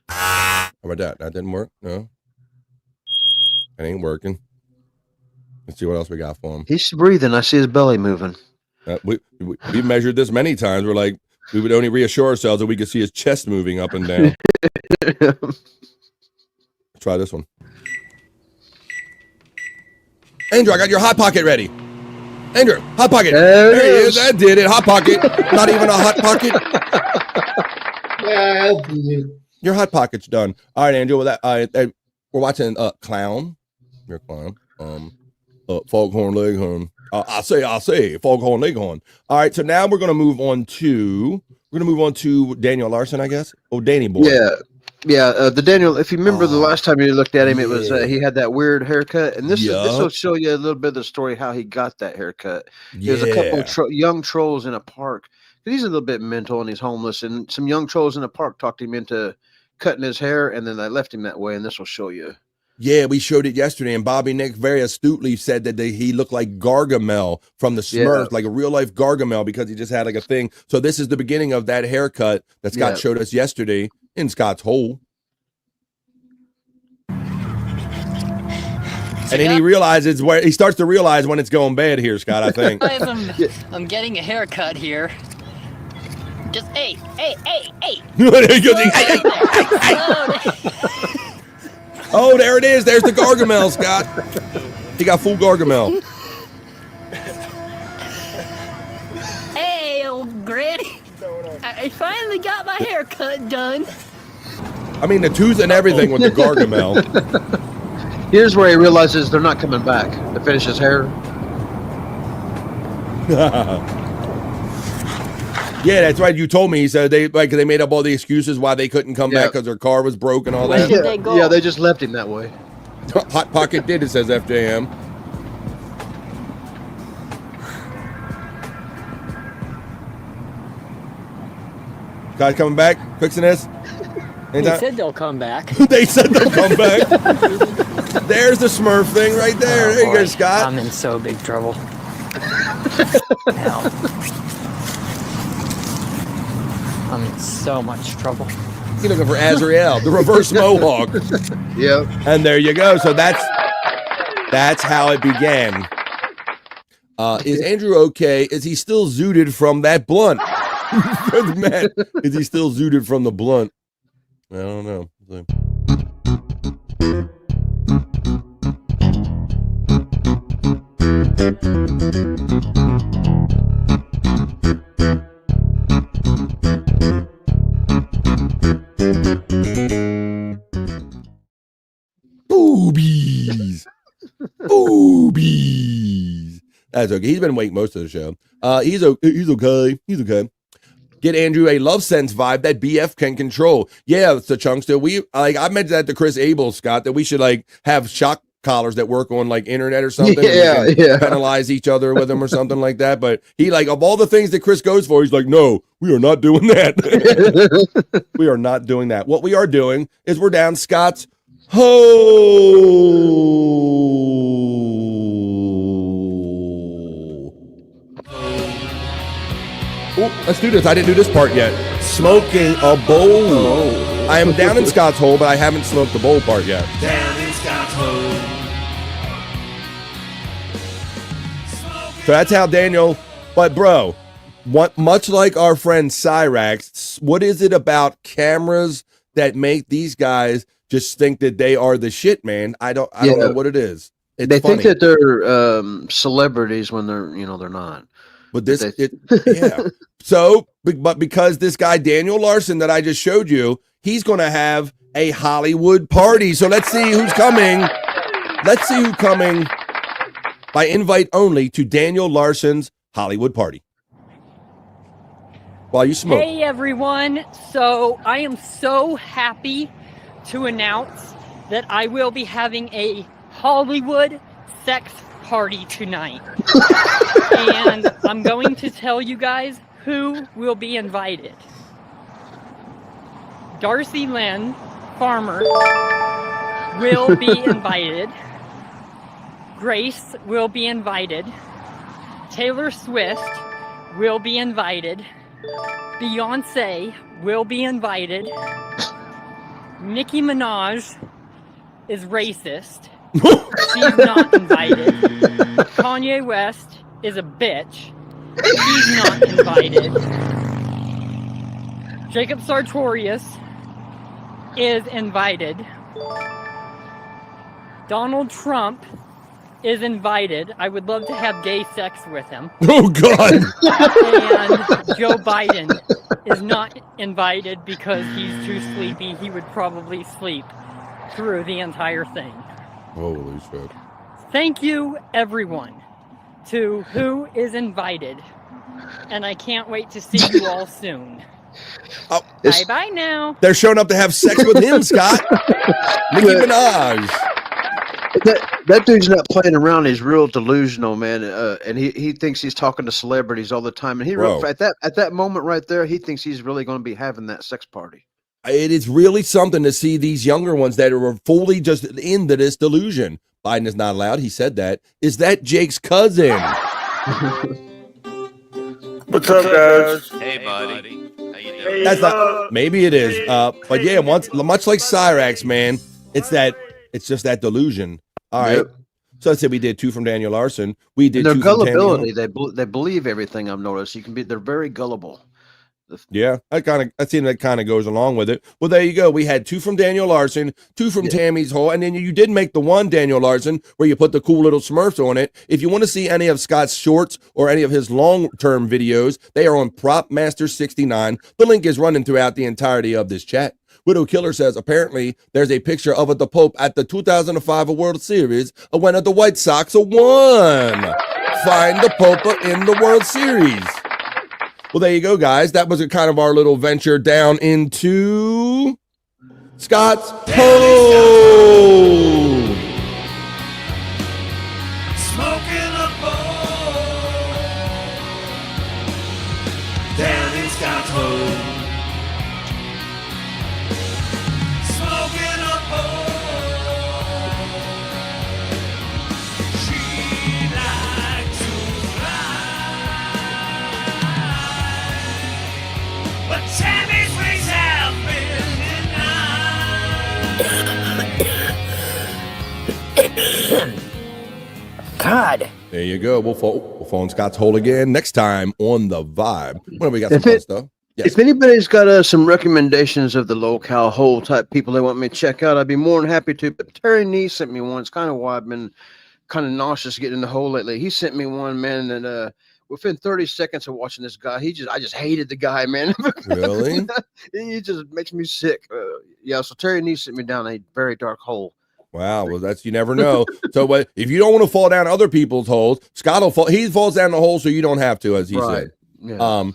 How about that? That didn't work? No. It ain't working. Let's see what else we got for him. He's breathing. I see his belly moving. We measured this many times. We're like, we would only reassure ourselves that we could see his chest moving up and down. Try this one. Andrew, I got your Hot Pocket ready. Andrew, Hot Pocket. There he is. That did it. Hot Pocket. Not even a Hot Pocket. Yeah, your Hot Pocket's done. All right, Andrew. Well, we're watching Clown. You're a clown. Foghorn Leghorn. I say Foghorn Leghorn. All right, so now we're gonna move on to Daniel Larson, I guess. Oh, Danny boy. Yeah. The Daniel. If you remember the last time you looked at him, it was he had that weird haircut, and this will show you a little bit of the story how he got that haircut. There's a couple of young trolls in a park. He's a little bit mental and he's homeless, and some young trolls in a park talked him into cutting his hair, and then they left him that way. And this will show you. Yeah, we showed it yesterday, and Bobby Nick very astutely said that he looked like Gargamel from the Smurfs, like a real-life Gargamel, because he just had like a thing. So this is the beginning of that haircut that Scott showed us yesterday in Scott's hole. And then he starts to realize when it's going bad here, Scott, I think. I'm getting a haircut here. Just hey. Oh, there it is. There's the Gargamel, Scott. He got full Gargamel. Hey, old granny. I finally got my haircut done. I mean, the tooth and everything with the Gargamel. Here's where he realizes they're not coming back to finish his hair. Yeah, that's right. You told me. He said they made up all the excuses why they couldn't come back because their car was broke and all that. Yeah, they just left him that way. Hot Pocket did, it says FJM. Guys coming back? Fixing this? They said they'll come back. They said they'll come back. There's the Smurf thing right there. There you go, Scott. I'm in so big trouble. I'm in so much trouble. You're looking for Azrael, the reverse mohawk. Yep. And there you go. So that's how it began. Is Andrew okay? Is he still zooted from that blunt? Matt, is he still zooted from the blunt? I don't know. Boobies. Boobies. That's okay. He's been awake most of the show. He's okay. He's okay. Get Andrew a love sense vibe that BF can control. Yeah, it's a chunkster. I mentioned that to Chris Abel, Scott, that we should have shock collars that work on internet or something. Yeah, and yeah. Penalize each other with them or something like that. But he of all the things that Chris goes for, he's like, no, we are not doing that. We are not doing that. What we are doing is we're down Scott's Oh, let's do this. I didn't do this part yet. Smoking a bowl. Oh. I am down in Scott's hole, but I haven't smoked the bowl part yet. Down in Scott's hole. So that's how Daniel, but bro, much like our friend Cyrax, what is it about cameras that make these guys just think that they are the shit, man? I don't know what it is. It's funny. Think that they're celebrities when they're not. But yeah. So, but because this guy, Daniel Larson, that I just showed you, he's going to have a Hollywood party. So let's see who's coming. Let's see who's coming by invite only to Daniel Larson's Hollywood party. While you smoke. Hey, everyone. So I am so happy to announce that I will be having a Hollywood sex party tonight. And I'm going to tell you guys who will be invited. Darcy Lynn Farmer will be invited. Grace will be invited. Taylor Swift will be invited. Beyonce will be invited. Nicki Minaj is racist. She's not invited. Kanye West is a bitch. He's not invited. Jacob Sartorius is invited. Donald Trump is invited. I would love to have gay sex with him. Oh, God. And Joe Biden is not invited because he's too sleepy. He would probably sleep through the entire thing. Holy shit. Thank you, everyone, to who is invited. And I can't wait to see you all soon. Oh, bye-bye now. They're showing up to have sex with him, Scott. Nicki Minaj. That dude's not playing around. He's real delusional, man. And he thinks he's talking to celebrities all the time. And at that moment right there, he thinks he's really going to be having that sex party. It is really something to see these younger ones that are fully just into this delusion. Biden is not allowed. He said that. Is that Jake's cousin? What's up, guys? Hey, buddy. How you doing? That's not. Maybe it is. But yeah, much like Cyrax, man. It's just that delusion. All right. Yep. So I said we did 2 from Daniel Larson. We did their 2 gullibility. From they believe everything. I've noticed. They're very gullible. Yeah, I see that kind of goes along with it. Well, there you go. We had 2 from Daniel Larson, 2 from Tammy's Hole, and then you did make the one, Daniel Larson, where you put the cool little Smurfs on it. If you want to see any of Scott's shorts or any of his long-term videos, they are on Prop Master 69. The link is running throughout the entirety of this chat. Widow Killer says, apparently, there's a picture of the Pope at the 2005 World Series when the White Sox won. Find the Pope in the World Series. Well, there you go, guys. That was a kind of our little venture down into Scott's Hole. Smoking a bowl down in Scott's Hole. Smoking a bowl. She likes to fly, but Tammy's wings have been denied. God. There you go. We'll phone Scott's Hole again next time on The Vibe. What have we got? Some fun stuff. Yes. If anybody's got some recommendations of the low-cal hole type people they want me to check out, I'd be more than happy to. But Terry Nee sent me one. It's kind of why I've been kind of nauseous getting in the hole lately. He sent me one, man, and within 30 seconds of watching this guy, I just hated the guy, man. Really? He just makes me sick. Yeah, so Terry Nee sent me down a very dark hole. Wow, well, you never know. So if you don't want to fall down other people's holes, Scott will fall. He falls down the hole, so you don't have to, as he said. Yeah.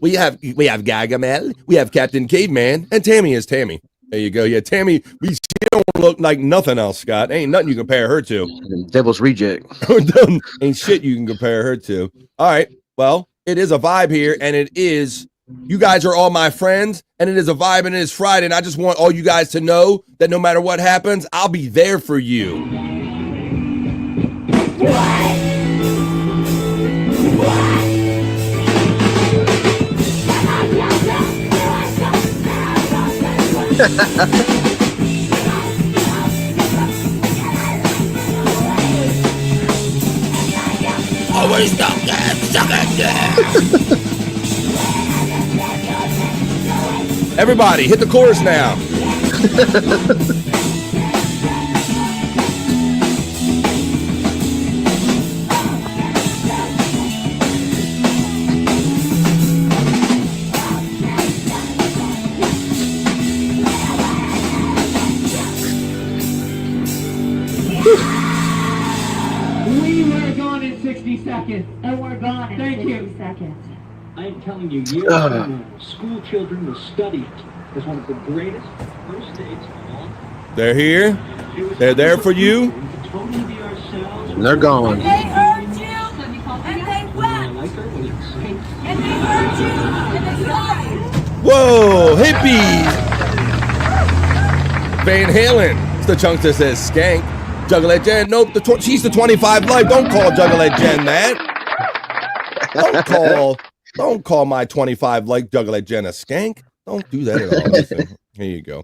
We have Gargamel, we have Captain Caveman, and Tammy is Tammy. There you go. Yeah, Tammy, she don't look like nothing else, Scott. Ain't nothing you compare her to. Devil's Reject. Ain't shit you can compare her to. All right, well, it is a vibe here, and it is, you guys are all my friends, and it is a vibe, and it is Friday, and I just want all you guys to know that no matter what happens, I'll be there for you. Always suck it. Everybody, hit the chorus now. We were gone in 60 seconds. And we're gone in 60 seconds. I am telling you, years from now, school children will study it as one of the greatest first dates of all. They're here. They're there for you. And they're gone. They heard you, and they wept. And they heard you, and they died. Whoa, hippies. Van Halen. It's the chunk that says skank. Juggalette Jen. Nope, she's the 25 life. Don't call Juggalette Jen that. Don't call my 25 like Juggalette Jen a skank. Don't do that at all. Listen, here you go.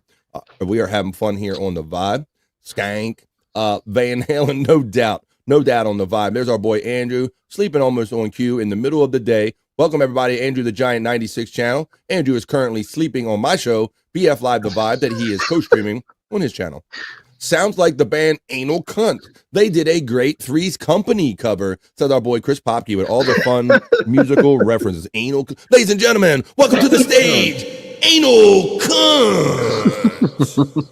We are having fun here on The Vibe. Skank. Van Halen, no doubt on The Vibe. There's our boy Andrew, sleeping almost on cue in the middle of the day. Welcome, everybody. Andrew the Giant 96 channel. Andrew is currently sleeping on my show, BF Live The Vibe, that he is co-streaming on his channel. Sounds like the band Anal Cunt. They did a great Three's Company cover, said our boy Chris Popke, with all the fun musical references. Anal Ladies and gentlemen, welcome to the stage, Anal Cunt.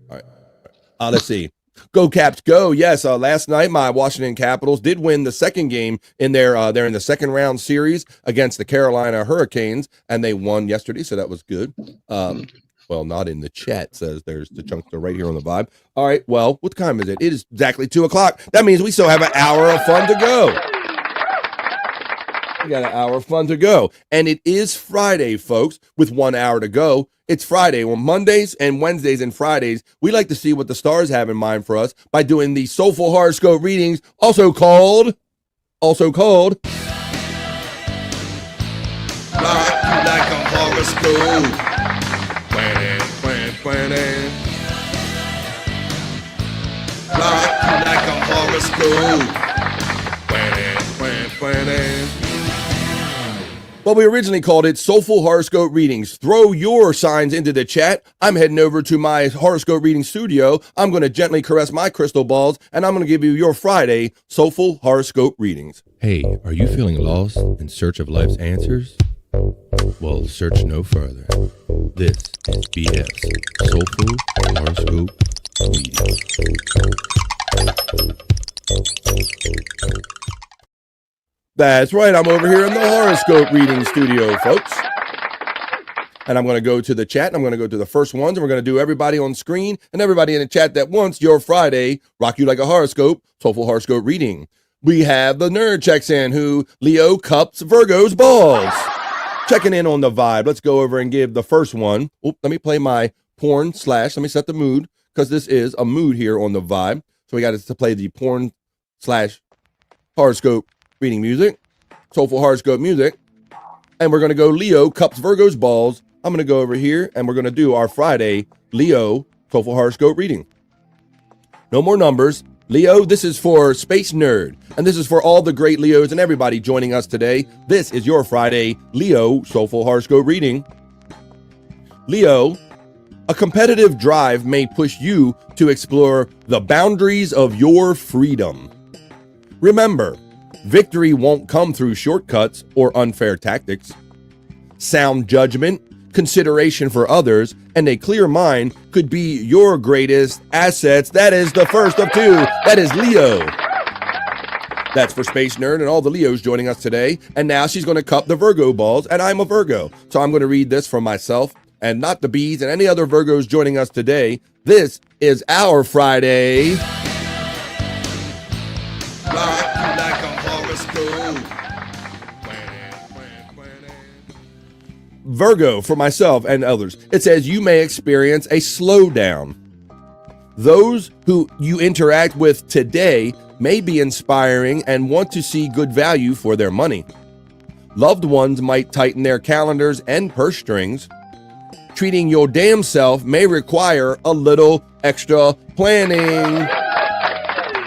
All right. Let's see. Go Caps go. Yes, last night my Washington Capitals did win the second game in their they're in the second round series against the Carolina Hurricanes, and they won yesterday, so that was good. Well, not in the chat, says there's the chunkster right here on The Vibe. All right, well, what time is it? It is exactly 2 o'clock. That means we still have an hour of fun to go. We got an hour of fun to go. And it is Friday, folks, with 1 hour to go. It's Friday. On Mondays and Wednesdays and Fridays, we like to see what the stars have in mind for us by doing the Soulful Horoscope readings, also called Like a Horoscope. Planning. Like a horoscope. Planning. Well, we originally called it Soulful Horoscope Readings. Throw your signs into the chat. I'm heading over to my horoscope reading studio. I'm going to gently caress my crystal balls, and I'm going to give you your Friday Soulful Horoscope Readings. Hey, are you feeling lost in search of life's answers? Well, search no further. This is BF's Soulful Horoscope Readings. That's right, I'm over here in the horoscope reading studio, folks. And I'm going to go to the chat, and I'm going to go to the first ones, and we're going to do everybody on screen and everybody in the chat that wants your Friday Rock You Like a Horoscope, Soulful Horoscope Reading. We have the nerd checks in who Leo cups Virgo's balls. Checking in on the vibe. Let's go over and give the first one. Let me play my porn / let me set the mood, because this is a mood here on the vibe. So we got to play the porn / horoscope reading music, Soulful Horoscope music, and we're going to go Leo cups Virgo's balls. I'm going to go over here, and we're going to do our Friday Leo Soulful Horoscope reading. No more numbers. Leo, this is for Space Nerd, and this is for all the great Leos and everybody joining us today. This is your Friday Leo Soulful Horoscope reading. Leo, a competitive drive may push you to explore the boundaries of your freedom. Remember, victory won't come through shortcuts or unfair tactics. Sound judgment, consideration for others, and a clear mind could be your greatest assets. That is the first of two. That is Leo. That's for Space Nerd and all the Leos joining us today. And now she's going to cup the Virgo balls, and I'm a Virgo. So I'm going to read this for myself and not the bees and any other Virgos joining us today. This is our Friday Virgo for myself and others. It says you may experience a slowdown. Those who you interact with today may be inspiring and want to see good value for their money. Loved ones might tighten their calendars and purse strings. Treating your damn self may require a little extra planning.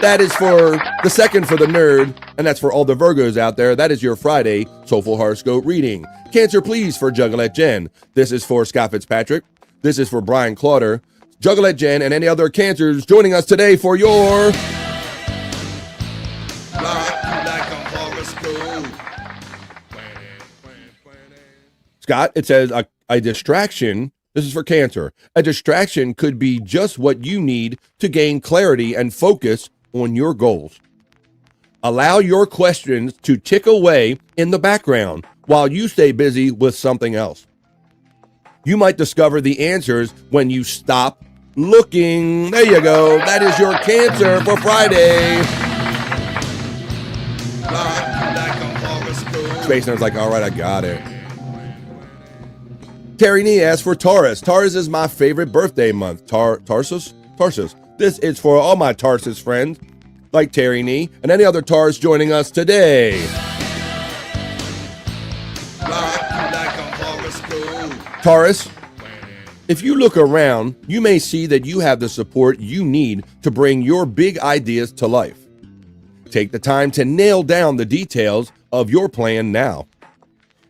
That is for the second for the nerd, and that's for all the Virgos out there. That is your Friday Soulful Horoscope reading. Cancer, please, for Juggalette Jen. This is for Scott Fitzpatrick. This is for Brian Clauder, Juggalette Jen, and any other Cancers joining us today for your Scott, it says a distraction. This is for Cancer. A distraction could be just what you need to gain clarity and focus on your goals. Allow your questions to tick away in the background while you stay busy with something else. You might discover the answers when you stop looking. There you go. That is your Cancer for Friday. Space Nerd's like, all right, I got it. Terry Nee asks for Taurus. Taurus is my favorite birthday month. Tarsus? This is for all my Tarsus friends, like Terry Nee and any other Taurus joining us today. Taurus, if you look around, you may see that you have the support you need to bring your big ideas to life. Take the time to nail down the details of your plan now.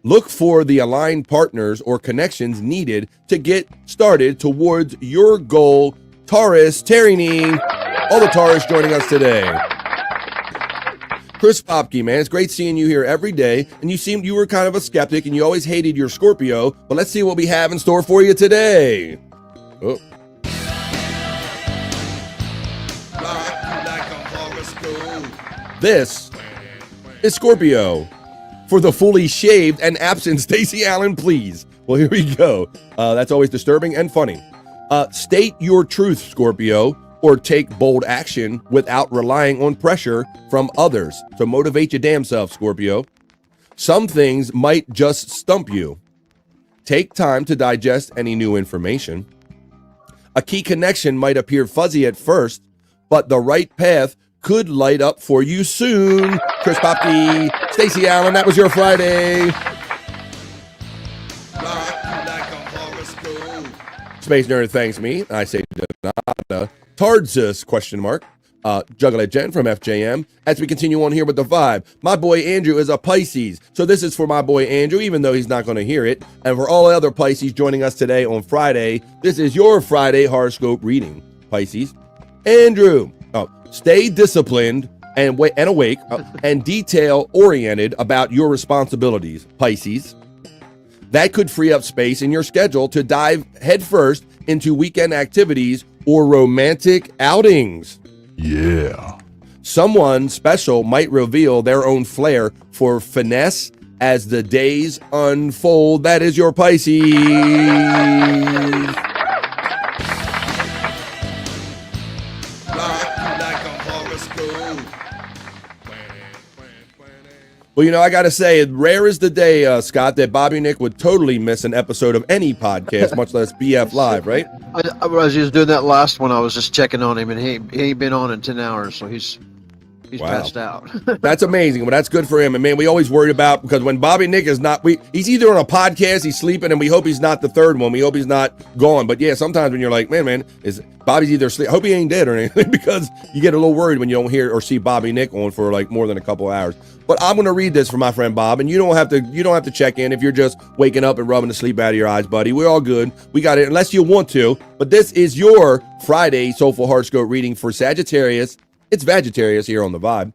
Look for the aligned partners or connections needed to get started towards your goal. Taurus, Terry Nee, all the Taurus joining us today. Chris Popke, man, it's great seeing you here every day. And you were kind of a skeptic and you always hated your Scorpio. But let's see what we have in store for you today. Oh. This is Scorpio. For the fully shaved and absent Stacey Allen, please. Well, here we go. That's always disturbing and funny. State your truth, Scorpio, or take bold action without relying on pressure from others. So motivate your damn self, Scorpio. Some things might just stump you. Take time to digest any new information. A key connection might appear fuzzy at first, but the right path could light up for you soon. Chris Popke, Stacey Allen, that was your Friday. Space Nerd thanks me. I say Donata. Tarsus, question mark. Juggler Jen from FJM. As we continue on here with the vibe, my boy Andrew is a Pisces. So this is for my boy Andrew, even though he's not going to hear it. And for all the other Pisces joining us today on Friday, this is your Friday horoscope reading, Pisces. Andrew, stay disciplined and awake and detail-oriented about your responsibilities, Pisces. That could free up space in your schedule to dive headfirst into weekend activities or romantic outings. Yeah. Someone special might reveal their own flair for finesse as the days unfold. That is your Pisces. Well, you know, I got to say, rare is the day, Scott, that Bobby Nick would totally miss an episode of any podcast, much less BF Live, right? As he was doing that last one, I was just checking on him, and he ain't been on in 10 hours, so he's Wow. passed out. That's amazing. Well, that's good for him. And man, we always worried about, because when Bobby Nick is not, he's either on a podcast, he's sleeping, and we hope he's not the third one. We hope he's not gone. But yeah, sometimes when you're like, man, is Bobby's either sleep. I hope he ain't dead or anything, because you get a little worried when you don't hear or see Bobby Nick on for like more than a couple of hours. But I'm going to read this for my friend Bob, and you don't have to check in if you're just waking up and rubbing the sleep out of your eyes, buddy. We're all good. We got it, unless you want to. But this is your Friday Soulful Horoscope reading for Sagittarius. It's Sagittarius here on the Vibe.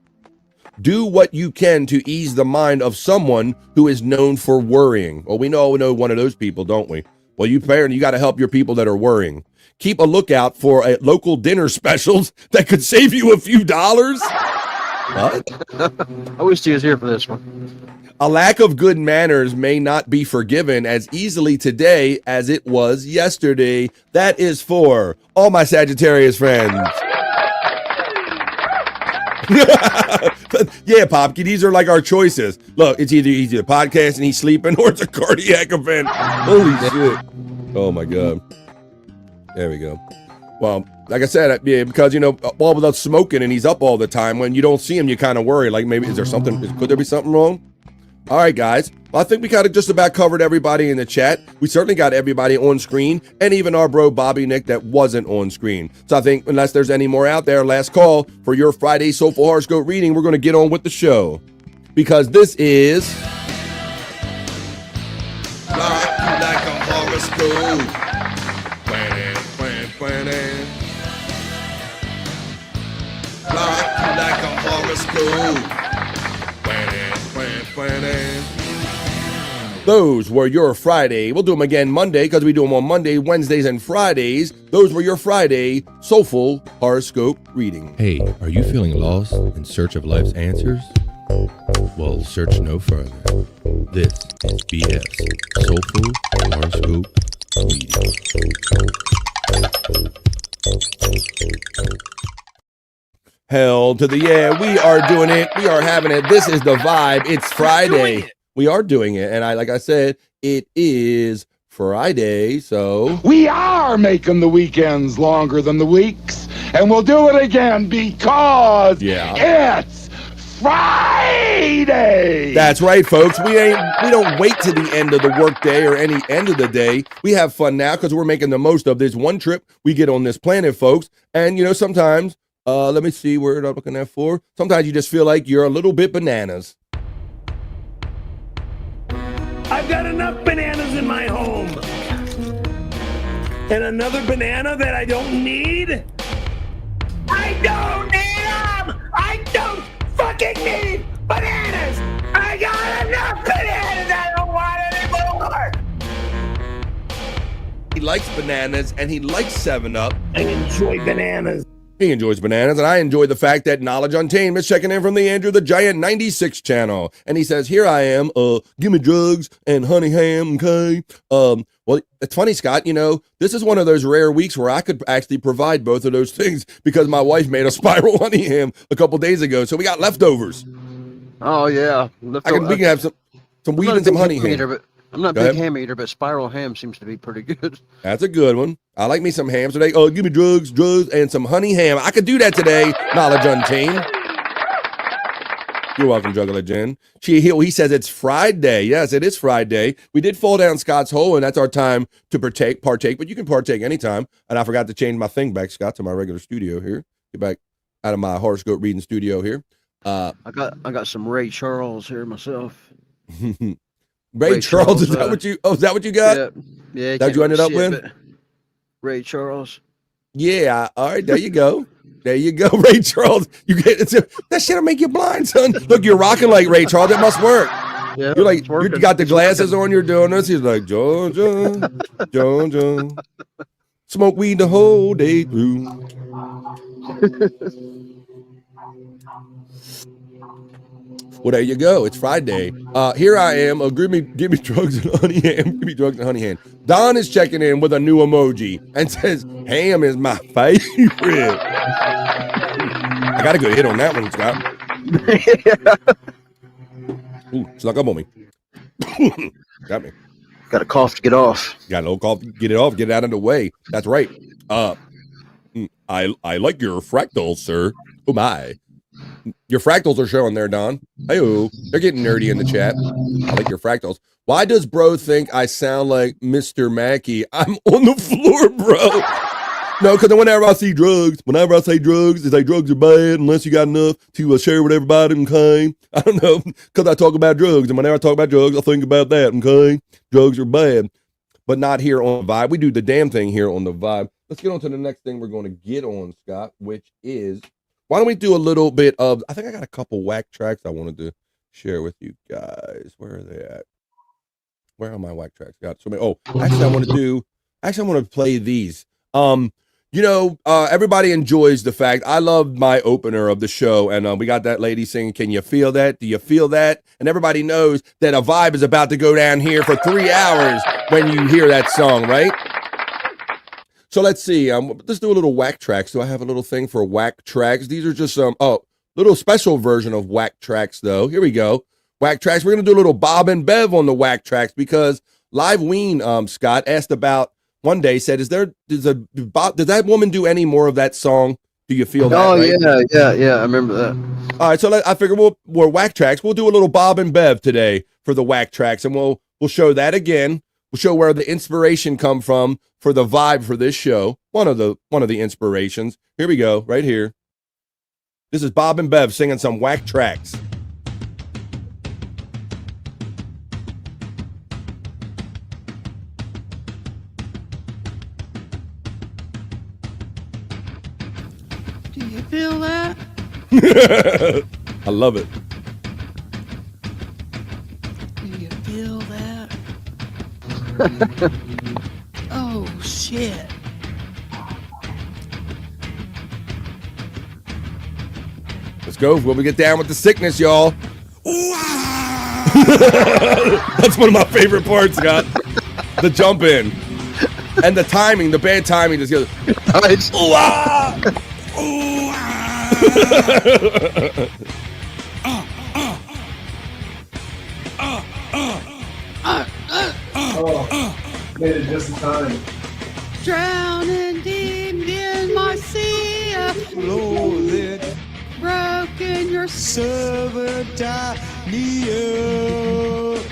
Do what you can to ease the mind of someone who is known for worrying. Well, we know one of those people, don't we? Well, you got to help your people that are worrying. Keep a lookout for local dinner specials that could save you a few dollars. What? I wish he was here for this one. A lack of good manners may not be forgiven as easily today as it was yesterday. That is for all my Sagittarius friends. Yeah, Popke, these are like our choices. Look, it's either he's a podcast and he's sleeping, or it's a cardiac event. Holy shit. Oh my God. There we go. Well, like I said, yeah, because, all without smoking and he's up all the time, when you don't see him, you kind of worry, like maybe, could there be something wrong? All right, guys. Well, I think we kind of just about covered everybody in the chat. We certainly got everybody on screen, and even our bro Bobby Nick that wasn't on screen. So I think unless there's any more out there, last call for your Friday Soulful Horoscope reading, we're going to get on with the show. Because this is... Like a horoscope. Like a horoscope. Those were your Friday. We'll do them again Monday, because we do them on Monday, Wednesdays, and Fridays. Those were your Friday Soulful Horoscope reading. Hey, are you feeling lost in search of life's answers? Well, search no further. This is BF's Soulful Horoscope reading. Hell to the yeah, we are doing it. We are having it. This is the vibe. It's Friday. We are doing it. And like I said, it is Friday. So we are making the weekends longer than the weeks. And we'll do it again because it's Friday. That's right, folks. We don't wait to the end of the workday or any end of the day. We have fun now because we're making the most of this one trip we get on this planet, folks. And sometimes let me see where I'm looking at for. Sometimes you just feel like you're a little bit bananas. I've got enough bananas in my home. And another banana that I don't need? I don't need them! I don't fucking need bananas! I got enough bananas! I don't want any more! He likes bananas and he likes 7-Up. I enjoy bananas. He enjoys bananas, and I enjoy the fact that Knowledge Untamed is checking in from the Andrew the Giant 96 channel. And he says, here I am, give me drugs and honey ham, okay? Well, it's funny, Scott, this is one of those rare weeks where I could actually provide both of those things, because my wife made a spiral honey ham a couple days ago, so we got leftovers. Oh, yeah. We can have some weed and some honey ham. I'm not a big ham eater, but spiral ham seems to be pretty good. That's a good one. I like me some ham today. Oh, give me drugs, and some honey ham. I could do that today. Knowledge Untamed. You're welcome, Juggler Jen. He says it's Friday. Yes, it is Friday. We did fall down Scott's hole, and that's our time to partake, but you can partake anytime. And I forgot to change my thing back, Scott, to my regular studio here. Get back out of my horoscope reading studio here. I got some Ray Charles here myself. Ray Charles, is that what you? Oh, is that what you got? Yeah. That you ended up with? Ray Charles. Yeah. All right. There you go. There you go, Ray Charles. You get that shit'll make you blind, son. Look, you're rocking like Ray Charles. It must work. Yeah, you're like you got the glasses on. You're doing this. He's like Georgia, Georgia. Smoke weed the whole day through. Well, there you go. It's Friday. Here I am. Give me drugs and honey ham. Give me drugs and honey ham. Don is checking in with a new emoji and says, ham is my favorite. I got a good hit on that one, Scott. Ooh, snuck up on me. Got me. Got a cough to get off. Got a little cough. Get it off. Get it out of the way. That's right. I like your fractals, sir. Oh my. Your fractals are showing there, Don. Hey-oh. They're getting nerdy in the chat. I like your fractals. Why does bro think I sound like Mr. Mackey? I'm on the floor, bro. No, because whenever I see drugs, whenever I say drugs, it's like drugs are bad unless you got enough to share with everybody, okay? I don't know, because I talk about drugs, and whenever I talk about drugs, I think about that, okay? Drugs are bad, but not here on the Vibe. We do the damn thing here on the Vibe. Let's get on to the next thing we're going to get on, Scott, which is, why don't we do a little bit of, I think I got a couple whack tracks I wanted to share with you guys. Where are they at? Where are my whack tracks? Got so many. Oh, actually, I want to play these. Everybody enjoys the fact I love my opener of the show, and we got that lady singing, "Can you feel that? Do you feel that?" And everybody knows that a vibe is about to go down here for 3 hours when you hear that song, right? So let's see. Let's do a little whack tracks. Do I have a little thing for whack tracks? These are just some little special version of whack tracks, though. Here we go. Whack tracks. We're gonna do a little Bob and Bev on the whack tracks because Live Ween Scott asked about. One day said, does that woman do any more of that song? Do you feel that? Oh, right? yeah. I remember that. All right, so I figure we're whack tracks. We'll do a little Bob and Bev today for the whack tracks, and we'll show that again. We'll show where the inspiration come from for the vibe for this show. One of the inspirations. Here we go, right here. This is Bob and Bev singing some whack tracks. Do you feel that? I love it. Do you feel that? Oh, shit. Let's go. When we get down with the sickness, y'all. That's one of my favorite parts, Scott. The jump in. And the timing, the bad timing just goes. Nice. Made it just in time. Drowning deep in my sea of Loaded, broken your servant,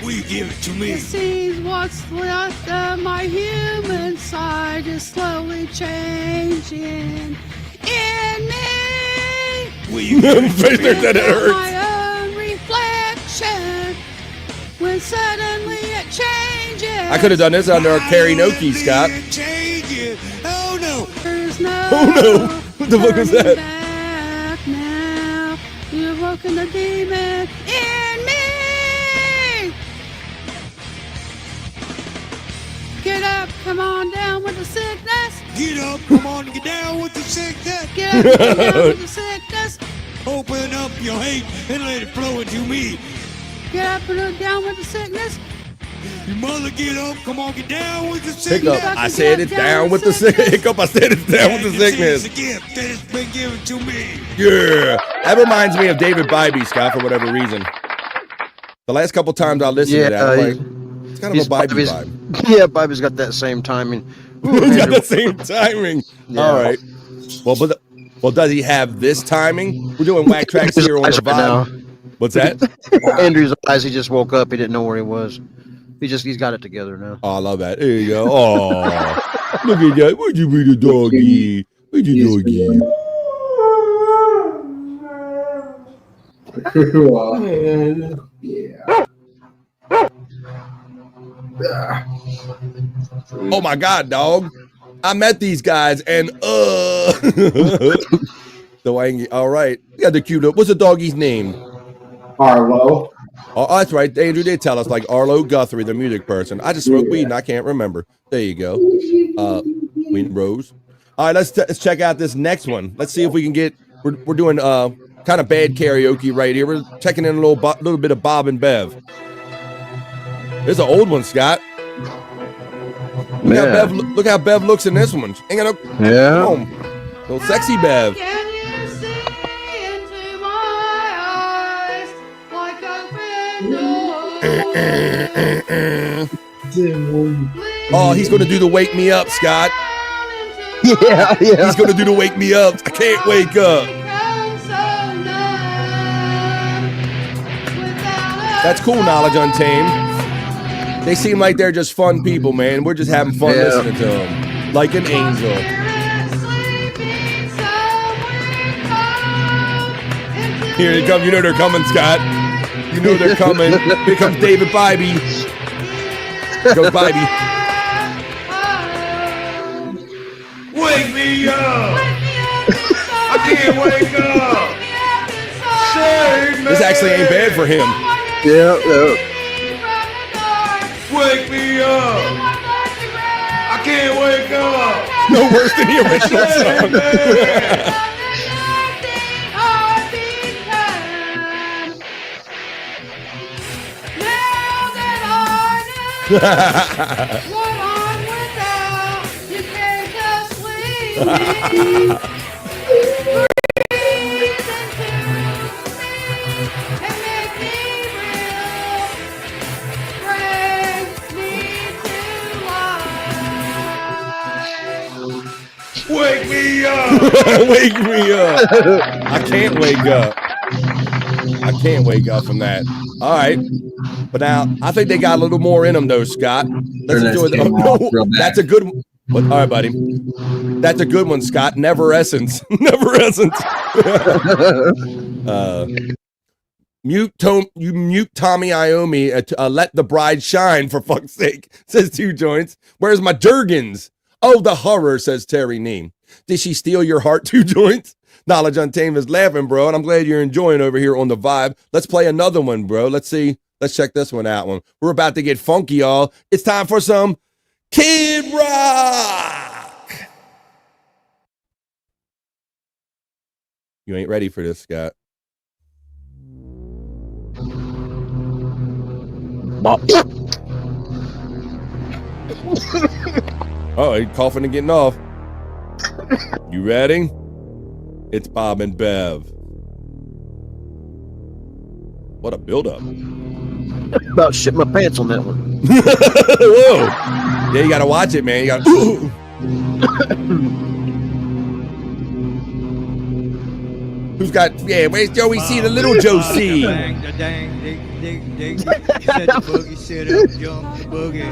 will you give it to me? It seems what's left of my human side is slowly changing in me. Will you give it to me? That hurts. My own reflection when suddenly it changes. I could have done this under a karaoke, Scott. Oh no! There's no. Oh no! What the fuck was that? Back now. You've woken the demon in me. Get up, come on down with the sickness. Get up, come on, get down with the sickness. Get up, come down with the sickness. Open up your hate and let it flow into me. Get up and look down with the sickness. Your mother, get up, come on, get down with the sickness. Hiccup, I said it's down with the sickness. Hiccup, I said it's down with the sickness. It's a gift that has been given to me. Yeah, that reminds me of David Bybee, Scott, for whatever reason. The last couple times I listened to that, I'm like, it's kind of a Bybee vibe. Yeah, Bybee's got that same timing. He's got the same timing. Yeah. All right. Well, does he have this timing? We're doing whack tracks here on the vibe. What's that? Andrew's eyes. He just woke up. He didn't know where he was. He's got it together now. Oh, I love that. There you go. Oh, look at that. Where'd you be the doggy? Where'd you doggy? Well, yeah. Oh my God, dog. I met these guys and all right. You got the cute up. What's the doggy's name? Arlo. Oh, that's right. Andrew did tell us, like Arlo Guthrie, the music person. I just smoked weed and I can't remember. There you go. Queen Rose. All right, let's check out this next one. Let's see if we can get. We're doing kind of bad karaoke right here. We're checking in a little bit of Bob and Bev. There's an old one, Scott. Look how Bev looks in this one. Ain't got no. Yeah. Come on. Little sexy Bev. Oh, he's gonna do the wake me up, Scott. Yeah. He's gonna do the wake me up. I can't wake up. That's cool, Knowledge Untamed. They seem like they're just fun people, man. We're just having fun listening to them. Like an angel. Here they come. You know they're coming, Scott. You know they're coming. Here comes David Bybee. Go Bybee. Wake me up! I can't wake up! Save me! This actually ain't bad for him. Yeah. Wake me up! I can't wake up! No worse than the original song. Wake me up! Wake me up! I can't wake up. I can't wake up from that. All right. But now, I think they got a little more in them, though, Scott. Let's enjoy it. Oh, no, that's a good one. But, all right, buddy. That's a good one, Scott. Never Essence. Never Essence. Mute Tommy Iommi. Let the bride shine, for fuck's sake, says Two Joints. Where's my Durgans? Oh, the horror, says Terry Neem. Did she steal your heart, Two Joints? Knowledge Untamed is laughing, bro, and I'm glad you're enjoying over here on the vibe. Let's play another one, bro. Let's see. Let's check this one out. We're about to get funky, y'all. It's time for some Kid Rock. You ain't ready for this, Scott. Oh, he's coughing and getting off. You ready? It's Bob and Bev. What a build-up. About shit my pants on that one. Whoa. Yeah, you gotta watch it, man. You gotta. Who's got? Yeah, where's Joey C? The little Joe C. Bang, the dang, dig, dig, dig. Set the boogie, sit up, jump the boogie.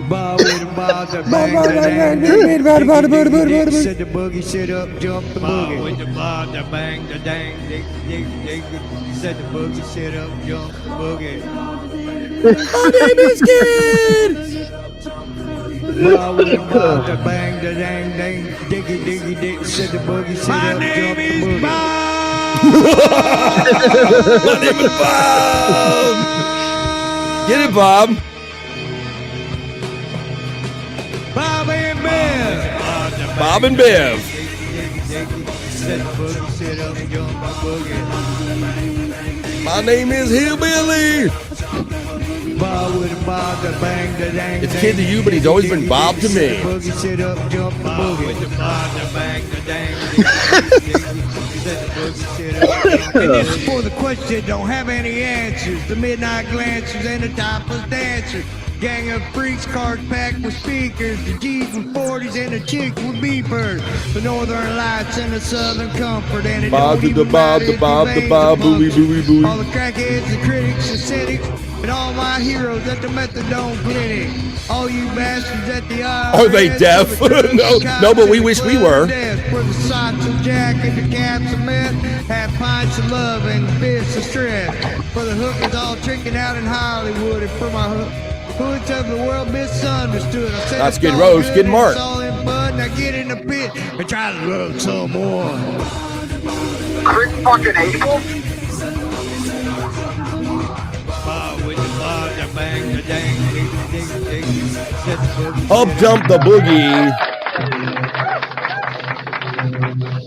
Bob with a bob, the bang, the dang, dig, dig, dig. Set the boogie, sit up, jump the boogie. Bob with the bob, the bang, the dang, dig, dig, dig. Set the boogie, sit up, jump the boogie. My name is Kid. Bob with the bob, the bang, the dang, dang, diggy, diggy, dig. Set the boogie, sit up, jump the boogie. My name is Bob. Get it, Bob. Bob and Bev. Bob and Bev. My name is Hillbilly. It's Kid to you, but he's always been Bob to me. For the question don't have any answers, the midnight glances and the topless dancers. Gang of freaks, cars packed with speakers, the G's with 40s and the chicks with beepers. The northern lights and the southern comfort, and it Bob don't to the even Bob, matter the if Bob, you the ain't Bob, the booey, bunker. booey, booey. All the crackheads, the critics, the cynics, and all my heroes at the methadone clinic. All you bastards at the IRS. Are they deaf? no, but we wish we were. For the socks of Jack and the caps of meth, half pints of love and bits of stress. For the hookers all tricking out in Hollywood, and for my hoods of the world misunderstood. I said That's it's Skid all Row, good, Skid Mark. It's all in bud, now get in the pit and try to love someone. Chris fucking Abel? Up jump the boogie.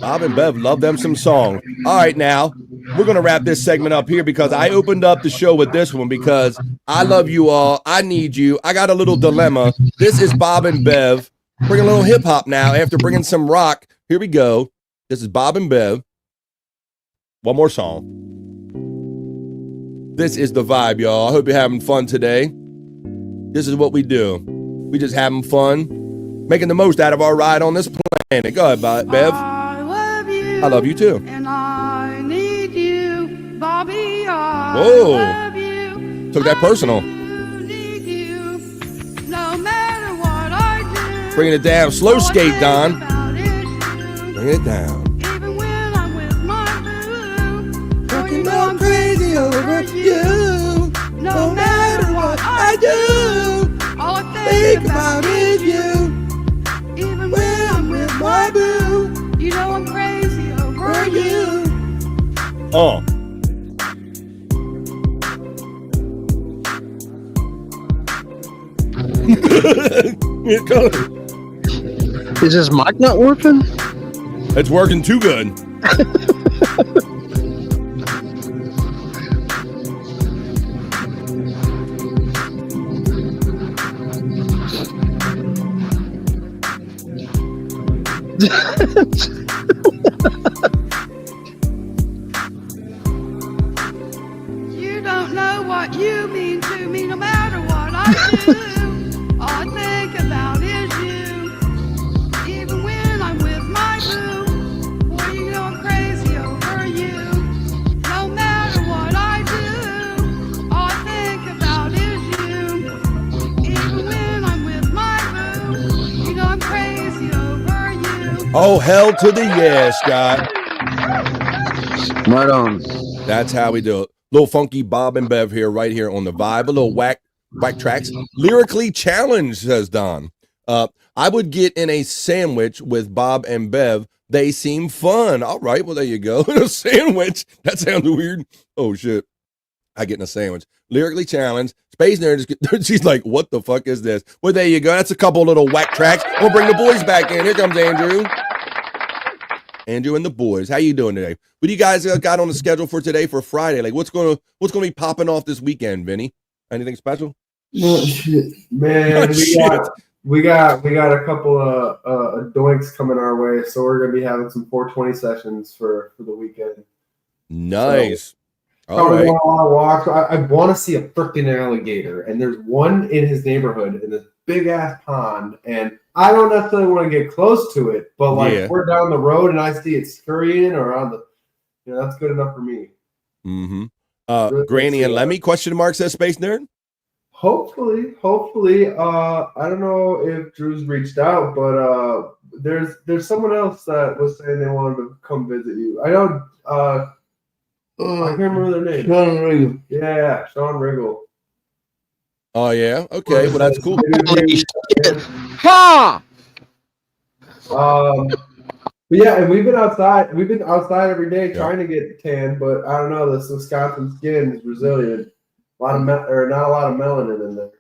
Bob and Bev love them some song. All right, now we're going to wrap this segment up here because I opened up the show with this one because I love you all. I need you. I got a little dilemma. This is Bob and Bev. Bring a little hip hop now after bringing some rock. Here we go. This is Bob and Bev. One more song. This is the vibe, y'all. I hope you're having fun today. This is what we do. We just having fun, making the most out of our ride on this planet. Go ahead, Bev. I love you too. And I need you, Bobby. I Whoa. love you. Took that personal. Need you. No matter what I do. Bringing it down. Slow skate, Don. About it, Bring it down. even when I'm with my boo. Oh, you know I'm I'm crazy over you. No matter what I do. All I think about is you. Even when I'm with my boo. You know I'm crazy over you. Oh. Is this mic not working? It's working too good. You don't know what you mean to me no matter what I do. All I think about is you. Even when I'm with my boo. Boy, you know I'm crazy over you. No matter what I do. All I think about is you. Even when I'm with my boo. You know I'm crazy over you. Oh, hell to the yes, Scott. Right on. That's how we do it. Little funky Bob and Bev here, right here on the vibe. A little whack tracks. Lyrically challenged, says Don. I would get in a sandwich with Bob and Bev. They seem fun. All right, well, there you go. A sandwich. That sounds weird. Oh, shit. I get in a sandwich. Lyrically challenged. Space Nerd, she's like, what the fuck is this? Well, there you go. That's a couple little whack tracks. We'll bring the boys back in. Here comes Andrew. Andrew and the boys. How you doing today? What do you guys got on the schedule for today for Friday? Like what's gonna be popping off this weekend, Vinny? Anything special? No shit, man. Oh, we got a couple of doinks coming our way, so we're gonna be having some 420 sessions for the weekend. Nice. So, all right. a lot of walks. I want to see a freaking alligator, and there's one in his neighborhood in this big ass pond, and I don't necessarily want to get close to it, but like if we're down the road and I see it scurrying or on the, that's good enough for me. Mm-hmm. Granny and Lemmy? Question mark, says Space Nerd. Hopefully. I don't know if Drew's reached out, but there's someone else that was saying they wanted to come visit you. I know. I can't remember their name. Sean Riggle. Yeah, Sean Riggle. Oh yeah. Okay. Well, that's cool. Ha! But yeah, and we've been outside. We've been outside every day trying to get tan, but I don't know. This Wisconsin skin is resilient. Not a lot of melanin in there.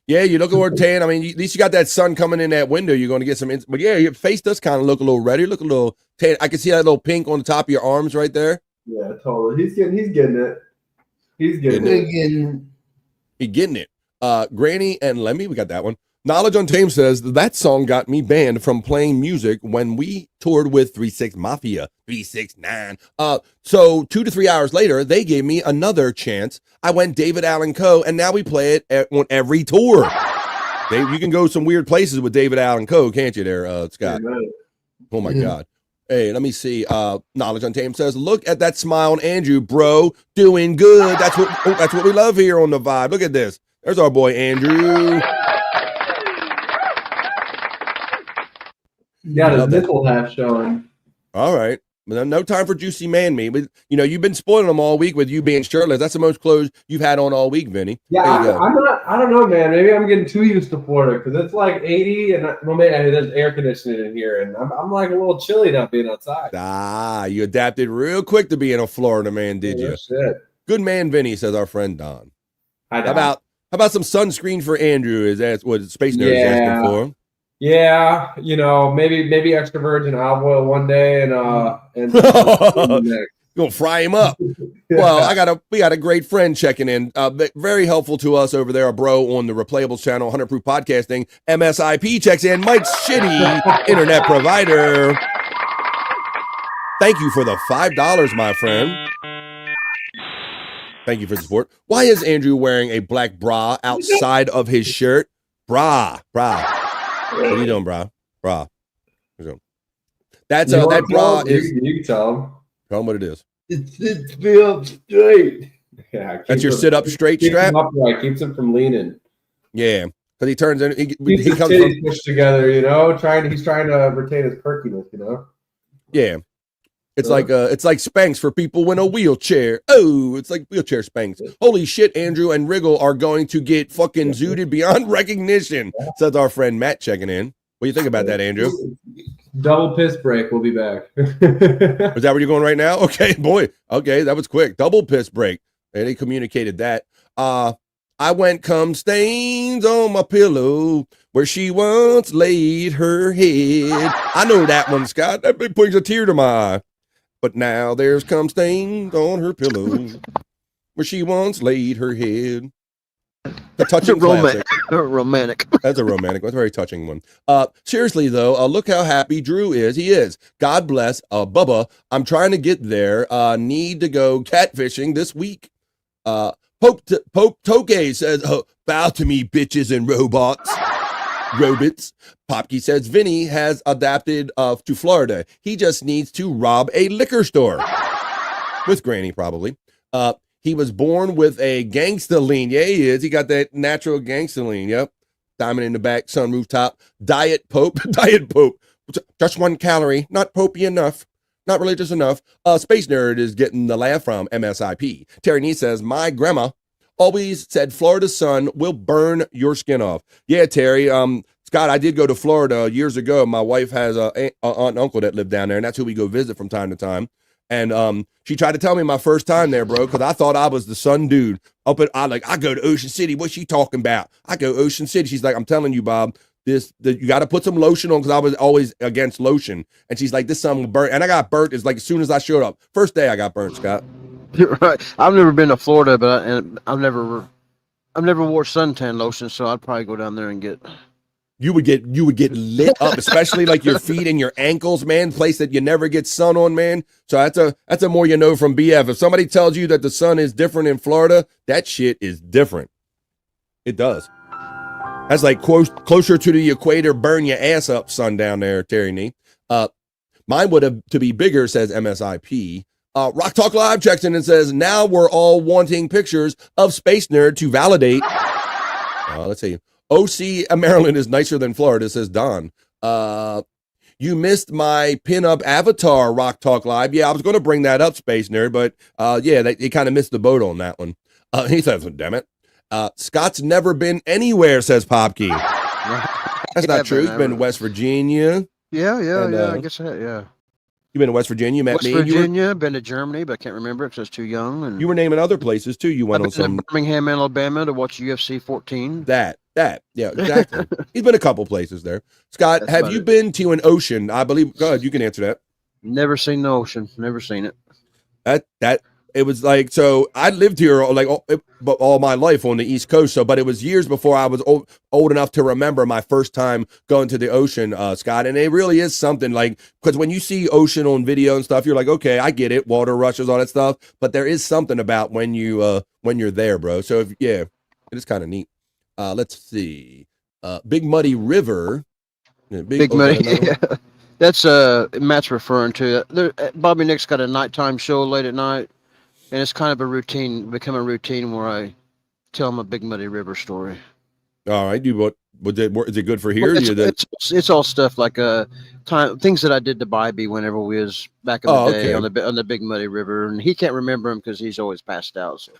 Yeah, you look a little tan. I mean, at least you got that sun coming in that window. You're going to get some. But yeah, your face does kind of look a little redder. Look a little tan. I can see that little pink on the top of your arms right there. Yeah, totally. He's getting it. He's getting it. He's getting it. Granny and Lemmy, we got that one. Knowledge Untamed says that song got me banned from playing music when we toured with 3-6 Mafia, 369. So 2 to 3 hours later, they gave me another chance. I went David Allen Coe, and now we play it on every tour. Dave, you can go some weird places with David Allen Coe, can't you there, Scott? Oh, my God. Hey, let me see. Knowledge Untamed says, look at that smile on Andrew, bro. Doing good. That's what we love here on The Vibe. Look at this. There's our boy, Andrew. Got his nipple half showing. All right. No time for juicy man me. But, you know, you've been spoiling them all week with you being shirtless. That's the most clothes you've had on all week, Vinny. Yeah, I don't know, man. Maybe I'm getting too used to Florida because it's like 80 and there's air conditioning in here. And I'm like a little chilly not being outside. You adapted real quick to being a Florida man, did you? Shit. Good man, Vinny, says our friend Don. Hi, Don. How about some sunscreen for Andrew? Is that what Space Nerd is asking for? Yeah, you know, maybe extra virgin olive oil one day and gonna fry him up. Well, we got a great friend checking in. Very helpful to us over there, a bro on the Replayables channel, 100 Proof Podcasting. MSIP checks in. Mike's shitty internet provider. Thank you for the $5, my friend. Thank you for the support. Why is Andrew wearing a black bra outside of his shirt? Bra. What are you doing, bra? That's that bra is. You can tell him. Tell him what it is. It sits me up straight. Yeah, that's your sit up straight strap. Keeps him from leaning. Yeah, because he turns in. He comes pushed together. You know, he's trying to retain his perkiness. You know. Yeah. It's like Spanx for people in a wheelchair. Oh, it's like wheelchair Spanx. Holy shit, Andrew and Wriggle are going to get fucking zooted beyond recognition, says our friend Matt checking in. What do you think about that, Andrew? Double piss break. We'll be back. Is that where you're going right now? Okay, boy. Okay, that was quick. Double piss break. And they communicated that. I went cum stains on my pillow where she once laid her head. I know that one, Scott. That brings a tear to my eye. But now there's cum stains on her pillow where she once laid her head. A touching classic. Romantic. That's a romantic. That's a very touching one. Seriously, though, look how happy Drew is. He is. God bless. Bubba, I'm trying to get there. Need to go catfishing this week. Pope Toke says, bow to me, bitches and robots. Popke says Vinny has adapted to Florida. He just needs to rob a liquor store. With Granny, probably. He was born with a gangsta lean. Yeah, he is. He got that natural gangsta lean. Yep. Diamond in the back, sunroof top. Diet Pope. Just 1 calorie. Not popey enough. Not religious enough. Space Nerd is getting the laugh from MSIP. Terry Nee says, my grandma always said Florida's sun will burn your skin off. Yeah, Terry. Scott, I did go to Florida years ago. My wife has an aunt and uncle that live down there, and that's who we go visit from time to time. And she tried to tell me my first time there, bro, because I thought I was the sun dude. I go to Ocean City. What's she talking about? I go Ocean City. She's like, I'm telling you, Bob, you got to put some lotion on because I was always against lotion. And she's like, this sun will burn. And I got burnt. It's like as soon as I showed up. First day I got burnt, Scott. You're right. I've never been to Florida, but I've never wore suntan lotion, so I'd probably go down there and get. You would get lit up, especially like your feet and your ankles, man. Place that you never get sun on, man. So that's a more you know from BF. If somebody tells you that the sun is different in Florida, that shit is different. It does. That's like closer to the equator, burn your ass up, sun down there, Terry Nee. Mine would have to be bigger, says MSIP. Rock Talk Live checks in and says, now we're all wanting pictures of Space Nerd to validate. Let's see. OC Maryland is nicer than Florida, says Don. You missed my pinup avatar, Rock Talk Live. Yeah, I was going to bring that up, Space Nerd, but he kind of missed the boat on that one. He says, damn it. Scott's never been anywhere, says Popkey. That's not true. He's been in West Virginia. Yeah, I guess that, yeah. You've been to West Virginia, you met me. West Virginia, been to Germany, but I can't remember it because I was too young. And you were naming other places, too. You went on some... Birmingham, Alabama to watch UFC 14. That. Yeah, exactly. He's been a couple places there. Scott, have you been to an ocean? I believe, go ahead, you can answer that. Never seen the ocean. Never seen it. That it was like, so I lived here like all my life on the East Coast. So, but it was years before I was old enough to remember my first time going to the ocean, Scott. And it really is something like, because when you see ocean on video and stuff, you're like, okay, I get it, water rushes, all that stuff. But there is something about when you're there, bro. So it is kind of neat. Let's see, Big Muddy River. Big Muddy. Yeah. That's Matt's referring to. Bobby Nick's got a nighttime show late at night, and it's kind of become a routine where I tell him a Big Muddy River story. All right, is it good for here? Well, it's all stuff like things that I did to Bobby whenever we was back in the day on the Big Muddy River, and he can't remember them because he's always passed out. So.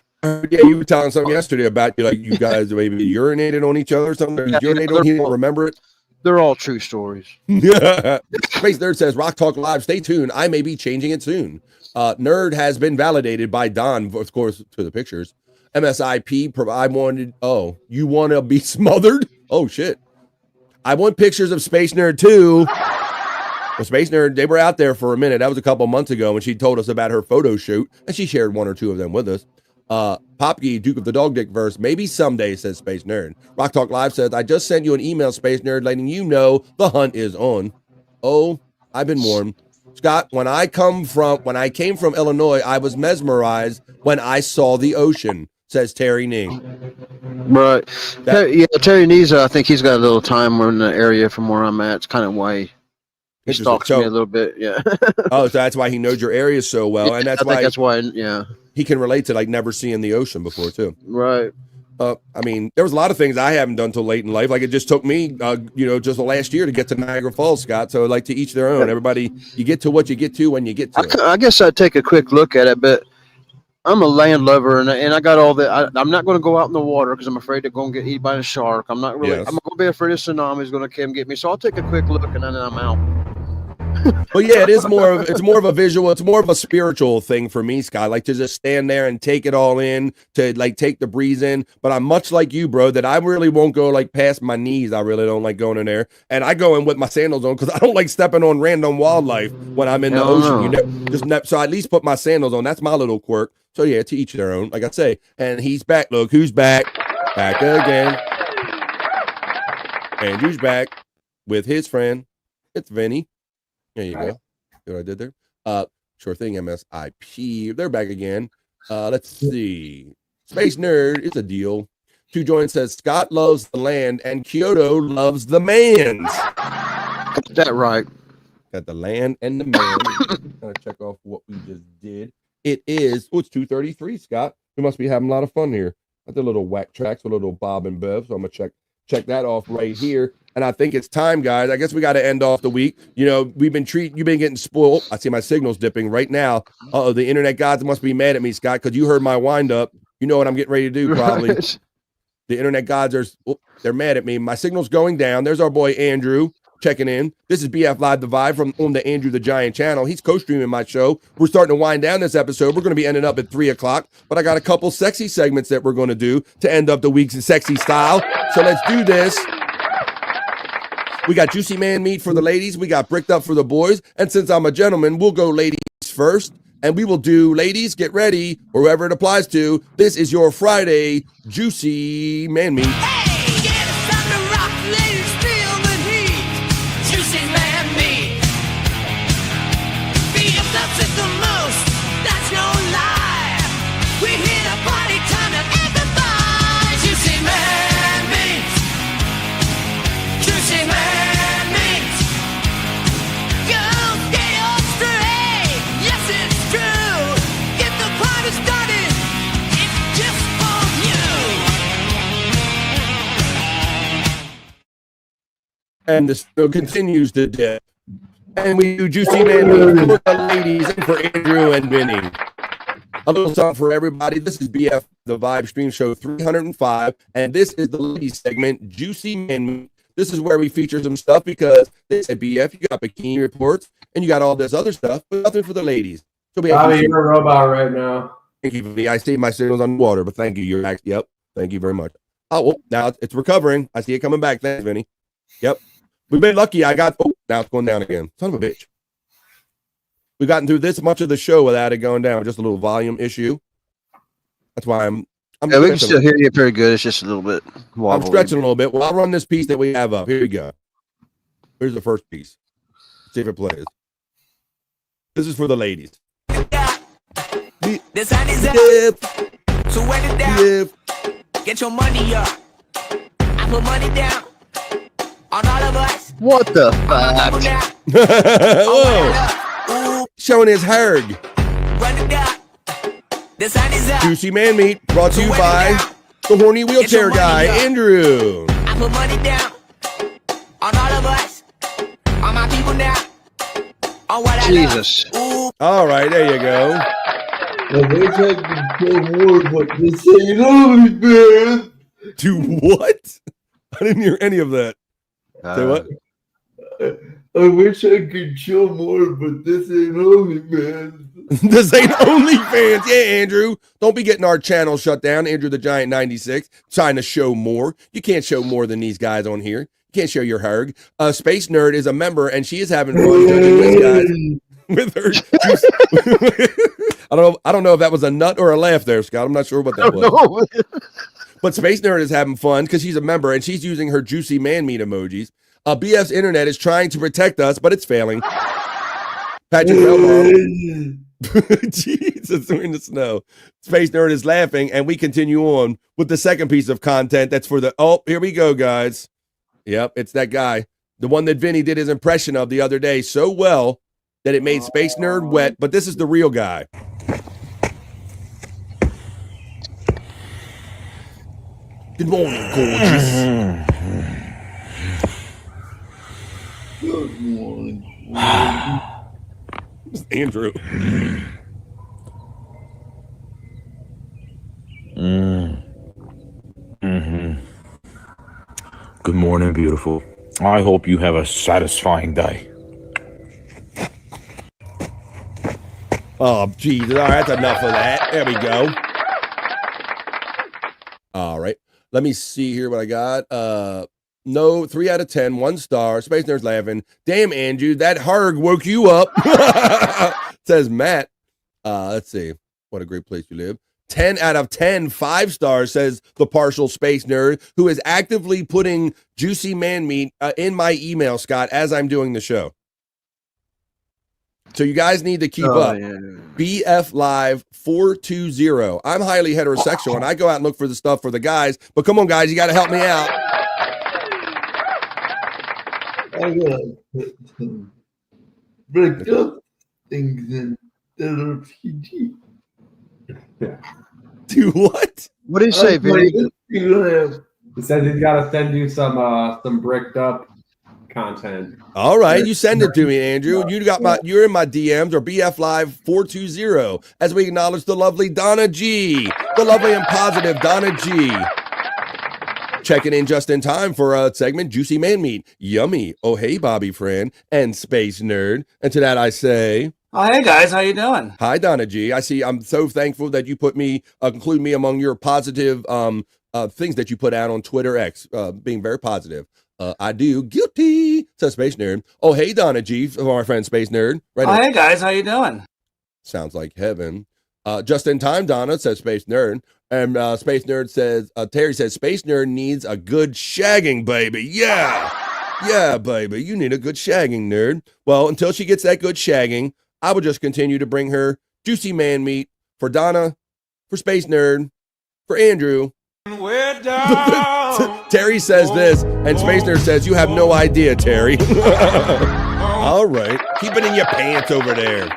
Yeah, you were telling something yesterday about you guys maybe urinated on each other or something. Yeah, urinated on, he didn't remember it. They're all true stories. Space Nerd says, Rock Talk Live, stay tuned. I may be changing it soon. Nerd has been validated by Don, of course, to the pictures. MSIP, you want to be smothered? Oh, shit. I want pictures of Space Nerd, too. Well, Space Nerd, they were out there for a minute. That was a couple months ago when she told us about her photo shoot, and she shared one or two of them with us. Popke, Duke of the Dog Dick verse, maybe someday, says Space Nerd. Rock Talk Live says, I just sent you an email, Space Nerd, letting you know the hunt is on. Oh, I've been warned. Scott, when I came from Illinois, I was mesmerized when I saw the ocean, says Terry Nee. Right. Terry Nee's, I think he's got a little time in the area from where I'm at. It's kind of why he stalks me a little bit. Yeah. Oh, so that's why he knows your area so well. And that's why yeah. He can relate to like never seeing the ocean before too. Right. I mean, there was a lot of things I haven't done till late in life. Like it just took me, just the last year to get to Niagara Falls, Scott. So like to each their own. Everybody, you get to what you get to when you get to it. I guess I'd take a quick look at it, but I'm a land lover, and I got all that. I'm not going to go out in the water because I'm afraid they're going to get eaten by a shark. I'm not really. Yes. I'm going to be afraid a tsunami is going to come get me. So I'll take a quick look, and then I'm out. Well, yeah, it's more of a visual, it's more of a spiritual thing for me, Scott. Like to just stand there and take it all in, to like take the breeze in. But I'm much like you, bro, that I really won't go like past my knees. I really don't like going in there. And I go in with my sandals on because I don't like stepping on random wildlife when I'm in the ocean. So I at least put my sandals on. That's my little quirk. So yeah, to each their own, like I say. And he's back. Look, who's back? Back again. Andrew's back with his friend. It's Vinny. There you go. See what I did there? Sure thing, MSIP. They're back again. Let's see. Space Nerd is a deal. Two Joint says Scott loves the land and Kyoto loves the mans. Got that right. Got the land and the man. Gotta check off what we just did. It is, it's 2:33, Scott. We must be having a lot of fun here. Got the little whack tracks with a little Bob and Bev. So I'm gonna check that off right here. And I think it's time, guys. I guess we got to end off the week. You've been getting spoiled. I see my signals dipping right now. The internet gods must be mad at me, Scott, because you heard my wind up. You know what I'm getting ready to do, probably. Right. The internet gods they're mad at me. My signal's going down. There's our boy Andrew checking in. This is BF Live the Vibe on the Andrew the Giant channel. He's co-streaming my show. We're starting to wind down this episode. We're going to be ending up at 3:00, but I got a couple sexy segments that we're going to do to end up the week's in sexy style. So let's do this. We got Juicy Man Meat for the ladies. We got Bricked Up for the boys. And since I'm a gentleman, we'll go ladies first. And we will do, ladies, get ready, or whoever it applies to. This is your Friday Juicy Man Meat. Hey, yeah, it's time to rock, ladies, feel the heat. Juicy Man Meat. BF loves it the most, that's no lie. We hit a party time and everybody. Juicy Man Meat. Juicy Man. And the still continues to dip. And we do Juicy Man Meat for the ladies and for Andrew and Vinny. A little something for everybody. This is BF the Vibe Stream Show 305, and this is the ladies segment, Juicy Man Meat. This is where we feature some stuff because they said BF, you got bikini reports and you got all this other stuff, but nothing for the ladies. So we have you're a robot right now. Thank you, Vinny. I see my signals underwater, but thank you. You're actually, yep. Thank you very much. Oh, well, now it's recovering. I see it coming back. Thanks, Vinny. Yep. We've been lucky. Now it's going down again. Son of a bitch. We've gotten through this much of the show without it going down. Just a little volume issue. That's why I'm yeah, we can still hear you pretty good. It's just a little bit wobbly. I'm stretching a little bit. Well, I'll run this piece that we have up. Here we go. Here's the first piece. Let's see if it plays. This is for the ladies. The sun is up. So wet it down. Get your money up. I put money down on all of us. What the fuck? Whoa. Showing his herg. Run it down. The sun is up. Juicy Man Meat brought to you by the horny wheelchair guy, Andrew. I put money down on all of us. On my people now. On what Jesus. I love. All right, there you go. I wish I could show more, but this ain't OnlyFans. Do what? I didn't hear any of that. Say what? I wish I could show more, but this ain't OnlyFans. This ain't OnlyFans. Yeah, Andrew. Don't be getting our channel shut down. Andrew the Giant 96 trying to show more. You can't show more than these guys on here. You can't show your herg. Space Nerd is a member, and she is having fun judging this guy with her. I don't know if that was a nut or a laugh there, Scott. I'm not sure what that was. But Space Nerd is having fun because she's a member, and she's using her juicy man meat emojis. BF's internet is trying to protect us, but it's failing. Patrick Melbaum. Jesus, we're in the snow. Space Nerd is laughing, and we continue on with the second piece of content. That's for the, oh, here we go, guys. Yep, it's that guy. The one that Vinny did his impression of the other day so well that it made Space Nerd wet, but this is the real guy. Good morning, gorgeous. Good morning. Andrew. Good morning, beautiful. I hope you have a satisfying day. Oh, Jesus. All right, that's enough of that. There we go. All right. Let me see here what I got. No, 3 out of 10, 1 star. Space Nerd's laughing. Damn, Andrew, that Harg woke you up. Says Matt. Let's see. What a great place you live. 10 out of 10, 5 stars, says the partial Space Nerd, who is actively putting juicy man meat in my email, Scott, as I'm doing the show. So you guys need to keep up. Yeah. BF Live 420. I'm highly heterosexual, and I go out and look for the stuff for the guys. But come on, guys, you got to help me out. I gotta put some break up things in that are PG. Do what? What did he say, Vinny? He says he's got to send you some bricked up content. All right, you send it to me, Andrew. You're in my DMs or BF Live 420 as we acknowledge the lovely Donna G, the lovely and positive Donna G. Checking in just in time for a segment, Juicy Man Meat, Yummy, Oh Hey Bobby Friend, and Space Nerd. And to that I say, oh, hey guys, how you doing? Hi, Donna G. I see. I'm so thankful that you include me among your positive things that you put out on Twitter X, being very positive. I do. Guilty, says Space Nerd. Oh, hey, Donna G, from our friend Space Nerd. Right. Oh, hey guys, how you doing? Sounds like heaven. Just in time, Donna, says Space Nerd. And Space Nerd says, Terry says, Space Nerd needs a good shagging, baby. Yeah. Yeah, baby. You need a good shagging, nerd. Well, until she gets that good shagging, I will just continue to bring her juicy man meat for Donna, for Space Nerd, for Andrew. We're down. Terry says this, and Space Nerd says, you have no idea, Terry. All right. Keep it in your pants over there.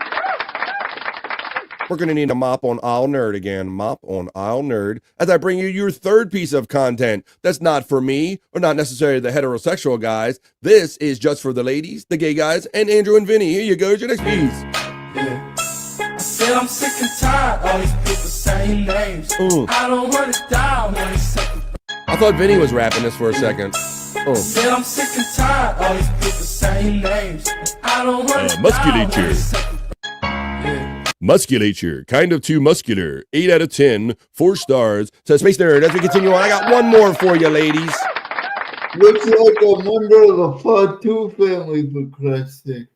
We're going to need a mop on Aisle Nerd again. Mop on Aisle Nerd. As I bring you your third piece of content that's not for me or not necessarily the heterosexual guys. This is just for the ladies, the gay guys, and Andrew and Vinny. Here you go. It's your next piece. Yeah. I said I'm sick and tired. All these people saying names. I don't want to die when it's second. I thought Vinny was rapping this for a second. I said I'm sick and tired. All these people saying names. I don't want to musculature. Musculature, kind of too muscular. 8 out of 10, 4 stars. Says Space Nerd. As we continue on, I got one more for you, ladies. Looks like a member of the Pod 2 family, for Christ's sake.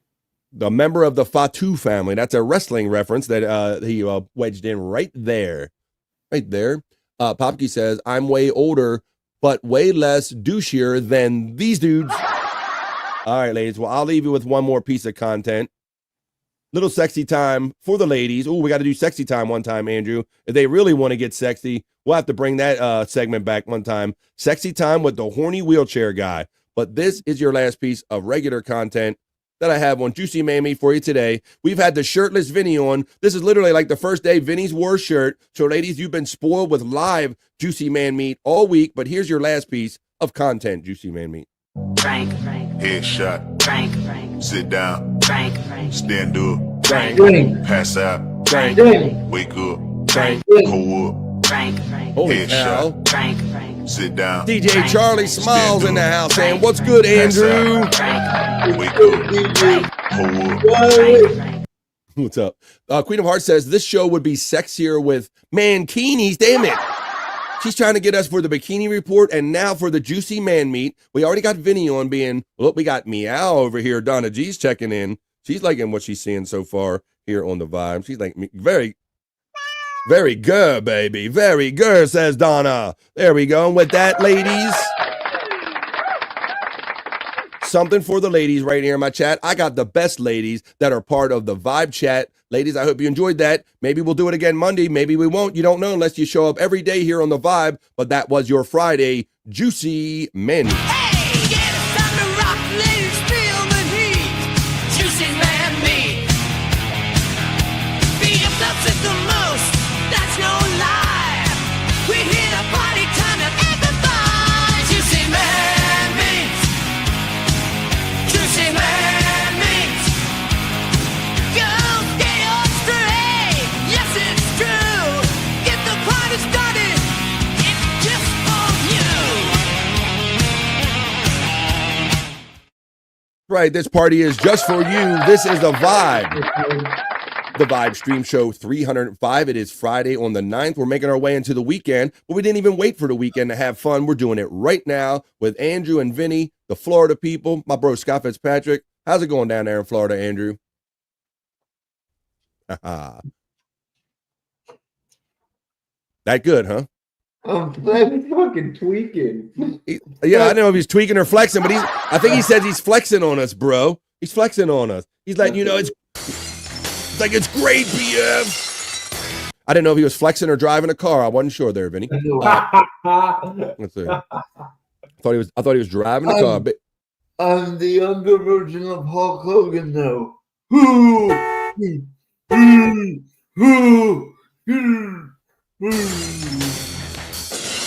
The member of the Fatu family. That's a wrestling reference that he wedged in right there. Right there. Popke says, I'm way older, but way less douchier than these dudes. All right, ladies. Well, I'll leave you with one more piece of content. Little sexy time for the ladies. Oh, we got to do sexy time one time, Andrew. If they really want to get sexy, we'll have to bring that segment back one time. Sexy time with the horny wheelchair guy. But this is your last piece of regular content that I have on Juicy Man Meat for you today. We've had the shirtless Vinny on. This is literally like the first day Vinny's wore a shirt. So, ladies, you've been spoiled with live Juicy Man Meat all week. But here's your last piece of content, Juicy Man Meat. Frank. Headshot. Frank. Sit down. Frank. Stand up. Frank. Pass out. Frank. Wake up. Frank. Pull up. Frank. Holy cow. Frank. Sit down. DJ Charlie Smiles in the house saying, what's good, Andrew? Wake up. Pull up. What's up? Queen of Hearts says, this show would be sexier with mankinis. Damn it. She's trying to get us for the bikini report and now for the Juicy Man Meat. We already got Vinny on being, look, we got Meow over here. Donna G's checking in. She's liking what she's seeing so far here on the Vibe. She's like, very, very good, baby. Very good, says Donna. There we go. And with that, ladies, something for the ladies right here in my chat. I got the best ladies that are part of the Vibe chat. Ladies, I hope you enjoyed that. Maybe we'll do it again Monday. Maybe we won't. You don't know unless you show up every day here on the Vibe. But that was your Friday Juicy Man Meat. Right, this party is just for you. This is the Vibe. The Vibe Stream Show 305. It is Friday on the 9th. We're making our way into the weekend, but we didn't even wait for the weekend to have fun. We're doing it right now with Andrew and Vinny, the Florida people, my bro Scott Fitzpatrick. How's it going down there in Florida, Andrew? That good, huh? I'm fucking tweaking. Yeah, I don't know if he's tweaking or flexing, but I think he says he's flexing on us, bro. He's flexing on us. He's letting you know it's like it's great, BF. I didn't know if he was flexing or driving a car. I wasn't sure there, Vinny. Let's see. I thought he was driving a car. I'm the younger version of Hulk Hogan, though.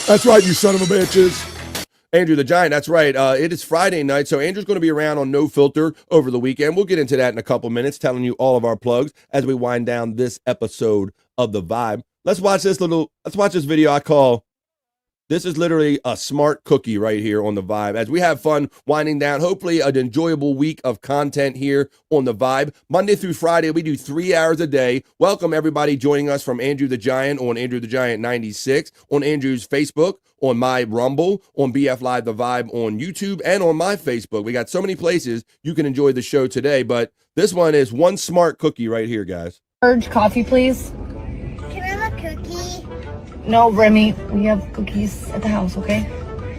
That's right, you son of a bitches. Andrew the Giant, that's right. It is Friday night, so Andrew's going to be around on No Filter over the weekend. We'll get into that in a couple minutes, telling you all of our plugs as we wind down this episode of The Vibe. Let's watch this video I call, this is literally a smart cookie right here on The Vibe. As we have fun winding down, hopefully an enjoyable week of content here on The Vibe. Monday through Friday, we do 3 hours a day. Welcome everybody joining us from Andrew the Giant on Andrew the Giant 96, on Andrew's Facebook, on my Rumble, on BF Live The Vibe on YouTube, and on my Facebook. We got so many places you can enjoy the show today, but this one is one smart cookie right here, guys. Urge coffee, please. Can I have a cookie? No, Remy, we have cookies at the house, okay?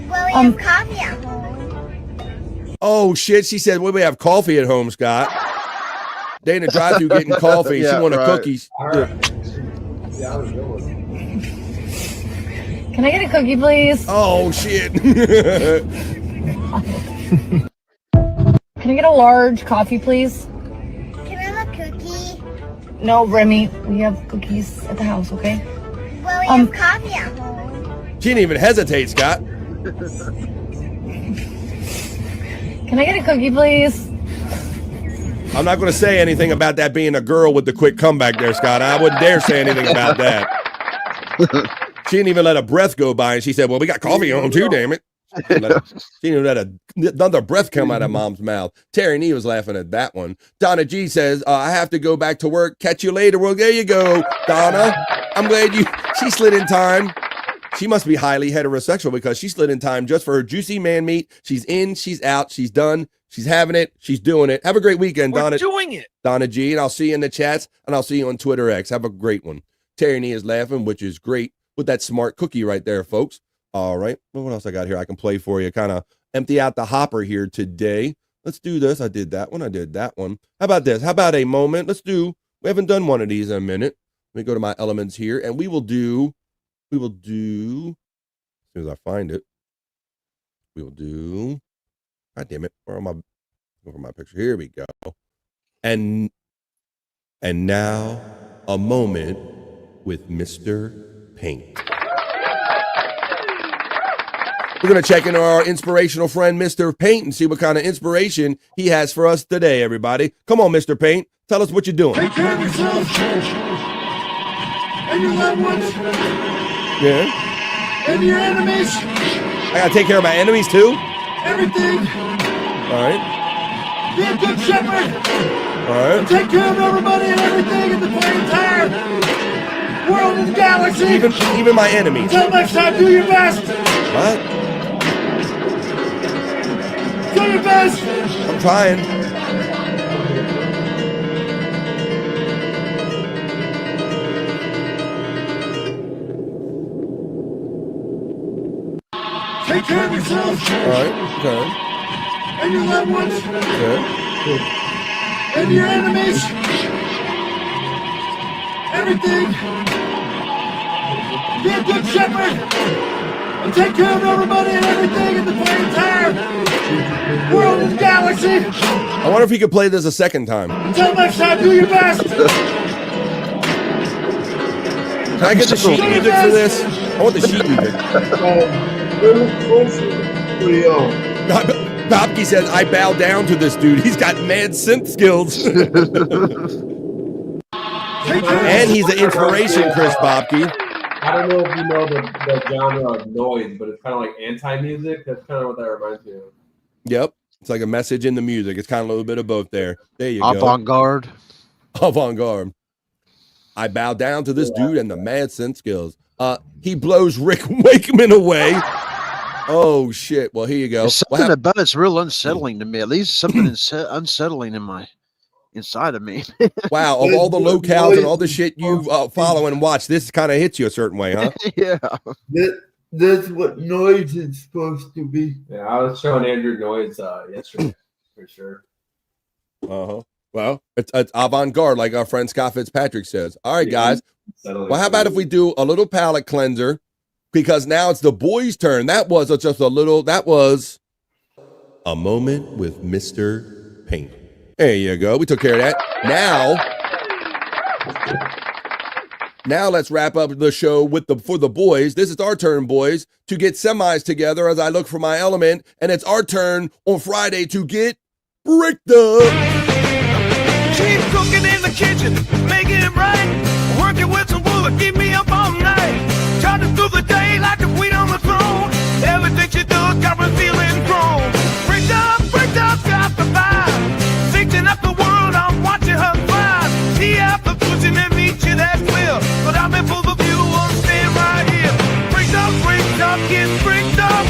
Well, we have coffee at home. Oh, shit. She said, well, we have coffee at home, Scott. They in the drive-thru getting coffee. Yeah, she wanted right. cookies. Right. Yeah, I was going. Can I get a cookie, please? Oh, shit. Can I get a large coffee, please? Can I have a cookie? No, Remy, we have cookies at the house, okay? Well, we have coffee at home. She didn't even hesitate, Scott. Can I get a cookie, please? I'm not going to say anything about that being a girl with the quick comeback there, Scott. I wouldn't dare say anything about that. She didn't even let a breath go by, and she said, well, we got coffee on too, damn it. She didn't even let another breath come out of mom's mouth. Terry Nee was laughing at that one. Donna G says, I have to go back to work. Catch you later. Well, there you go, Donna. I'm glad she slid in time. She must be highly heterosexual because she slid in time just for her Juicy Man Meat. She's in, she's out, she's done. She's having it. She's doing it. Have a great weekend, We're Donna. doing it. Donna G. And I'll see you in the chats, and I'll see you on Twitter X. Have a great one. Tyranny is laughing, which is great with that smart cookie right there, folks. All right. Well, what else I got here I can play for you? Kind of empty out the hopper here today. Let's do this. I did that one. I did that one. How about this? How about a moment? We haven't done one of these in a minute. Let me go to my elements here, and we will do, as soon as I find it, God damn it. Where am I? Over my picture. Here we go. And now a moment with Mr. Paint. We're going to check into our inspirational friend, Mr. Paint, and see what kind of inspiration he has for us today, everybody. Come on, Mr. Paint. Tell us what you're doing. Take care of yourself and your loved ones. Yeah. And your enemies. I got to take care of my enemies, too? Everything. All right. Be a good shepherd. All right. And take care of everybody and everything in the entire world and galaxy. Even my enemies. Until next time, do your best. What? Do your best. I'm trying. Take care of yourself. All right. Okay. And your loved ones. Yeah. And your enemies. Everything. Be a good shepherd. And take care of everybody and everything in the entire world and galaxy. I wonder if he could play this a second time. Until next time, do your best. Can I get the sheet music for this? I want the sheet music. Bobke says, I bow down to this dude. He's got mad synth skills. And he's an inspiration, Chris Bobke. I don't know if you know the genre of noise, but it's kind of like anti-music. That's kind of what that reminds me of. Yep. It's like a message in the music. It's kind of a little bit of both there. There you go. Avant-garde. Avant-garde. I bow down to this dude and the mad synth skills. He blows Rick Wakeman away. Oh, shit. Well, here you go. There's something about it's real unsettling to me. At least something unsettling inside of me. Wow. Of all the locales and all the shit you follow and watch, this kind of hits you a certain way, huh? Yeah. That's what noise is supposed to be. Yeah, I was showing Andrew noise yesterday, for sure. Uh-huh. Well, it's avant-garde, like our friend Scott Fitzpatrick says. All right, guys. Well, how about if we do a little palate cleanser? Because now it's the boys' turn. That was a moment with Mr. Paint. There you go. We took care of that. Now let's wrap up the show for the boys. This is our turn, boys, to get semis together as I look for my element. And it's our turn on Friday to get bricked up. Keep cooking in the kitchen, making it right. Working with some wood, keep me up all night. Trying through the day like a queen on the throne. Everything she does got me feeling grown. Bricked up, got the vibe. Fixing up the world, I'm watching her thrive. See out the pushing and meet you, that's clear. But I'm in full of view, I'm staying right here. Bricked up, get bricked up.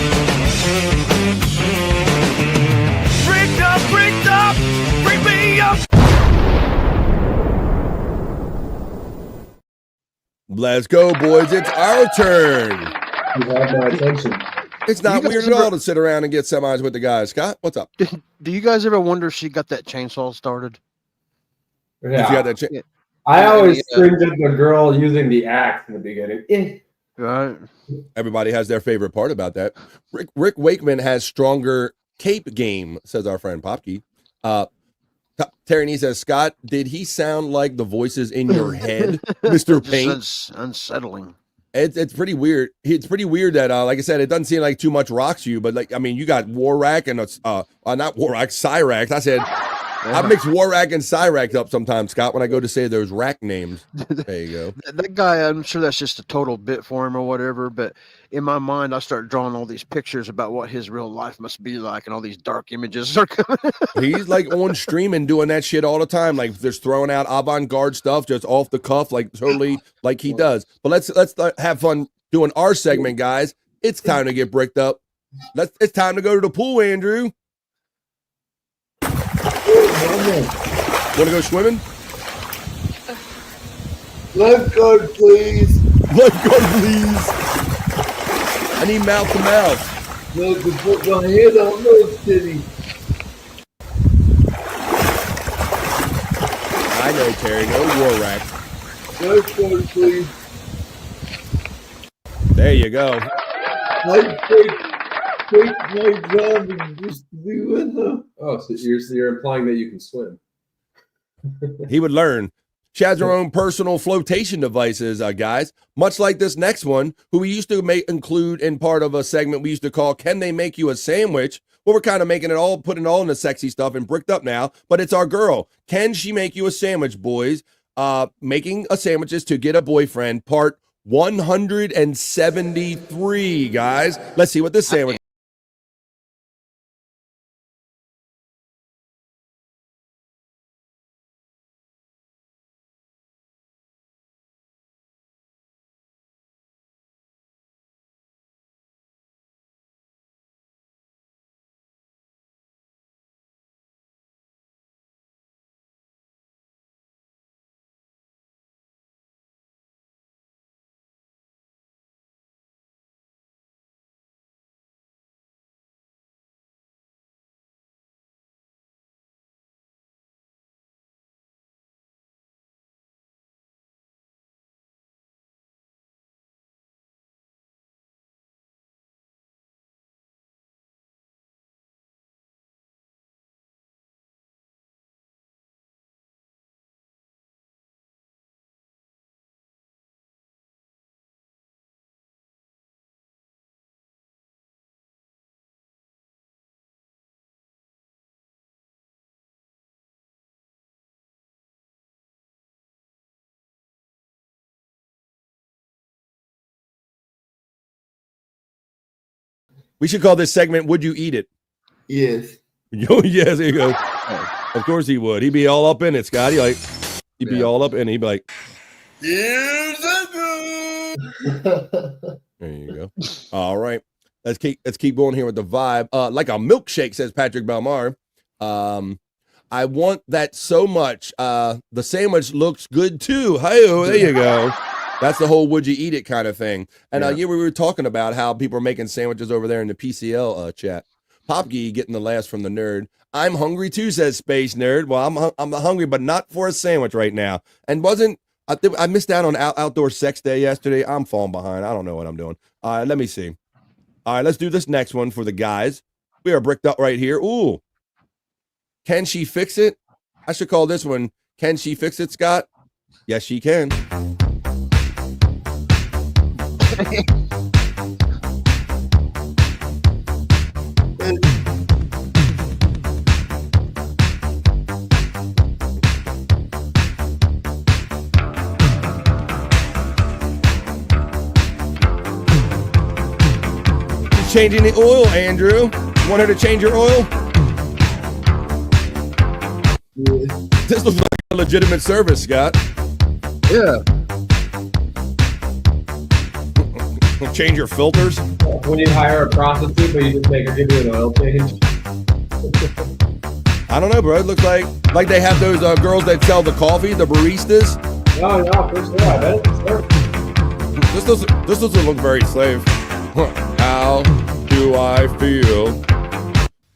Bricked up, bring me up. Let's go, boys. It's our turn. You have my attention. It's not weird at all to sit around and get semis with the guys. Scott, what's up? Do you guys ever wonder if she got that chainsaw started? Yeah. If you got that I always cringe at the girl using the axe in the beginning. Right. Everybody has their favorite part about that. Rick Wakeman has stronger cape game, says our friend Popke. Terry says, Scott, did he sound like the voices in your head, Mr. Paint? It's unsettling. It's pretty weird. It's pretty weird that, like I said, it doesn't seem like too much rocks you, but like, I mean, you got Warak and not Warak, Cyrax. I said, I mix Warak and Cyrax up sometimes, Scott, when I go to say those rack names. There you go. That guy, I'm sure that's just a total bit for him or whatever, but in my mind, I start drawing all these pictures about what his real life must be like, and all these dark images are coming. He's like on stream and doing that shit all the time, like just throwing out avant-garde stuff just off the cuff, like totally like he does. But let's have fun doing our segment, guys. It's time to get bricked up. It's time to go to the pool, Andrew. Want to go swimming? Lifeguard, please. Lifeguard, please. I need mouth to mouth. No, to put my hand on those titties. I know, Terry. No war rack. Lifeguard, please. There you go. I take my job and just be with them. Oh, so you're implying that you can swim. He would learn. She has her own personal flotation devices, guys. Much like this next one, who we used to include in part of a segment we used to call "Can They Make You a Sandwich?" Well, we're kind of making it all, putting it all in the sexy stuff and bricked up now. But it's our girl. Can she make you a sandwich, boys? Making a sandwiches to get a boyfriend, part 173, guys. Let's see what this sandwich. We should call this segment "Would You Eat It?" Yes. Oh, yes, there you go. Of course he would. He'd be all up in it, Scott. He'd be all up in it. He'd be like, Here's there you go. All right. Let's keep going here with the vibe. Like a milkshake, says Patrick Belmar. I want that so much. The sandwich looks good too. Hey, there you go. That's the whole "would you eat it" kind of thing. And we were talking about how people are making sandwiches over there in the PCL chat. Popkey getting the last from the nerd. I'm hungry too, says Space Nerd. Well, I'm hungry, but not for a sandwich right now. And I missed out on outdoor sex day yesterday. I'm falling behind. I don't know what I'm doing. Let me see. All right, let's do this next one for the guys. We are bricked up right here. Ooh. Can she fix it? I should call this one, "Can she fix it, Scott?" Yes, she can. Changing the oil, Andrew. Want her to change your oil? Yeah. This looks like a legitimate service, Scott. Yeah. Change your filters. When you hire a prostitute, but you just make her give you an oil change. I don't know, bro. It looks like they have those girls that sell the coffee, the baristas. No, for sure. I bet it's This doesn't look very slave. How do I feel?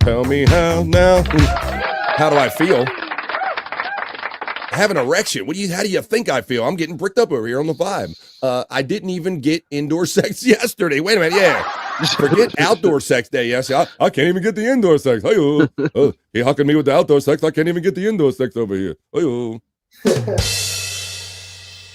Tell me how now. How do I feel? I have an erection. How do you think I feel? I'm getting bricked up over here on the vibe. I didn't even get indoor sex yesterday. Wait a minute. Yeah. Forget outdoor sex day. Yes. I can't even get the indoor sex. Hey-oh. He hucking me with the outdoor sex. I can't even get the indoor sex over here. Hey-oh.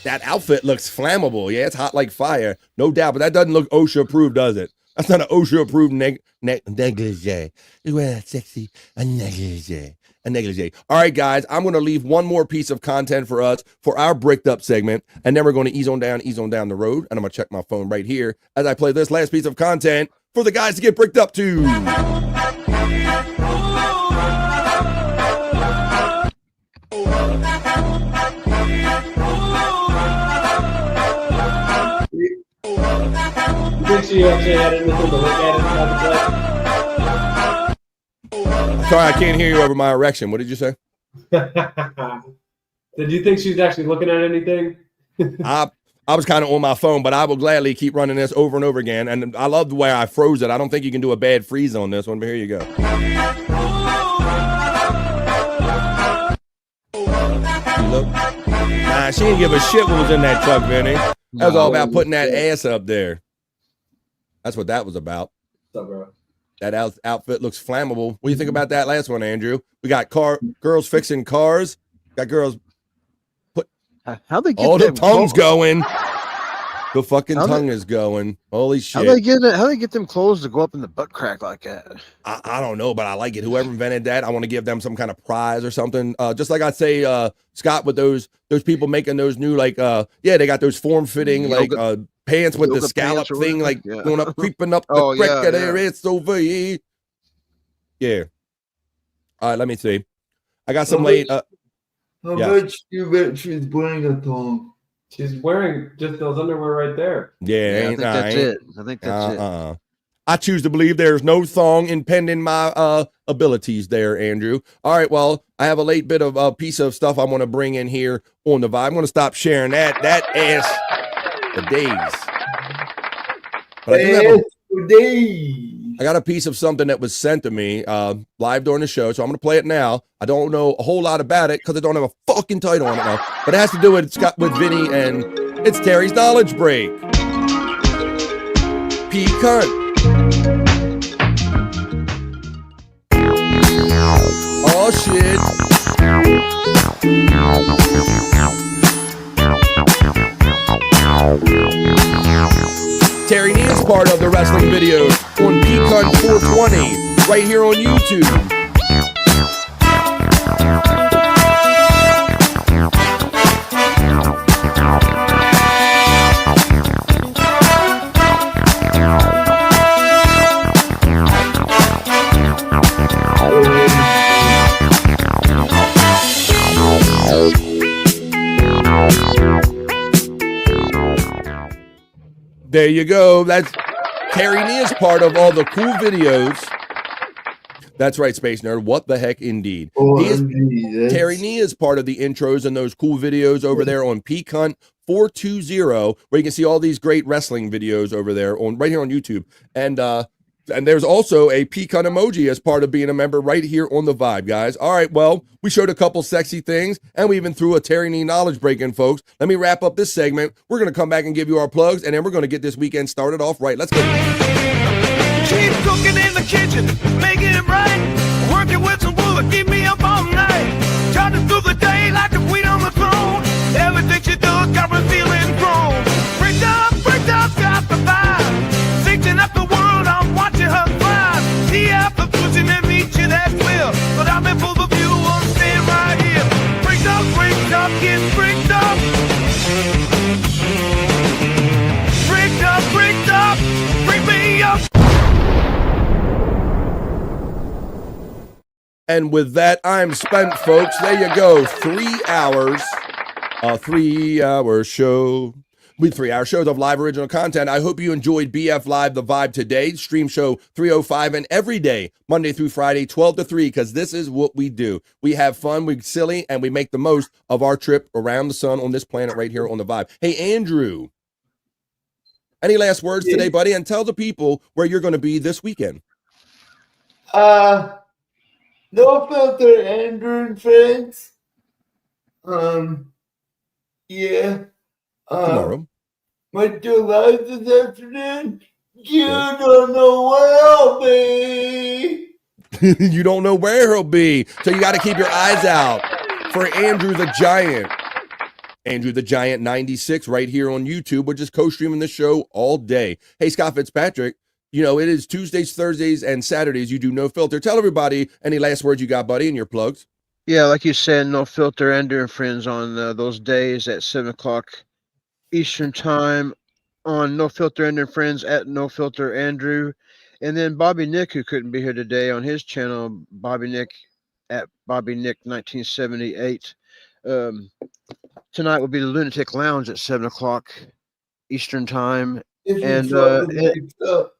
That outfit looks flammable. Yeah, it's hot like fire. No doubt. But that doesn't look OSHA approved, does it? That's not an OSHA approved negligee. You wear that sexy negligee. A negligee. All right, guys, I'm going to leave one more piece of content for us for our bricked up segment, and then we're going to ease on down the road, and I'm going to check my phone right here as I play this last piece of content for the guys to get bricked up to. Sorry, I can't hear you over my erection. What did you say? Did you think she was actually looking at anything? I was kind of on my phone, but I will gladly keep running this over and over again. And I love the way I froze it. I don't think you can do a bad freeze on this one, but here you go. Look. Nah, she didn't give a shit what was in that truck, Vinny. That was all about putting that ass up there. That's what that was about. What's up, bro? That outfit looks flammable. What do you think about that last one, Andrew? We got girls fixing cars. Got girls put how they get all the tongue's going. The fucking tongue is going. Holy shit! How they get them clothes to go up in the butt crack like that? I don't know, but I like it. Whoever invented that, I want to give them some kind of prize or something. Just like I'd say, Scott, with those people making those new they got those form fitting pants with the scallop thing going up, creeping up the crack of their ass over here. Yeah. All right, let me see. I got some late. How much you bet she's wearing a thong? She's wearing just those underwear right there. Yeah, I think that's it. I think that's it. I choose to believe there's no thong impeding my abilities there, Andrew. All right, well, I have a late bit of a piece of stuff I want to bring in here on the vibe. I'm going to stop sharing that ass for days. But I got a piece of something that was sent to me live during the show, so I'm going to play it now. I don't know a whole lot about it because I don't have a fucking title on it now, but it has to do with Vinny, and it's Terry's Knowledge Break. P-cunt. Oh, shit. Terry Neal's part of the wrestling videos on P-Cunt 420 right here on YouTube. There you go. That's Terry Neal's part of all the cool videos. That's right, Space Nerd. What the heck, indeed. Terry Neal is part of the intros and those cool videos over there on P-Cunt 420, where you can see all these great wrestling videos over there right here on YouTube. And there's also a P-Cunt emoji as part of being a member right here on the Vibe, guys. All right, well, we showed a couple sexy things, and we even threw a Terry Neal knowledge break in, folks. Let me wrap up this segment. We're going to come back and give you our plugs, and then we're going to get this weekend started off right. Let's go. Keep cooking in the kitchen, making it right. Working with some wood, keep me up all night. Charging through the day like a queen on the throne. Everything she does got me feeling grown. Break up, got the vibe. Singing up the world, I'm watching her thrive. See after pushing and reaching that will. But I'm in full of view, I'm staying right here. Break up, get break up. Break me up. And with that, I'm spent, folks. There you go. 3 hours. A 3-hour show. With 3-hour shows of live original content. I hope you enjoyed BF Live The Vibe today. Stream show 305 and every day, Monday through Friday, 12 to 3, because this is what we do. We have fun, we're silly, and we make the most of our trip around the sun on this planet right here on The Vibe. Hey, Andrew, any last words today, buddy? And tell the people where you're going to be this weekend. No Filter, Andrew and friends. Yeah. Tomorrow. Might do live this afternoon. You don't know where I'll be. You don't know where he'll be. So you got to keep your eyes out for Andrew the Giant. Andrew the Giant 96 right here on YouTube. We're just co-streaming the show all day. Hey, Scott Fitzpatrick, you know, it is Tuesdays, Thursdays, and Saturdays. You do No Filter. Tell everybody any last words you got, buddy, and your plugs. Yeah, like you said, No Filter, Andrew and friends on those days at 7 o'clock Eastern time on No Filter Andrew and friends at No Filter Andrew. And then Bobby Nick, who couldn't be here today, on his channel, Bobby Nick at Bobby Nick 1978. Tonight will be the Lunatic Lounge at 7 o'clock Eastern time. And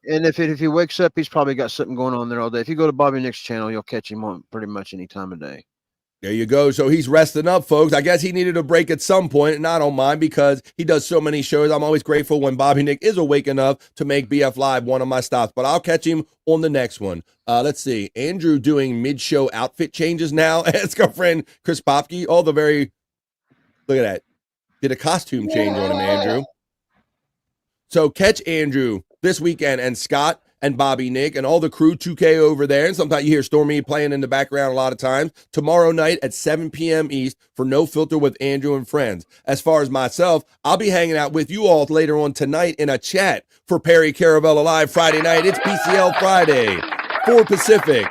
if he wakes up, he's probably got something going on there all day. If you go to Bobby Nick's channel, you'll catch him on pretty much any time of day. There you go. So he's resting up, folks. I guess he needed a break at some point, and I don't mind because he does so many shows. I'm always grateful when Bobby Nick is awake enough to make BF Live one of my stops, but I'll catch him on the next one. Let's see. Andrew doing mid-show outfit changes now. Ask our friend Chris Popke. All the very, look at that. Did a costume change on him, Andrew. So catch Andrew this weekend and Scott and Bobby Nick and all the crew 2K over there. And sometimes you hear Stormy playing in the background a lot of times. Tomorrow night at 7 p.m. East for No Filter with Andrew and friends. As far as myself, I'll be hanging out with you all later on tonight in a chat for Perry Caravella Live Friday night. It's PCL Friday, 4 Pacific.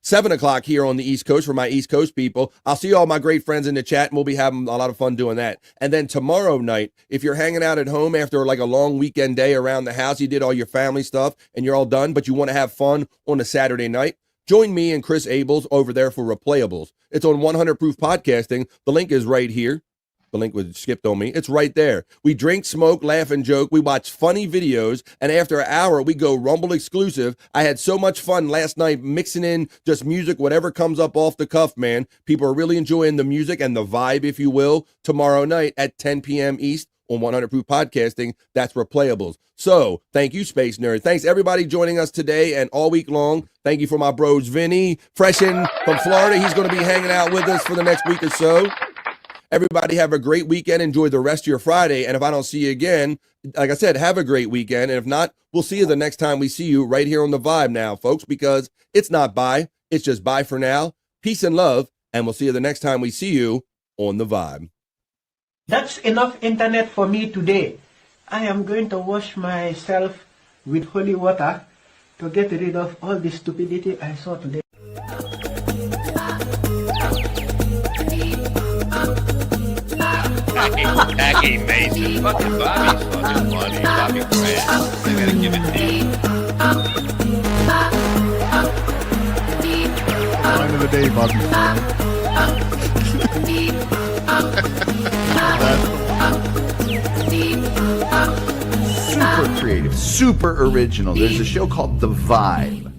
7 o'clock here on the East Coast for my East Coast people. I'll see all my great friends in the chat, and we'll be having a lot of fun doing that. And then tomorrow night, if you're hanging out at home after like a long weekend day around the house, you did all your family stuff and you're all done, but you want to have fun on a Saturday night, join me and Chris Abels over there for Replayables. It's on 100 Proof Podcasting. The link is right here. The link was skipped on me. It's right there. We drink, smoke, laugh, and joke. We watch funny videos. And after an hour, we go Rumble exclusive. I had so much fun last night mixing in just music, whatever comes up off the cuff, man. People are really enjoying the music and the vibe, if you will, tomorrow night at 10 p.m. East on 100 Proof Podcasting. That's Replayables. So thank you, Space Nerd. Thanks, everybody, joining us today and all week long. Thank you for my bros, Vinny, fresh in from Florida. He's going to be hanging out with us for the next week or so. Everybody have a great weekend. Enjoy the rest of your Friday. And if I don't see you again, like I said, have a great weekend. And if not, we'll see you the next time we see you right here on The Vibe now, folks, because it's not bye. It's just bye for now. Peace and love. And we'll see you the next time we see you on The Vibe. That's enough internet for me today. I am going to wash myself with holy water to get rid of all the stupidity I saw today. Jackie Mason. Fucking Bobby's fucking funny. Bobby Grant. I gotta give it to you. Line of the day, Bobby Super creative, super original. There's a show called The Vibe.